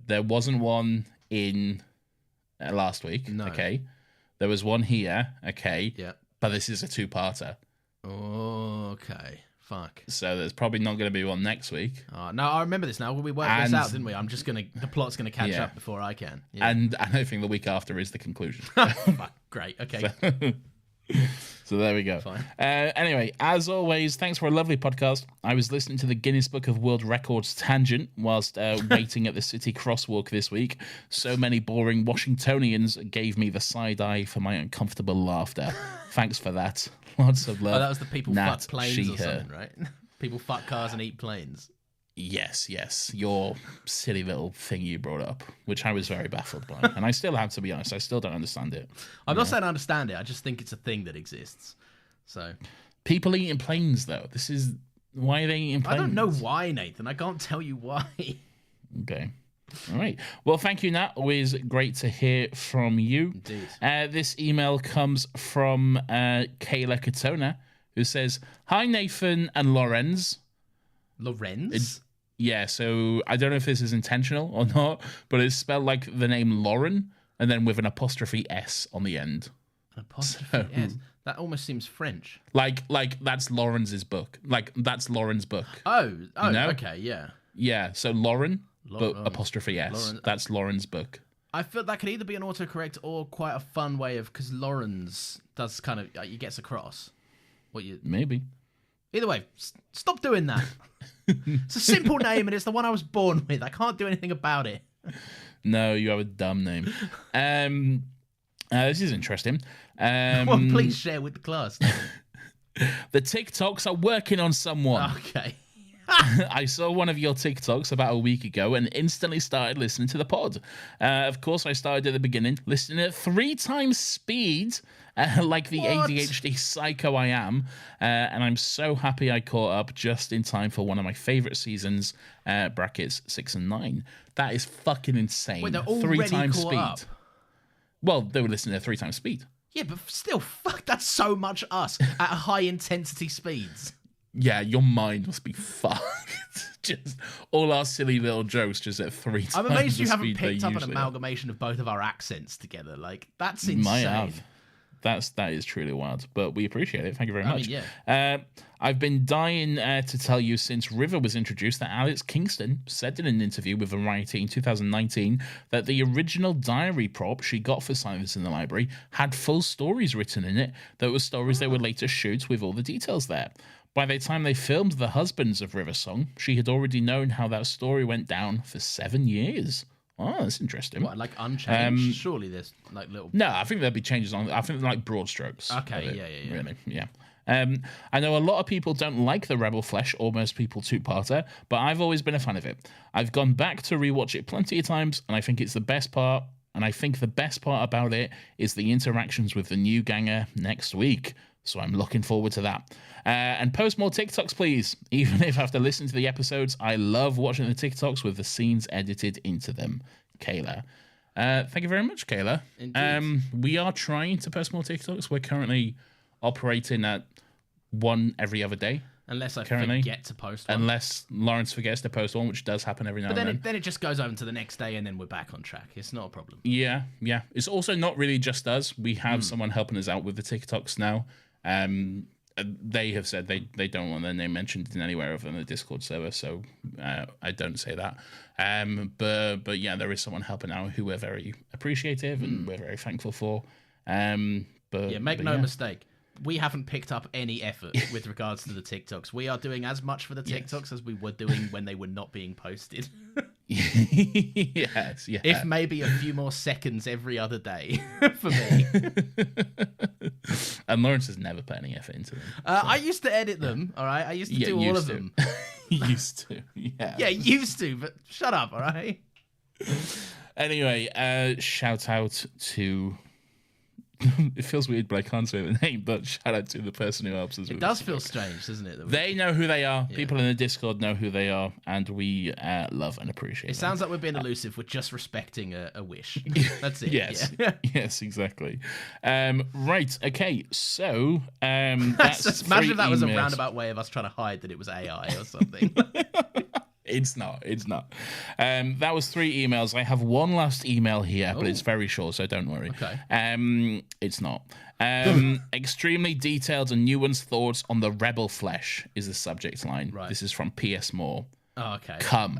There wasn't one in last week. No. Okay, there was one here. Okay, Yeah. but this is a 2-parter. Okay. Fuck. So there's probably not going to be one next week. No, I remember this now. We worked this out, didn't we? The plot's gonna catch up before I can. Yeah. And I think the week after is the conclusion. Fuck, great. Okay. So there we go. Fine. Anyway, as always, thanks for a lovely podcast. I was listening to the Guinness Book of World Records tangent whilst waiting at the city crosswalk this week. So many boring Washingtonians gave me the side eye for my uncomfortable laughter. Thanks for that. Lots of love. Oh, that was the people Nat, fuck planes she, or her. something, right? People fuck cars and eat planes. Yes. Your silly little thing you brought up, which I was very baffled by. And I still have to be honest, I still don't understand it. I'm not saying I understand it. I just think it's a thing that exists. So People eating planes, though. This is... Why are they eating planes? I don't know why, Nathan. I can't tell you why. Okay. All right. Well, thank you, Nat. Always great to hear from you. Indeed. This email comes from Kayla Katona, who says, "Hi, Nathan and Lorenz." Lorenz? Yeah, so I don't know if this is intentional or not, but it's spelled like the name Lauren and then with an apostrophe S on the end. An apostrophe S. That almost seems French. Like that's Lawrence's book. Like that's Lauren's book. Oh, You know? okay, yeah. Yeah, so Lauren, but Lauren. apostrophe S. Lauren. That's Lauren's book. I feel that could either be an autocorrect or quite a fun way of, because Lawrence does kind of, he gets across what you. Maybe. Either way, stop doing that. It's a simple name and it's the one I was born with. I can't do anything about it. No, you have a dumb name. This is interesting. Well, please share with the class. The TikToks are working on someone. Okay. I saw one of your TikToks about a week ago and instantly started listening to the pod. Of course, I started at the beginning, listening at 3 times speed, like the What? ADHD psycho I am. And I'm so happy I caught up just in time for one of my favorite seasons, brackets 6 and 9. That is fucking insane. Wait, they're 3 already times caught speed. up? Well, they were listening at 3 times speed. Yeah, but still, fuck, that's so much us at high intensity speeds. Yeah, your mind must be fucked. Just all our silly little jokes just at 3 times. I'm amazed you the haven't speed they picked up an usually are. amalgamation of both of our accents together. Like, that's insane. Might have. That is truly wild, but we appreciate it. Thank you very much. yeah. I've been dying to tell you since River was introduced that Alex Kingston said in an interview with Variety in 2019 that the original diary prop she got for Silence in the Library had full stories written in it that were stories they would later shoot with all the details there. By the time they filmed The Husbands of River Song, she had already known how that story went down for 7 years. Oh, that's interesting. What, like unchanged? Surely there's like little. No, I think there'll be changes on. I think like broad strokes. Okay, of it, yeah. Really, yeah. I know a lot of people don't like the Rebel Flesh or Most People 2-parter, but I've always been a fan of it. I've gone back to rewatch it plenty of times, and I think it's the best part. And I think the best part about it is the interactions with the new ganger next week. So I'm looking forward to that. And post more TikToks, please. Even if I have to listen to the episodes, I love watching the TikToks with the scenes edited into them. Kayla. Thank you very much, Kayla. Indeed. We are trying to post more TikToks. We're currently operating at one every other day. Unless I currently, forget to post one. Unless Lawrence forgets to post one, which does happen every now But and then. then it just goes over to the next day and then we're back on track. It's not a problem. Yeah. It's also not really just us. We have someone helping us out with the TikToks now. They have said they don't want their name mentioned in anywhere other than the Discord server, so I don't say that. But yeah, there is someone helping out who we're very appreciative and we're very thankful for. Make no mistake. We haven't picked up any effort with regards to the TikToks. We are doing as much for the TikToks as we were doing when they were not being posted. Yes, yeah. If maybe a few more seconds every other day for me. And Lawrence has never put any effort into them. I used to edit them, all right? I used to do all of them. Used to, yeah. Yeah, used to, but shut up, all right? Anyway, shout out to... It feels weird, but I can't say the name, but shout out to the person who helps us. It does feel strange, doesn't it? They know who they are. Yeah. People in the Discord know who they are, and we love and appreciate them. It sounds like we're being elusive. We're just respecting a wish. That's it. Yes. Yeah. Yes, exactly. Right. Okay. So that's imagine if that was a emails. roundabout way of us trying to hide that it was AI or something. It's not. That was 3 emails. I have one last email here, but it's very short, so don't worry. Okay. It's not. Extremely detailed and nuanced thoughts on the rebel flesh is the subject line. Right. This is from P.S. Moore. Oh, okay. Come.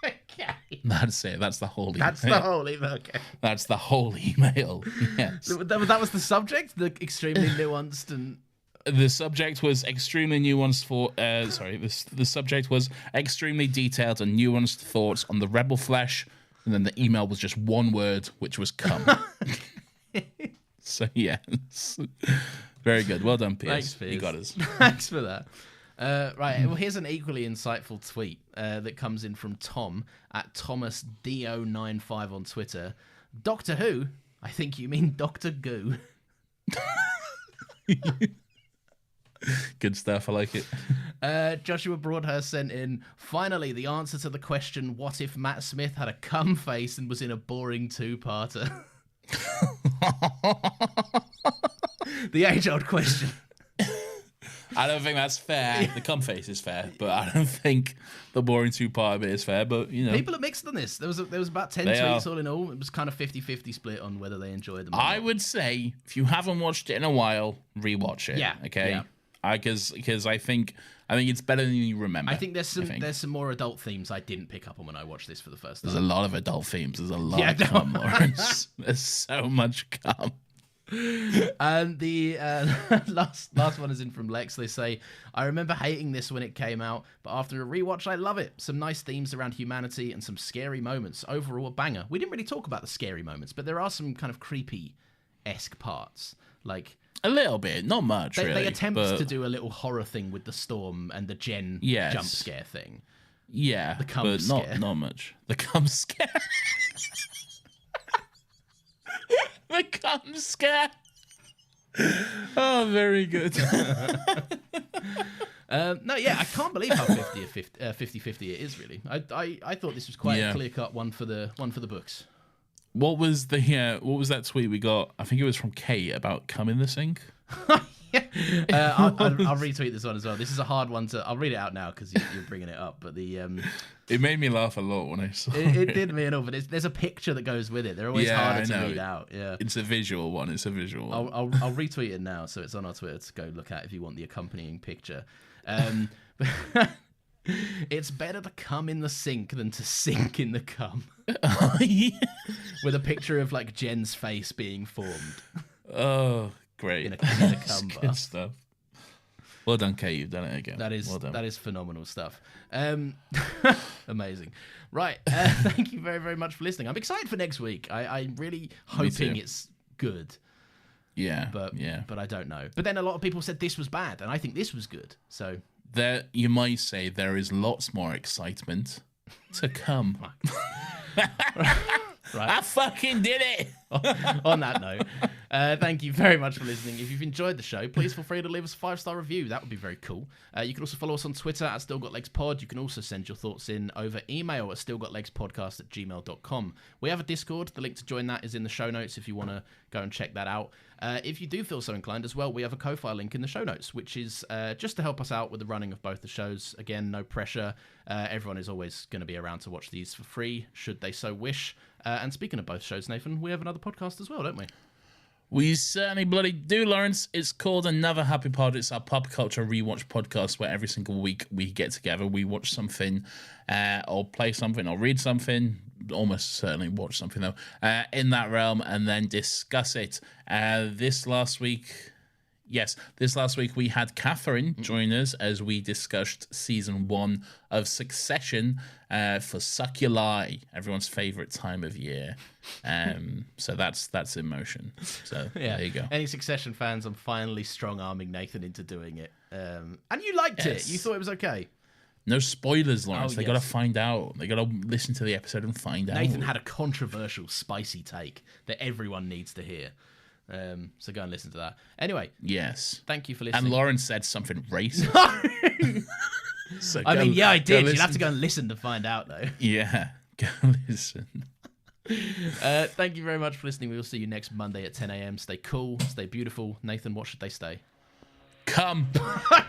Okay. That's it. That's the whole email. That's the whole email. Okay. That's the whole email. Yes. That was the subject? The extremely nuanced and... The subject was extremely nuanced the subject was extremely detailed and nuanced thoughts on the rebel flesh, and then the email was just one word, which was come. So yes. Very good. Well done, Piers. Thanks, Piers. You got us. Thanks for that. Right, well, here's an equally insightful tweet that comes in from Tom at ThomasDO95 on Twitter. Doctor Who? I think you mean Doctor Goo. Good stuff. I like it. Joshua Broadhurst sent in, finally, the answer to the question, what if Matt Smith had a cum face and was in a boring 2-parter? The age-old question. I don't think that's fair. The cum face is fair, but I don't think the boring 2-part bit is fair. But, you know. People are mixed on this. There was about 10 tweets all in all. It was kind of 50-50 split on whether they enjoyed them or I not. would say, if you haven't watched it in a while, rewatch it. Yeah. Okay? Yeah. Because I think it's better than you remember. I think there's some more adult themes I didn't pick up on when I watched this for the first time. There's a lot of adult themes. There's a lot of cum, Lawrence. There's so much cum. And the last one is in from Lex. They say, I remember hating this when it came out, but after a rewatch, I love it. Some nice themes around humanity and some scary moments. Overall, a banger. We didn't really talk about the scary moments, but there are some kind of creepy-esque parts. Like... A little bit, not much, really. They attempt to do a little horror thing with the storm and the Jen jump scare thing. Yeah, the cum scare. Not much. The cum scare. The cum scare. Oh, very good. No, yeah, I can't believe how 50-50 it is, really. I thought this was quite a clear-cut one for the books. What was that tweet we got? I think it was from Kate about cum in the sink. I'll retweet this one as well. This is a hard one I'll read it out now because you're bringing it up. But it made me laugh a lot when I saw it. It did me and all, but there's a picture that goes with it. They're always harder to read out. Yeah, it's a visual one. I'll retweet it now, so it's on our Twitter to go look at if you want the accompanying picture. It's better to cum in the sink than to sink in the cum. With a picture of like Jen's face being formed. Oh, great. In a cum bar. Good stuff. Well done, Kate. You've done it again. That is well done. That is phenomenal stuff. Amazing. Right. Thank you very, very much for listening. I'm excited for next week. I'm really hoping it's good. Yeah. But I don't know. But then a lot of people said this was bad, and I think this was good. So there, you might say there is lots more excitement to come. Right. I fucking did it. On that note, thank you very much for listening. If you've enjoyed the show, please feel free to leave us a 5-star review. That would be very cool. You can also follow us on Twitter at StillGotLegsPod. You can also send your thoughts in over email at stillgotlegspodcast@gmail.com. We have a Discord. The link to join that is in the show notes if you want to go and check that out. If you do feel so inclined as well, we have a Ko-Fi link in the show notes, which is just to help us out with the running of both the shows. Again, no pressure. Everyone is always going to be around to watch these for free, should they so wish. And speaking of both shows, Nathan, we have another podcast as well, don't we? We certainly bloody do, Lawrence. It's called Another Happy Pod. It's our pop culture rewatch podcast where every single week we get together, we watch something, or play something, or read something, almost certainly watch something though, in that realm, and then discuss it. This last week, Yes, this last week we had Catherine join us as we discussed season 1 of Succession for Succuli, everyone's favorite time of year. So that's in motion. So there you go. Any Succession fans, I'm finally strong-arming Nathan into doing it. And you liked it. You thought it was okay. No spoilers, Lawrence. Oh, they got to find out. They got to listen to the episode and find out. Nathan had a controversial, spicy take that everyone needs to hear. So go and listen to that. Anyway, yes. Thank you for listening. And Lawrence said something racist. So I did. You'll have to go and listen to find out, though. Yeah, go listen. Thank you very much for listening. We will see you next Monday at 10 a.m. Stay cool, stay beautiful. Nathan, what should they stay? Come. Fuck.